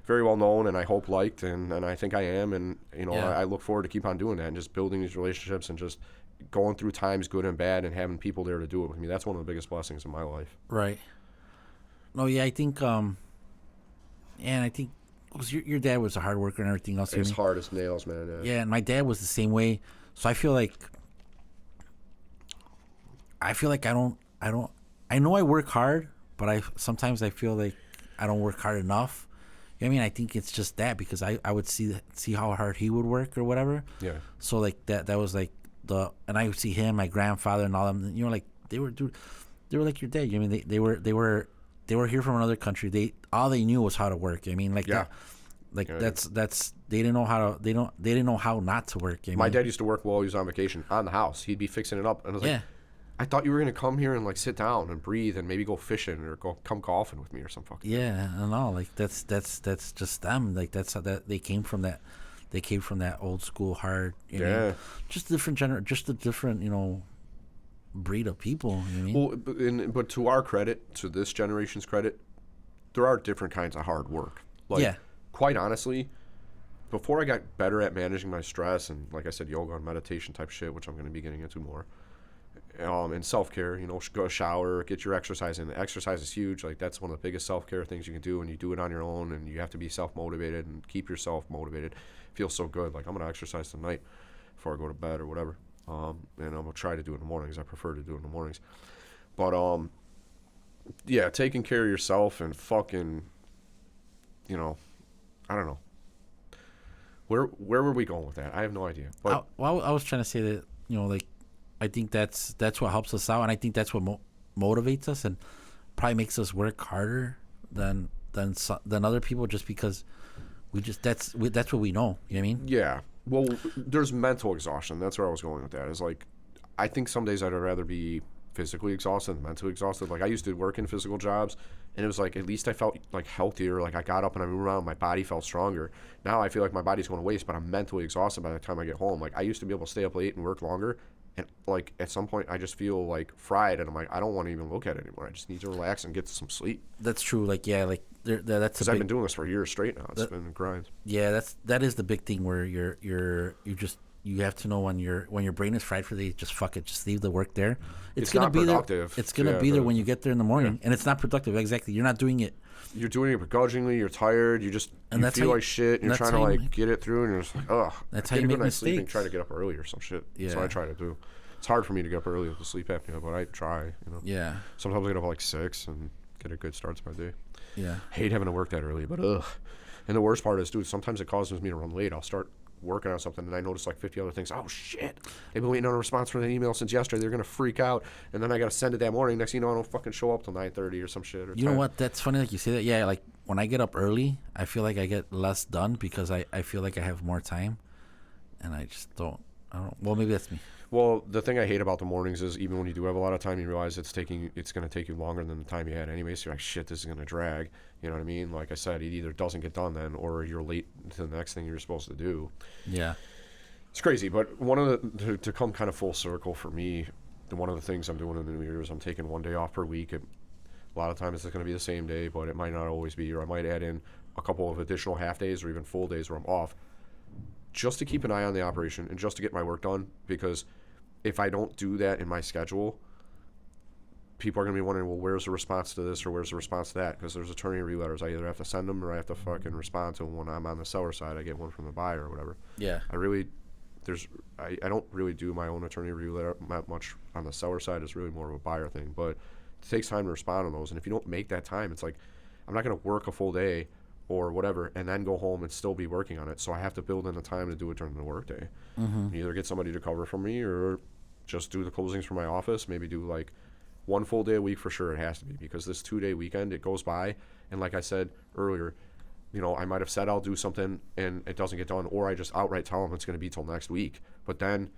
very well known, and I hope liked, and I think I am, and you know, I look forward to keep on doing that and just building these relationships and just going through times good and bad and having people there to do it with me. That's one of the biggest blessings in my life. Right. No, yeah, I think, and I think, because your dad was a hard worker and everything else. It's hard as nails, man. Yeah, and my dad was the same way. So I feel like I know I work hard, but sometimes I feel like I don't work hard enough. You know what I mean? I think it's just that, because I would see how hard he would work or whatever. Yeah. So like that was like and I would see him, my grandfather, and all them. You know, like they were like your dad. You know, I mean, they were here from another country. All they knew was how to work. I mean, like that's they didn't know how not to work. My dad used to work while he was on vacation on the house. He'd be fixing it up, and I was like, I thought you were gonna come here and like sit down and breathe and maybe go fishing or come golfing with me or something. Yeah, I know. Like that's just them. Like that's how they came from that. They came from that old school hard. You know, just a different you know breed of people. You know what I mean? Well, but to our credit, to this generation's credit, there are different kinds of hard work. Like, quite honestly, before I got better at managing my stress and, like I said, yoga and meditation type shit, which I'm going to be getting into more, and self-care, you know, go shower, get your exercise in. Exercise is huge. Like, that's one of the biggest self-care things you can do, and you do it on your own, and you have to be self-motivated and keep yourself motivated. It feels so good. Like, I'm going to exercise tonight before I go to bed or whatever, and I'm going to try to do it in the mornings. I prefer to do it in the mornings. But, yeah, taking care of yourself and fucking, you know, I don't know. Where were we going with that? I have no idea. But I was trying to say that, you know, like, I think that's what helps us out, and I think that's what motivates us and probably makes us work harder than other people, just because we just that's what we know. You know what I mean? Yeah. Well, there's mental exhaustion. That's where I was going with that. Is like, I think some days I'd rather be physically exhausted than mentally exhausted. Like, I used to work in physical jobs, and it was like, at least I felt like healthier. Like, I got up and I moved around, my body felt stronger. Now I feel like my body's going to waste, but I'm mentally exhausted by the time I get home. Like, I used to be able to stay up late and work longer, and like at some point I just feel like fried, and I'm like, I don't want to even look at it anymore. I just need to relax and get some sleep. That's true. Like, yeah, like that's because I've been doing this for years straight now. It's been a grind. Yeah, that is the big thing, where you have to know when your brain is fried for the day, just fuck it, just leave the work there. It's gonna be productive. There. It's gonna be there when you get there in the morning, and it's not productive. Exactly, you're not doing it. You're doing it begrudgingly. You're tired. You feel like shit. And you're trying to like get it through, and you're just like, ugh. That's how you make mistakes. Sleep and try to get up early or some shit. Yeah. That's what I try to do. It's hard for me to get up early with the sleep apnea, but I try. You know. Yeah. Sometimes I get up at like 6 and get a good start to my day. Yeah. Hate having to work that early, but ugh. And the worst part is, dude, sometimes it causes me to run late. I'll start working on something and I notice like 50 other things. Oh shit, they've been waiting on a response from that email since yesterday. They're gonna freak out, and then I gotta send it that morning. Next thing you know, I don't fucking show up till 9:30 or some shit. Or you know what? That's funny. Like you say that. Yeah, like when I get up early, I feel like I get less done because I feel like I have more time, and I just don't. I don't. Well, maybe that's me. Well, the thing I hate about the mornings is even when you do have a lot of time, you realize it's going to take you longer than the time you had anyway. So you're like, shit, this is going to drag. You know what I mean? Like I said, it either doesn't get done then, or you're late to the next thing you're supposed to do. Yeah. It's crazy, but one of the to come kind of full circle for me, one of the things I'm doing in the New Year is I'm taking one day off per week. A lot of times it's going to be the same day, but it might not always be. Or I might add in a couple of additional half days or even full days where I'm off, just to keep an eye on the operation and just to get my work done. Because if I don't do that in my schedule, people are going to be wondering, well, where's the response to this or where's the response to that? Because there's attorney review letters. I either have to send them or I have to fucking respond to them. When I'm on the seller side, I get one from the buyer or whatever. Yeah. I don't really do my own attorney review letter that much on the seller side. It's really more of a buyer thing. But it takes time to respond on those. And if you don't make that time, it's like I'm not going to work a full day or whatever and then go home and still be working on it. So I have to build in the time to do it during the workday. Mm-hmm. Either get somebody to cover for me or just do the closings from my office. Maybe do like one full day a week for sure. It has to be, because this 2-day weekend, it goes by. And like I said earlier, you know, I might have said I'll do something and it doesn't get done, or I just outright tell them it's going to be till next week. But then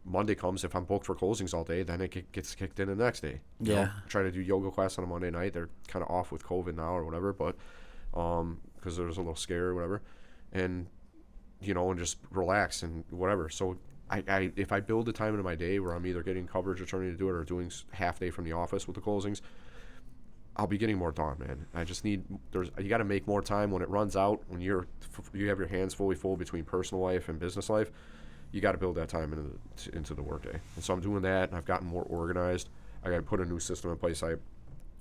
Monday comes, if I'm booked for closings all day, then it gets kicked in the next day. You know? Try to do yoga class on a Monday night. They're kind of off with COVID now or whatever, but because there's a little scare or whatever. And, you know, and just relax and whatever. So I if I build the time into my day where I'm either getting coverage attorney to do it or doing half day from the office with the closings, I'll be getting more done, man. I just need, you got to make more time when it runs out, when you have your hands fully full between personal life and business life. You got to build that time into the workday. And so I'm doing that, and I've gotten more organized. I got to put a new system in place. I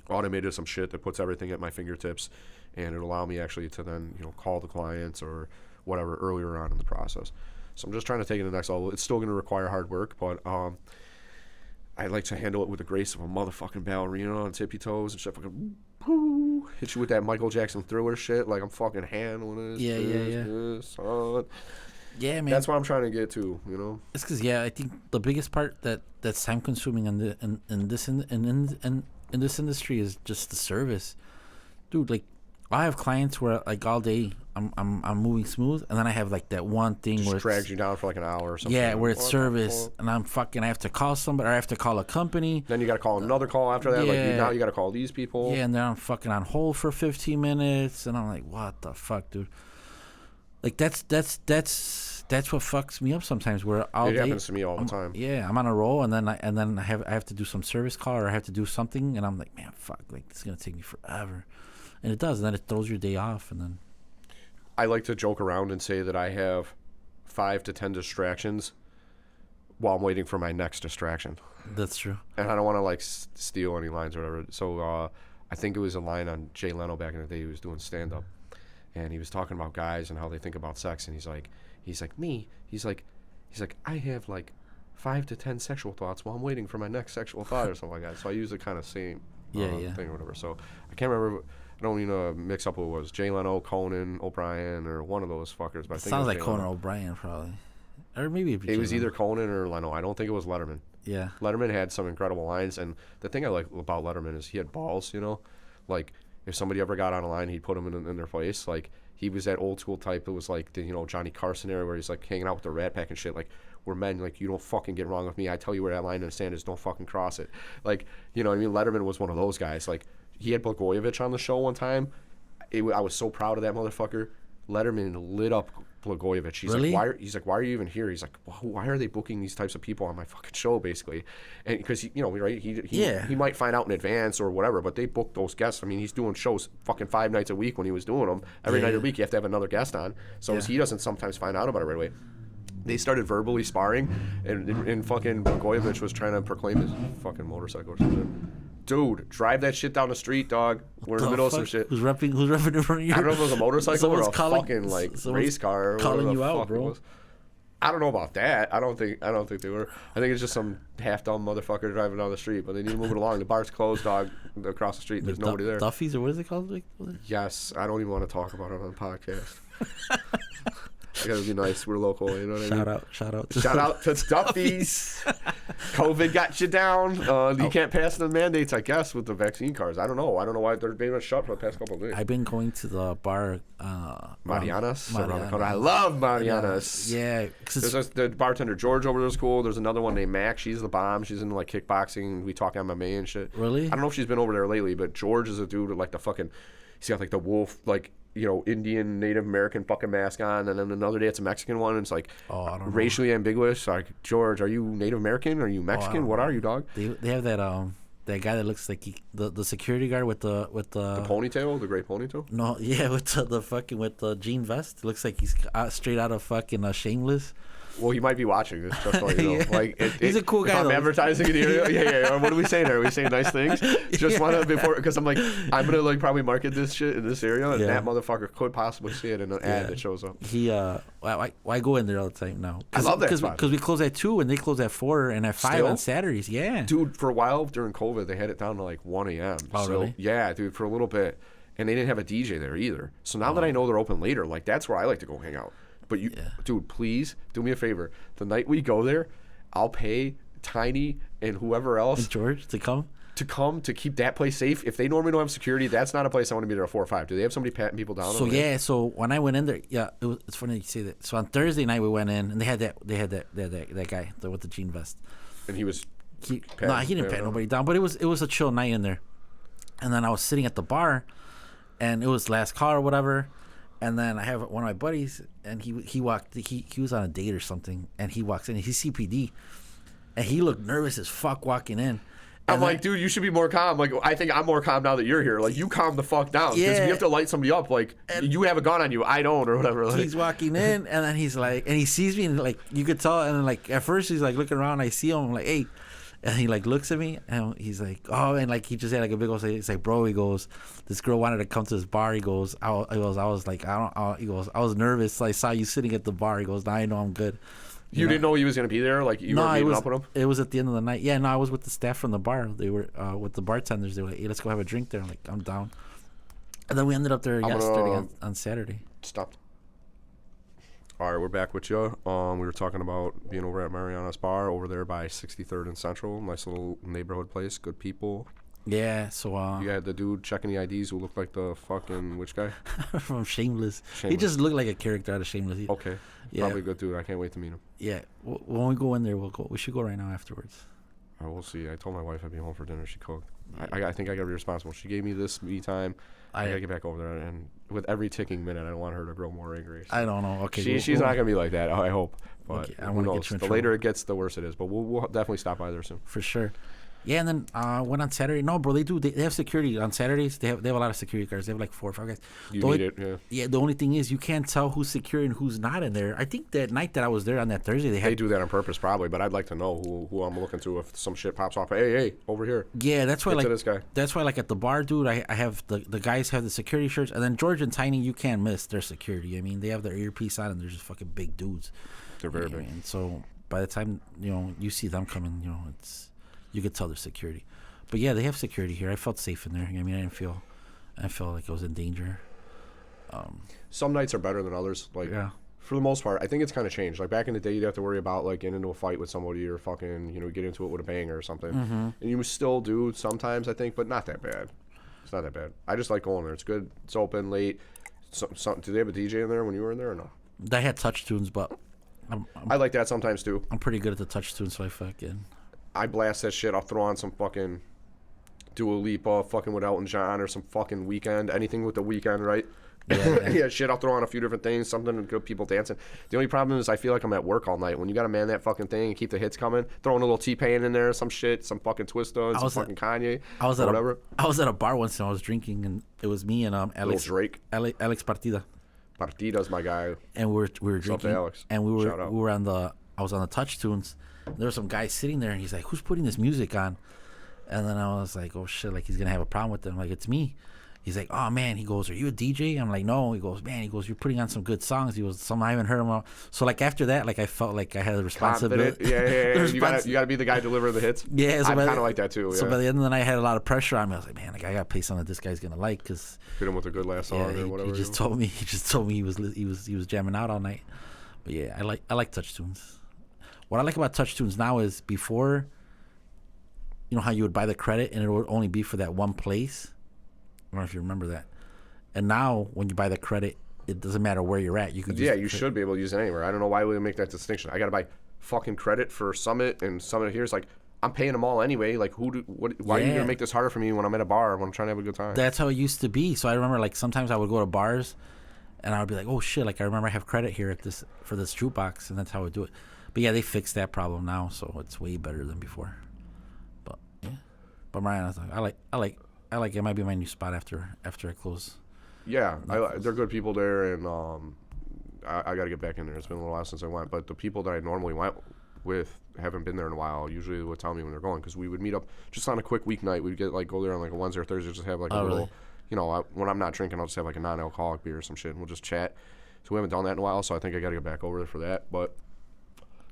automated some shit that puts everything at my fingertips, and it'll allow me actually to then, you know, call the clients or whatever earlier on in the process. So I'm just trying to take it to the next level. It's still going to require hard work, but I like to handle it with the grace of a motherfucking ballerina on tippy toes and shit. Fucking woo, hit you with that Michael Jackson Thriller shit. Like I'm fucking handling this. Yeah, man. That's what I'm trying to get to. You know. It's because I think the biggest part that's time consuming in this industry is just the service, dude. Like I have clients where like all day I'm moving smooth, and then I have like that one thing just where drags you down for like an hour or something. Yeah, where it's service, and I have to call somebody, or I have to call a company. Then you got to call another call after that. Yeah. Like now you got to call these people. Yeah, and then I'm fucking on hold for 15 minutes, and I'm like, what the fuck, dude? Like that's what fucks me up sometimes. Where all it day, happens to me all the time. Yeah, I'm on a roll, and then I have to do some service call, or I have to do something, and I'm like, man, fuck, like this is gonna take me forever, and it does, and then it throws your day off, and then. I like to joke around and say that I have 5 to 10 distractions while I'm waiting for my next distraction. That's true. And I don't want to like steal any lines or whatever. So I think it was a line on Jay Leno back in the day. He was doing stand up, and he was talking about guys and how they think about sex. And he's like I have like 5 to 10 sexual thoughts while I'm waiting for my next sexual thought or something like that. So I use the kind of same thing or whatever. So I can't remember. I don't even mix up who it was. Jay Leno, Conan, O'Brien, or one of those fuckers. But I think sounds like Jay Conan Leno. O'Brien probably, or maybe it was either Conan or Leno. I don't think it was Letterman. Yeah, Letterman had some incredible lines, and the thing I like about Letterman is he had balls. You know, like if somebody ever got on a line, he'd put them in their place. Like he was that old school type. It was like the Johnny Carson era where he's like hanging out with the Rat Pack and shit. Like we're men. Like you don't fucking get wrong with me. I tell you where that line in the sand is. Don't fucking cross it. Like you know what I mean. Letterman was one of those guys. Like he had Blagojevich on the show one time. I was so proud of that motherfucker. Letterman lit up Blagojevich. He's really? like, why are you even here? He's like, why are they booking these types of people on my fucking show, basically? And because right, he might find out in advance or whatever, but they book those guests. I mean, he's doing shows fucking 5 nights a week when he was doing them. Every night of the week, you have to have another guest on. So he doesn't sometimes find out about it right away. They started verbally sparring, and fucking Blagojevich was trying to proclaim his fucking motorcycle or something. Dude, drive that shit down the street, dog. We're in the middle of some shit. Who's repping in front of you? I don't know if it was a motorcycle or a calling, fucking like race car. Or calling you out, bro. I don't know about that. I don't think they were. I think it's just some half dumb motherfucker driving down the street. But they need to move it along. The bar's closed, dog. Across the street, there's nobody there. Duffy's or what is it called? Yes, I don't even want to talk about it on the podcast. gotta be nice. We're local. You know what I mean? Shout out. Shout out to Duffy's. COVID got you down. You can't pass the mandates, I guess, with the vaccine cards. I don't know. I don't know why they're being shut for the past couple of days. I've been going to the bar. Marianas around the corner. I love Marianas. Yeah. There's the bartender George over there's cool. There's another one named Mac. She's the bomb. She's into like kickboxing. We talk MMA and shit. Really? I don't know if she's been over there lately, but George is a dude with like the fucking. He's got like the wolf, like, you know, Indian Native American fucking mask on, and then another day it's a Mexican one. And it's like racially ambiguous. Like, George, are you Native American? Are you Mexican? What are you, dog? They have that guy that looks like the security guard with the ponytail, the gray ponytail. No, yeah, with the jean vest. It looks like he's straight out of fucking Shameless. Well, he might be watching this, just so you know. Yeah. Like, he's a cool guy. I'm advertising it here. Yeah. What are we saying there? Are we saying nice things? Just want to before, because I'm gonna like probably market this shit in this area, and that motherfucker could possibly see it in an ad that shows up. Why go in there all the time now? I love that spot. Because we close at 2 and they close at 4 and at 5 on Saturdays. Yeah, dude. For a while during COVID, they had it down to like 1 a.m. Oh, really? Yeah, dude. For a little bit, and they didn't have a DJ there either. So now that I know they're open later, like that's where I like to go hang out. But dude, please do me a favor. The night we go there, I'll pay Tiny and whoever else and George to come to keep that place safe. If they normally don't have security, that's not a place I want to be there at 4 or 5. Do they have somebody patting people down? So when I went in there, it's funny you say that. So on Thursday night we went in and they had that guy with the jean vest. And he didn't pat nobody down, but it was a chill night in there. And then I was sitting at the bar, and it was last call or whatever. And then I have one of my buddies, and he walked. He was on a date or something, and he walks in. He's CPD, and he looked nervous as fuck walking in. I'm like, dude, you should be more calm. Like, I think I'm more calm now that you're here. Like, you calm the fuck down. Because if you have to light somebody up, like, you have a gun on you. I don't, or whatever. Like, he's walking in, and then he's like, and he sees me, and like, you could tell, and then like, at first he's like looking around, I see him, I'm like, hey. And he like looks at me and he's like, oh, and like he just had like a big old say. He's like, bro, he goes, this girl wanted to come to this bar. He goes, I was like, he goes, I was nervous. I saw you sitting at the bar. He goes, now I know I'm good. You didn't know he was gonna be there? Like you were meeting up with him? It was at the end of the night. Yeah, no, I was with the staff from the bar. They were with the bartenders. They were like, hey, let's go have a drink there. I'm like, I'm down. And then we ended up there starting on Saturday. Stopped. All right, we're back with you. We were talking about being over at Mariana's Bar over there by 63rd and Central. Nice little neighborhood place. Good people. Yeah, so... you had the dude checking the IDs who looked like the fucking... Which guy? From Shameless. He just looked like a character out of Shameless. Okay. Yeah. Probably a good dude. I can't wait to meet him. Yeah. When we go in there, we should go right now afterwards. We'll see. I told my wife I'd be home for dinner. She cooked. I think I got to be responsible. She gave me this me time. I gotta get back over there, and with every ticking minute, I don't want her to grow more angry. So I don't know. Okay, she's not gonna be like that. I hope. But okay, I want to get you in trouble. Later it gets, the worse it is. But we'll definitely stop by there soon. For sure. Yeah, and then went on Saturday. No, bro, they do. They have security on Saturdays. They have a lot of security guards. They have like 4 or 5 guys. You need it, yeah. Yeah, the only thing is you can't tell who's secure and who's not in there. I think that night that I was there on that Thursday, they do that on purpose probably. But I'd like to know who I'm looking to if some shit pops off. Hey, over here. Yeah, that's why. Get to this guy. That's why, like at the bar, dude, I have the guys have the security shirts, and then George and Tiny, you can't miss their security. I mean, they have their earpiece on, and they're just fucking big dudes. They're very big. And so by the time you see them coming, you could tell their security. But yeah, they have security here. I felt safe in there. I mean, I didn't feel like I was in danger. Some nights are better than others. Like, for the most part, I think it's kind of changed. Like back in the day, you'd have to worry about like getting into a fight with somebody or fucking get into it with a banger or something. Mm-hmm. And you still do sometimes, I think, but not that bad. It's not that bad. I just like going there. It's good. It's open late. Do they have a DJ in there when you were in there or no? They had touch tunes, but I like that sometimes too. I'm pretty good at the touch tunes, so I blast that shit. I'll throw on some fucking Dua Lipa, fucking with Elton John, or some fucking Weekend. Anything with the Weekend, right? Yeah, shit. I'll throw on a few different things, something to get people dancing. The only problem is I feel like I'm at work all night. When you got to man that fucking thing and keep the hits coming, throwing a little T-Pain in there, some shit, some fucking Twista, some fucking Kanye, whatever. I was at a bar once and I was drinking, and it was me and Alex Drake, Alex Partida. Partida's my guy. And we were drinking, Alex. And we were on the touch tunes. There was some guy sitting there, and he's like, "Who's putting this music on?" And then I was like, "Oh shit!" Like he's gonna have a problem with it. I'm like, "It's me." He's like, "Oh man," he goes, "Are you a DJ?" I'm like, "No." He goes, "Man," he goes, "You're putting on some good songs." He goes, "Some I haven't heard them." So like after that, like I felt like I had a responsibility. Yeah. You gotta be the guy delivering the hits. Yeah, so I'm kind of like that too. Yeah. So by the end of the night, I had a lot of pressure on me. I was like, "Man, like I gotta play something that this guy's gonna like." Cause hit him with a good last song or whatever. He just told me he was jamming out all night. But yeah, I like Touch Tunes. What I like about Touch Tunes now is before, you know how you would buy the credit and it would only be for that one place. I don't know if you remember that. And now when you buy the credit, it doesn't matter where you're at. You can you should be able to use it anywhere. I don't know why we make that distinction. I got to buy fucking credit for Summit, and Summit here is like, I'm paying them all anyway. Like, why are you gonna make this harder for me when I'm at a bar when I'm trying to have a good time? That's how it used to be. So I remember, like, sometimes I would go to bars, and I would be like, oh shit, like I remember I have credit here for this jukebox, and that's how I would do it. But yeah, they fixed that problem now, so it's way better than before. But yeah, but Mariana, I like it. It might be my new spot after I close. Yeah, they're good people there, and I got to get back in there. It's been a little while since I went, but the people that I normally went with haven't been there in a while. Usually they would tell me when they're going, because we would meet up just on a quick weeknight. We'd get, like, go there on like a Wednesday or Thursday, just have like a little, really? you know, when I'm not drinking, I'll just have like a non-alcoholic beer or some shit, and we'll just chat. So we haven't done that in a while, so I think I got to get back over there for that. But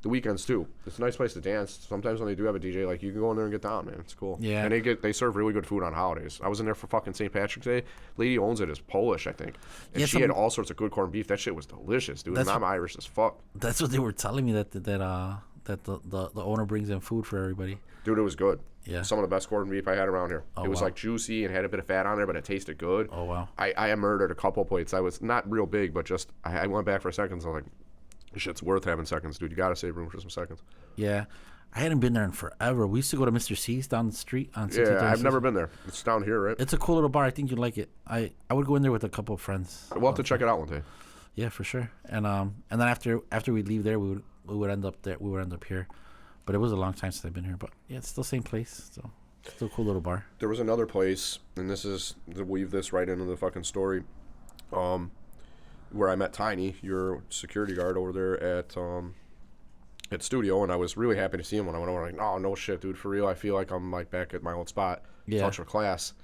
the weekends too, it's a nice place to dance. Sometimes when they do have a DJ, like, you can go in there and get down, man. It's cool. Yeah. And they serve really good food on holidays. I was in there for fucking St. Patrick's Day. Lady owns it is Polish, I think, and she had all sorts of good corned beef. That shit was delicious, dude. And I'm Irish as fuck. That's what they were telling me, that the owner brings in food for everybody. Dude, it was good. Yeah. Some of the best corned beef I had around here. It was like juicy and had a bit of fat on there, but it tasted good. Oh wow. I murdered a couple plates. I was not real big, but just I went back for seconds. I'm like, this shit's worth having seconds, dude. You gotta save room for some seconds. Yeah, I hadn't been there in forever. We used to go to Mr. C's down the street on 63rd. Yeah, I've never been there. It's down here, right? It's a cool little bar. I think you'd like it. I would go in there with a couple of friends. We'll have to check it out one day. Yeah, for sure. And then after we leave there, we would end up there. We would end up here. But it was a long time since I've been here. But yeah, it's still the same place. So still a cool little bar. There was another place, and this is to weave this right into the fucking story. Where I met Tiny, your security guard over there at Studio, and I was really happy to see him when I went over. Like, oh, no shit, dude, for real. I feel like I'm like back at my old spot, Touch of Class,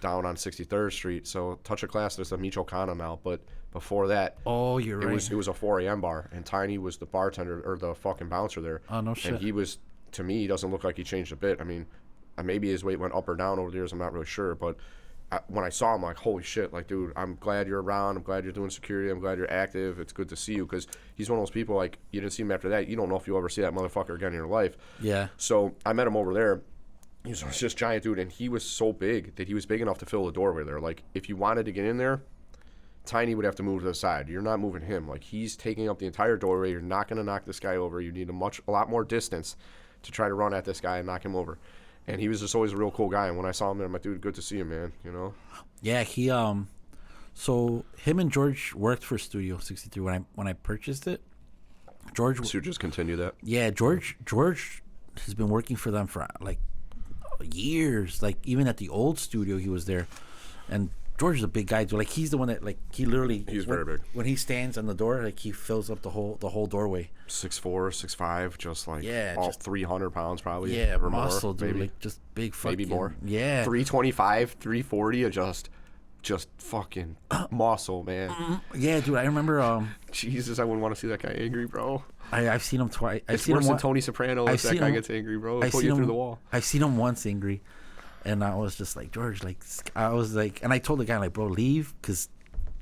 down on 63rd Street. So Touch of Class, there's a Michoacana now, but before that, oh, you're right. It was a 4 a.m. bar, and Tiny was the bartender or the fucking bouncer there. Oh, no shit. And he was, to me, he doesn't look like he changed a bit. I mean, maybe his weight went up or down over the years. I'm not really sure, but when I saw him, like, holy shit, like, dude, I'm glad you're around. I'm glad you're doing security. I'm glad you're active. It's good to see you, because he's one of those people, like, you didn't see him after that. You don't know if you'll ever see that motherfucker again in your life. Yeah. So I met him over there. He was just giant dude, and he was so big that he was big enough to fill the doorway there. Like, if you wanted to get in there, Tiny would have to move to the side. You're not moving him. Like, he's taking up the entire doorway. You're not going to knock this guy over. You need a lot more distance to try to run at this guy and knock him over. And he was just always a real cool guy. And when I saw him there, I'm like, dude, good to see you, man. You know? Yeah, he so him and George worked for Studio 63 when I purchased it. George, so just continue that. Yeah, George has been working for them for like years. Like, even at the old studio, he was there. And George is a big guy, dude. Like, he's the one that, like, he's very big. When he stands on the door, like, he fills up the whole doorway. 6'4", 6'5", just like just 300 pounds probably. Yeah, or muscle, more, dude. maybe. Like, just big fucking. Maybe more. Yeah. 325, 340, just fucking muscle, man. Yeah, dude. I remember. Jesus, I wouldn't want to see that guy angry, bro. I've seen him twice. It's worse than Tony Soprano if that guy gets angry, bro. He'll put you through the wall. I've seen him once angry. And I was just like, George, like, I was like, and I told the guy, like, bro, leave, because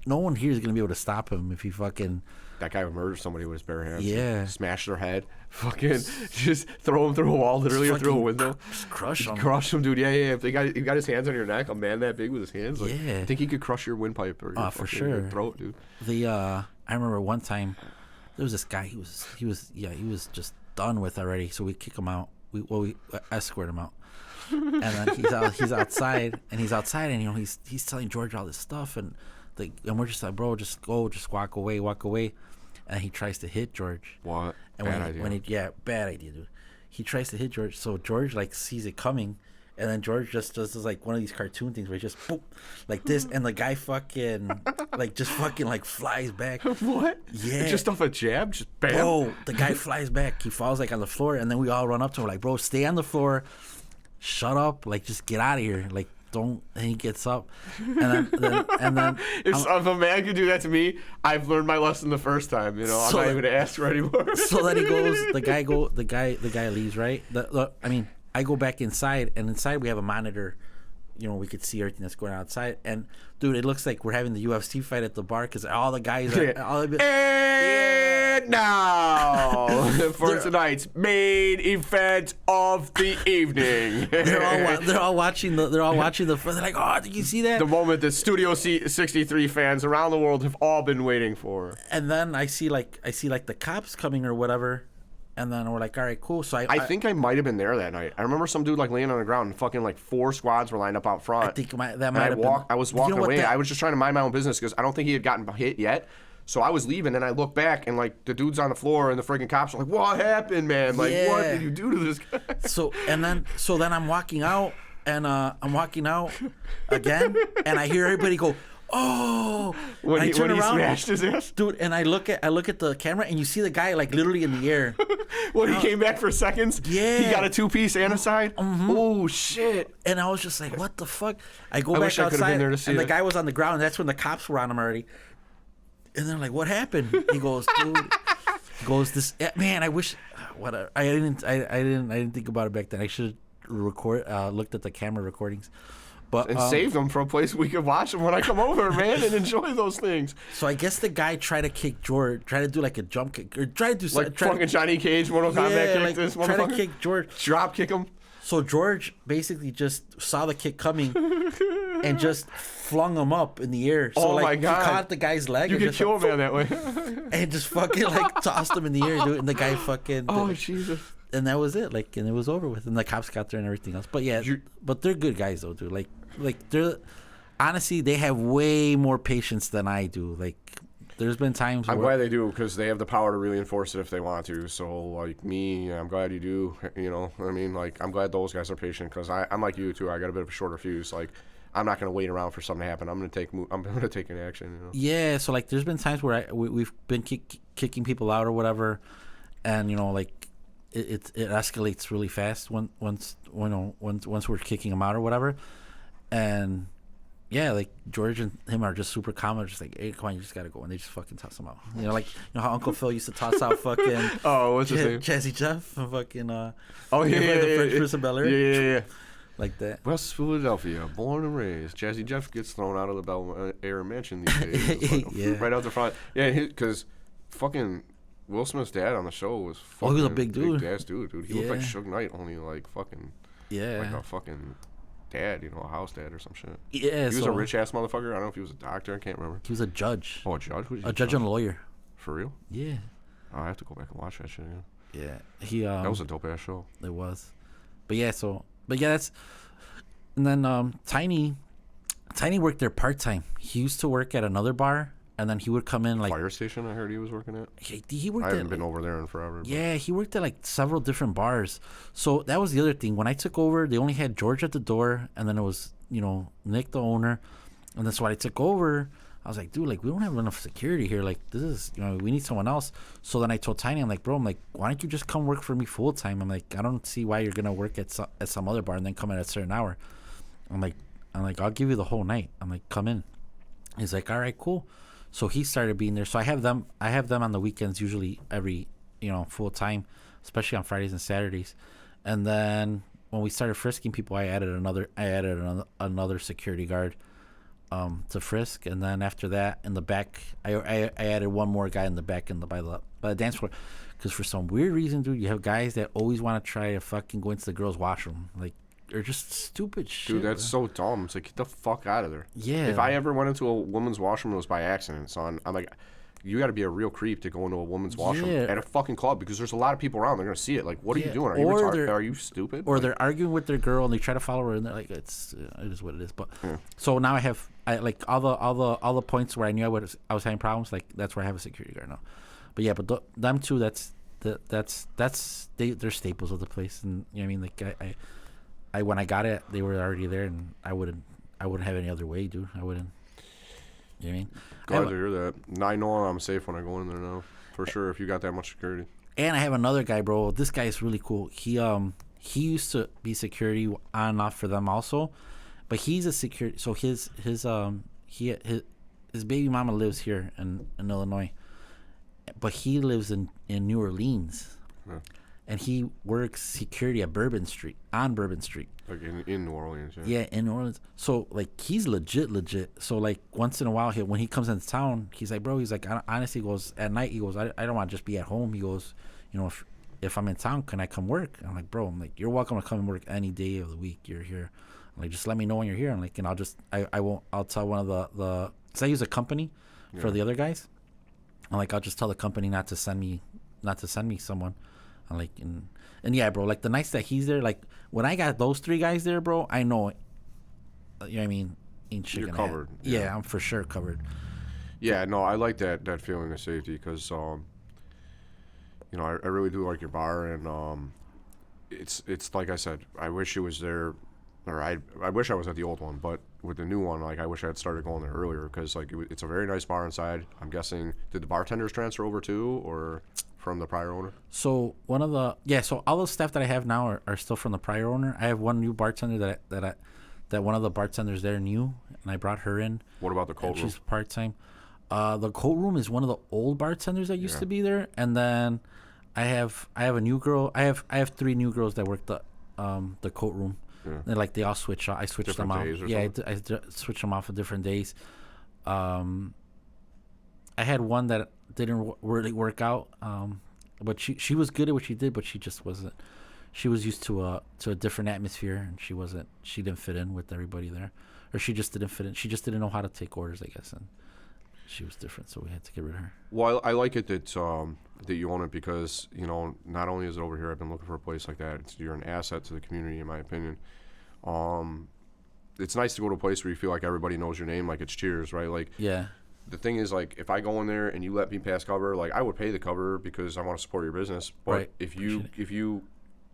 no one here is going to be able to stop him if he fucking. That guy would murder somebody with his bare hands. Yeah. Smash their head. Fucking just throw him through a wall, literally, or through a window. Just crush him. Crush him, dude. Yeah. If he got his hands on your neck, a man that big with his hands. Like, yeah. I think he could crush your windpipe or your for sure. throat, dude. I remember one time, there was this guy, he was just done with already, so we kick him out. We escort him out. And then he's outside, and you know, he's telling George all this stuff, and we're just like, bro, just walk away, and he tries to hit George. What? And bad idea, dude. He tries to hit George, so George, like, sees it coming, and then George just does like one of these cartoon things where he just boop, like this, and the guy fucking like flies back. What? Yeah. Just off a jab, just bam. Bro, the guy flies back. He falls like on the floor, and then we all run up to him like, bro, stay on the floor. Shut up, like, just get out of here, like, don't. And he gets up, and then if a man could do that to me, I've learned my lesson the first time, you know. I'm not even gonna ask for anymore. So then he goes, the guy leaves, right? I go back inside, and inside we have a monitor, you know, we could see everything that's going on outside, and dude, it looks like we're having the UFC fight at the bar, because all the guys are all And now for tonight's main event of the evening. They're all watching the. They're like, oh, did you see that? The moment that Studio 63 fans around the world have all been waiting for. And then I see like the cops coming or whatever, and then we're like, all right, cool. So I think I might have been there that night. I remember some dude like laying on the ground and fucking like 4 squads were lined up out front. I think that might have been. I was walking away. I was just trying to mind my own business because I don't think he had gotten hit yet. So I was leaving, and I look back, and like the dude's on the floor, and the freaking cops are like, "What happened, man? Like, what did you do to this guy?" So then I'm walking out, and I'm walking out again, and I hear everybody go, "Oh!" When he smashed his ass, dude. And I look at the camera, and you see the guy like literally in the air. When he came back for seconds, yeah, he got a 2-piece and a side. Mm-hmm. Oh shit! And I was just like, "What the fuck?" I go back outside, and the guy was on the ground. That's when the cops were on him already. And they're like, "What happened?" He goes, "Dude," he goes, "This man. I wish. What I didn't think about it back then. I should looked at the camera recordings, but and saved them for a place we could watch them when I come over, man, and enjoy those things." So I guess the guy tried to kick George, tried to do like a jump kick, or tried to do like fucking Johnny Cage, Mortal Kombat kick this motherfucker. Try to kick George, drop kick him. So George basically just saw the kick coming and just flung him up in the air. So my God. He caught the guy's leg. You and could kill a man that way. And just fucking like tossed him in the air, dude. And the guy fucking. Oh, Jesus. And that was it. Like, and it was over with. And the cops got there and everything else. But yeah, but they're good guys though, dude. Like they're honestly, they have way more patience than I do. Like, there's been times I'm glad they do because they have the power to really enforce it if they want to. So, like me, I'm glad you do. You know, I mean, like, I'm glad those guys are patient because I'm like you too. I got a bit of a shorter fuse. Like, I'm not gonna wait around for something to happen. I'm gonna take an action. You know? Yeah. So like, there's been times where we've been kicking people out or whatever, and you know, like, it escalates really fast once we're kicking them out or whatever, and. Yeah, like George and him are just super calm. They're just like, "Hey, come on, you just gotta go," and they just fucking toss them out. You know, like how Uncle Phil used to toss out fucking what's his name? Jazzy Jeff and fucking the French Prince of Bel Air. Yeah. Like that. West Philadelphia, born and raised. Jazzy Jeff gets thrown out of the Bel Air mansion these days. Like, yeah. Right out the front. Yeah, because fucking Will Smith's dad on the show was fucking he was a big dude. Big ass dude. He looked like Suge Knight, only like fucking like a fucking dad, you know, a house dad or some shit. Yeah, he was a rich ass motherfucker. I don't know if he was a doctor. I can't remember. He was a judge. Oh, a judge? A judge and a lawyer. For real? Yeah. Oh, I have to go back and watch that shit again. Yeah, he. That was a dope ass show. It was, but yeah. That's. And then Tiny worked there part time. He used to work at another bar. And then he would come in like fire station. I heard he was working at. He worked. I haven't been over there in forever. Yeah, he worked at like several different bars. So that was the other thing. When I took over, they only had George at the door, and then it was Nick, the owner. And that's why I took over. I was like, dude, like we don't have enough security here. Like this is we need someone else. So then I told Tiny, I'm like, bro, why don't you just come work for me full time? I'm like, I don't see why you're gonna work at some other bar and then come in at a certain hour. I'm like, I'll give you the whole night. I'm like, come in. He's like, all right, cool. So he started being there. So I have them on the weekends usually every full time, especially on Fridays and Saturdays. And then when we started frisking people, I added another security guard to frisk. And then after that, in the back, I added one more guy in the back by the dance floor, because for some weird reason, dude, you have guys that always want to try to fucking go into the girls' washroom, like. Or just stupid shit. Dude, that's so dumb. It's like, get the fuck out of there. Yeah. If I ever went into a woman's washroom, it was by accident. So I'm like, you got to be a real creep to go into a woman's washroom at a fucking club, because there's a lot of people around. They're going to see it. Like, what are you doing? Are you retarded? Are you stupid? Or they're arguing with their girl and they try to follow her, and they're like, it is what it is. But so now I like all the points where I knew I was having problems. Like that's where I have a security guard now. But yeah, but them two, they're staples of the place, and you know what I mean. Like I when I got it, they were already there, and I wouldn't have any other way, dude. I wouldn't. You know what I mean? Glad to hear that. I know I'm safe when I go in there now, for sure. If you got that much security. And I have another guy, bro. This guy is really cool. He used to be security on and off for them also, but he's a security. So his baby mama lives here in Illinois, but he lives in New Orleans. Yeah. and he works security at Bourbon Street, on Bourbon Street. Like in New Orleans. Yeah, in New Orleans. So like he's legit. So like once in a while, when he comes into town, he's like, bro, he's like, honestly, he goes at night. He goes, I don't want to just be at home. He goes, you know, if I'm in town, can I come work? I'm like, bro, I'm like, you're welcome to come and work any day of the week you're here. I'm like, just let me know when you're here. I'm like, and I'll tell one of the cause I use a company for the other guys. I'm like, I'll just tell the company not to send me someone. I'm like, and yeah, bro, like the nights that he's there, like when I got those 3 guys there, bro, I know, you know what I mean? Ain't shit You're gonna covered. Yeah, I'm for sure covered. Yeah, no, I like that feeling of safety because, you know, I really do like your bar, and it's like I said, I wish it was there, or I wish I was at the old one, but with the new one, like I wish I had started going there earlier because like it's a very nice bar inside. I'm guessing, did the bartenders transfer over too, or from the prior owner? So so all the staff that I have now are still from the prior owner. I have one new bartender that one of the bartenders there knew, and I brought her in. What about the cold room? She's part time. The cold room is one of the old bartenders that used to be there, and then I have a new girl. I have 3 new girls that work the coat room. Yeah. And like they all switch. I switched different them out. Days or yeah, something? I switch them off on different days. I had one that didn't really work out. But she was good at what she did, but she just wasn't. She was used to a different atmosphere, and she didn't fit in with everybody there, or she just didn't fit in. She just didn't know how to take orders, I guess, and she was different, so we had to get rid of her. Well, I like it that you own it because, you know, not only is it over here, I've been looking for a place like that. You're an asset to the community, in my opinion. It's nice to go to a place where you feel like everybody knows your name, like it's Cheers, right? Like, yeah. The thing is, like, if I go in there and you let me pass cover, like, I would pay the cover because I want to support your business. But right. if you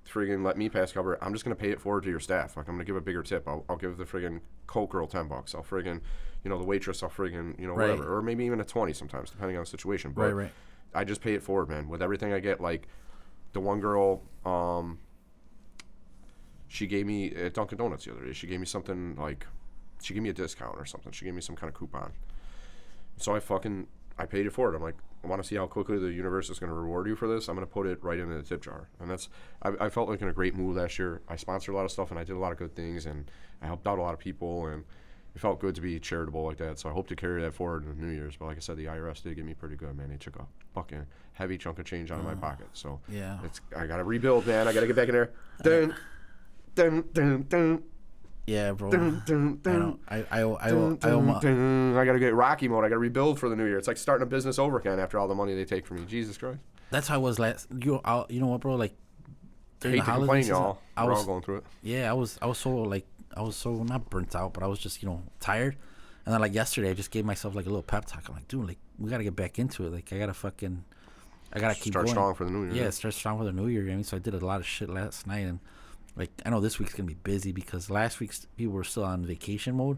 friggin' let me pass cover, I'm just gonna pay it forward to your staff. Like, I'm gonna give a bigger tip. I'll give the friggin' Coke girl $10. I'll friggin', you know, the waitress, I'll friggin', you know, right. whatever, or maybe even a 20 sometimes, depending on the situation. But right. I just pay it forward, man. With everything I get, like, the one girl, she gave me at Dunkin' Donuts the other day. She gave me something like, she gave me a discount or something. She gave me some kind of coupon. So I paid it forward. I'm like, I want to see how quickly the universe is going to reward you for this. I'm going to put it right into the tip jar. And I felt like in a great mood last year. I sponsored a lot of stuff, and I did a lot of good things, and I helped out a lot of people, and it felt good to be charitable like that. So I hope to carry that forward in the New Year's. But like I said, the IRS did get me pretty good, man. They took a fucking heavy chunk of change out of my pocket. So yeah, I got to rebuild, man. I got to get back in there. Dun, dun, dun, dun. Yeah, bro. I gotta get Rocky mode. I gotta rebuild for the new year. It's like starting a business over again after all the money they take from me. Jesus Christ. That's how I was last. You know what, bro? Like, I hate to complain, y'all. We're all going through it. Yeah, I was so not burnt out, but I was just tired. And then like yesterday, I just gave myself like a little pep talk. I'm like, dude, like we gotta get back into it. Like I gotta keep start going. Strong for the new year. Yeah, start strong for the new year. I mean, so I did a lot of shit last night and. Like, I know this week's going to be busy because last week's people were still on vacation mode.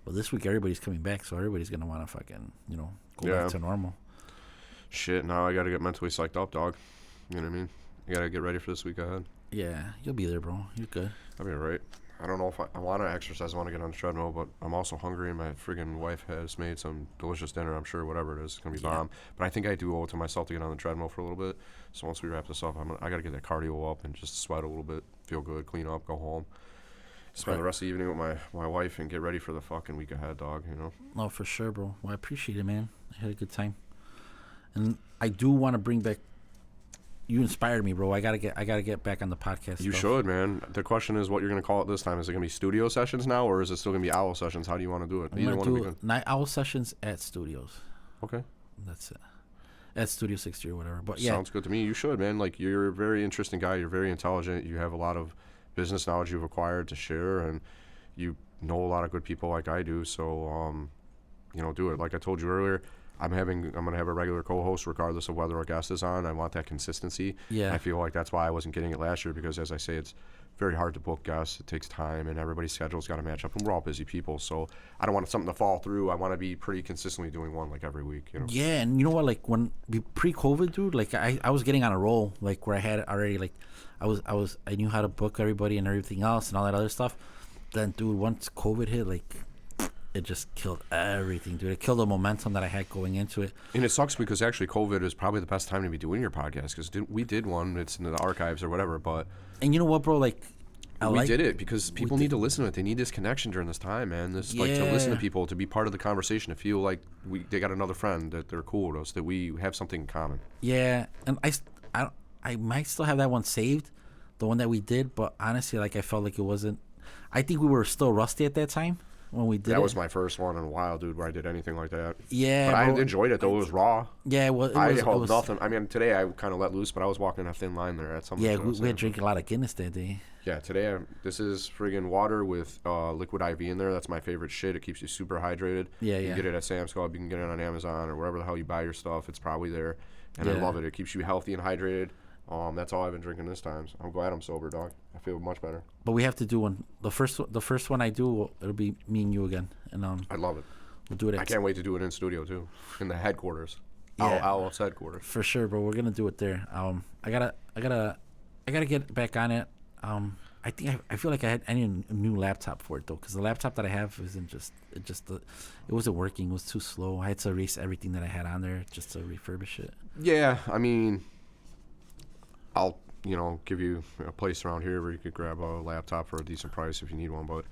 But this week, everybody's coming back, so everybody's going to want to fucking, go back to normal. Shit, now I got to get mentally psyched up, dog. You know what I mean? I got to get ready for this week ahead. Yeah, you'll be there, bro. You're good. I'll be all right. I don't know if I want to exercise. I want to get on the treadmill, but I'm also hungry, and my friggin' wife has made some delicious dinner. I'm sure whatever it is, it's going to be bomb. But I think I do owe it to myself to get on the treadmill for a little bit. So once we wrap this up, I got to get that cardio up and just sweat a little bit, feel good, clean up, go home. Spend the rest of the evening with my wife and get ready for the fucking week ahead, dog, No, for sure, bro. Well, I appreciate it, man. I had a good time. And I do want to bring back... You inspired me, bro. I gotta get back on the podcast. You should, man. The question is what you're gonna call it this time. Is it gonna be studio sessions now, or is it still gonna be owl sessions? How do you want to do it? I'm gonna do night owl sessions at studios. Okay. That's it. At Studio 60 or whatever. But yeah, sounds good to me. You should, man. Like you're a very interesting guy. You're very intelligent. You have a lot of business knowledge you've acquired to share, and you know a lot of good people like I do. So, do it. Like I told you earlier. I'm gonna have a regular co-host regardless of whether a guest is on. I want that consistency. Yeah. I feel like that's why I wasn't getting it last year because, as I say, it's very hard to book guests. It takes time, and everybody's schedule's got to match up. And we're all busy people, so I don't want something to fall through. I want to be pretty consistently doing one like every week. Yeah, and you know what? Like when pre-COVID, dude, like I was getting on a roll, like where I had already like I knew how to book everybody and everything else and all that other stuff. Then, dude, once COVID hit, like it just killed everything, dude. It killed the momentum that I had going into it. And it sucks because actually COVID is probably the best time to be doing your podcast because we did one. It's in the archives or whatever, but And you know what, bro? Like, we did it because people need to listen to it. They need this connection during this time, man. This like to listen to people, to be part of the conversation, to feel like they got another friend, that they're cool with us, that we have something in common. Yeah, and I might still have that one saved, the one that we did, but honestly, like, I felt like it wasn't. I think we were still rusty at that time when we did it. That was my first one in a while, dude, where I did anything like that. Yeah, but I enjoyed it though. It was raw. Yeah, well, I held nothing. I mean, today I kind of let loose, but I was walking a thin line there at some. Yeah, we had drinking a lot of Guinness that day. Yeah, today this is friggin' water with liquid IV in there. That's my favorite shit. It keeps you super hydrated. Yeah, you can get it at Sam's Club. You can get it on Amazon or wherever the hell you buy your stuff. It's probably there, and I love it. It keeps you healthy and hydrated. That's all I've been drinking this time. So I'm glad I'm sober, dog. I feel much better. But we have to do one. The first one I do, it'll be me and you again, and I love it. We'll do it. I can't wait to do it in studio too, in the headquarters. Yeah, Owl's headquarters. For sure, bro. We're gonna do it there. I gotta get back on it. I feel like I need a new laptop for it though, because the laptop that I have isn't it wasn't working. It was too slow. I had to erase everything that I had on there just to refurbish it. Yeah, I mean, I'll give you a place around here where you could grab a laptop for a decent price if you need one. But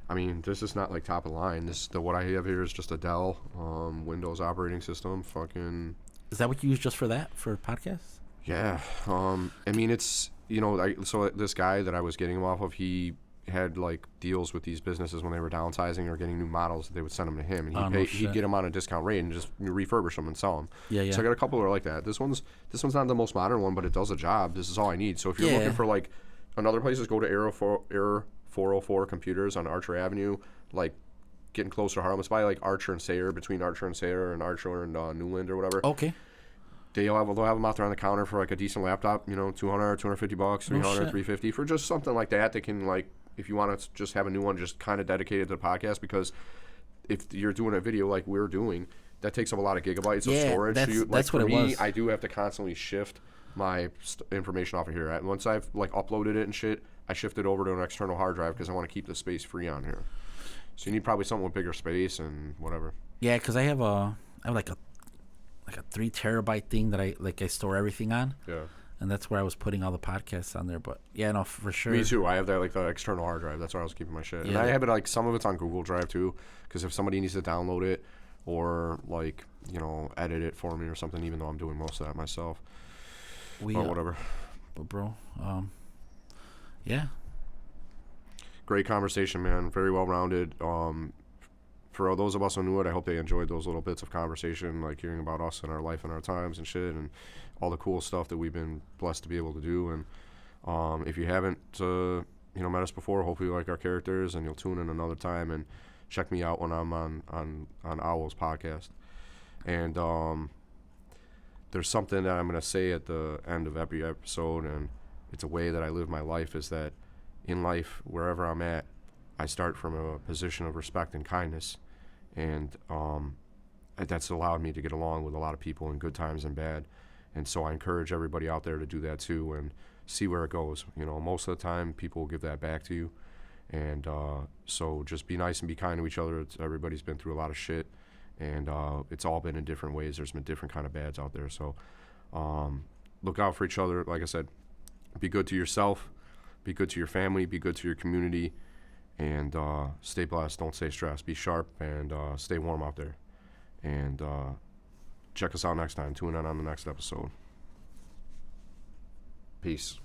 I mean, this is not like top of the line. What I have here is just a Dell Windows operating system. Fucking. Is that what you use just for that, for podcasts? Yeah. I mean, it's so this guy that I was getting them off of, he had like deals with these businesses when they were downsizing or getting new models. They would send them to him, and he'd get them on a discount rate and just refurbish them and sell them. Yeah. So I got a couple that are like that. This one's not the most modern one, but it does the job. This is all I need. So if you're looking for like another place, is go to Error 404 Computers on Archer Avenue, like getting closer to Harlem. It's by like Archer and Sayre, between Archer and Sayre and Archer and Newland or whatever. Okay. They'll have them out there on the counter for like a decent laptop, $200, $250, $300, $350 for just something like that. They can, like, if you want to just have a new one just kind of dedicated to the podcast, because if you're doing a video like we're doing, that takes up a lot of gigabytes of storage. That's what it was. I do have to constantly shift my information off of here. Once I've like uploaded it and shit, I shift it over to an external hard drive because I want to keep the space free on here. So you need probably something with bigger space and whatever. Yeah, because I have like a 3 terabyte thing that I store everything on. Yeah. And that's where I was putting all the podcasts on there. But yeah, no, for sure. Me too. I have that, like, the external hard drive. That's where I was keeping my shit. And I have it, like, some of it's on Google Drive too, because if somebody needs to download it or, like, edit it for me or something, even though I'm doing most of that myself. Or whatever. But bro, yeah. Great conversation, man. Very well rounded. For those of us who knew it, I hope they enjoyed those little bits of conversation, like hearing about us and our life and our times and shit, and all the cool stuff that we've been blessed to be able to do. And if you haven't, met us before, hopefully you like our characters, and you'll tune in another time and check me out when I'm on Owl's podcast. And there's something that I'm going to say at the end of every episode, and it's a way that I live my life, is that in life, wherever I'm at, I start from a position of respect and kindness. And that's allowed me to get along with a lot of people in good times and bad. And so I encourage everybody out there to do that too and see where it goes. Most of the time, people will give that back to you. And so just be nice and be kind to each other. Everybody's been through a lot of shit. And it's all been in different ways. There's been different kind of bads out there. So look out for each other. Like I said, be good to yourself. Be good to your family. Be good to your community. And stay blessed. Don't stay stressed. Be sharp and stay warm out there. And check us out next time. Tune in on the next episode. Peace.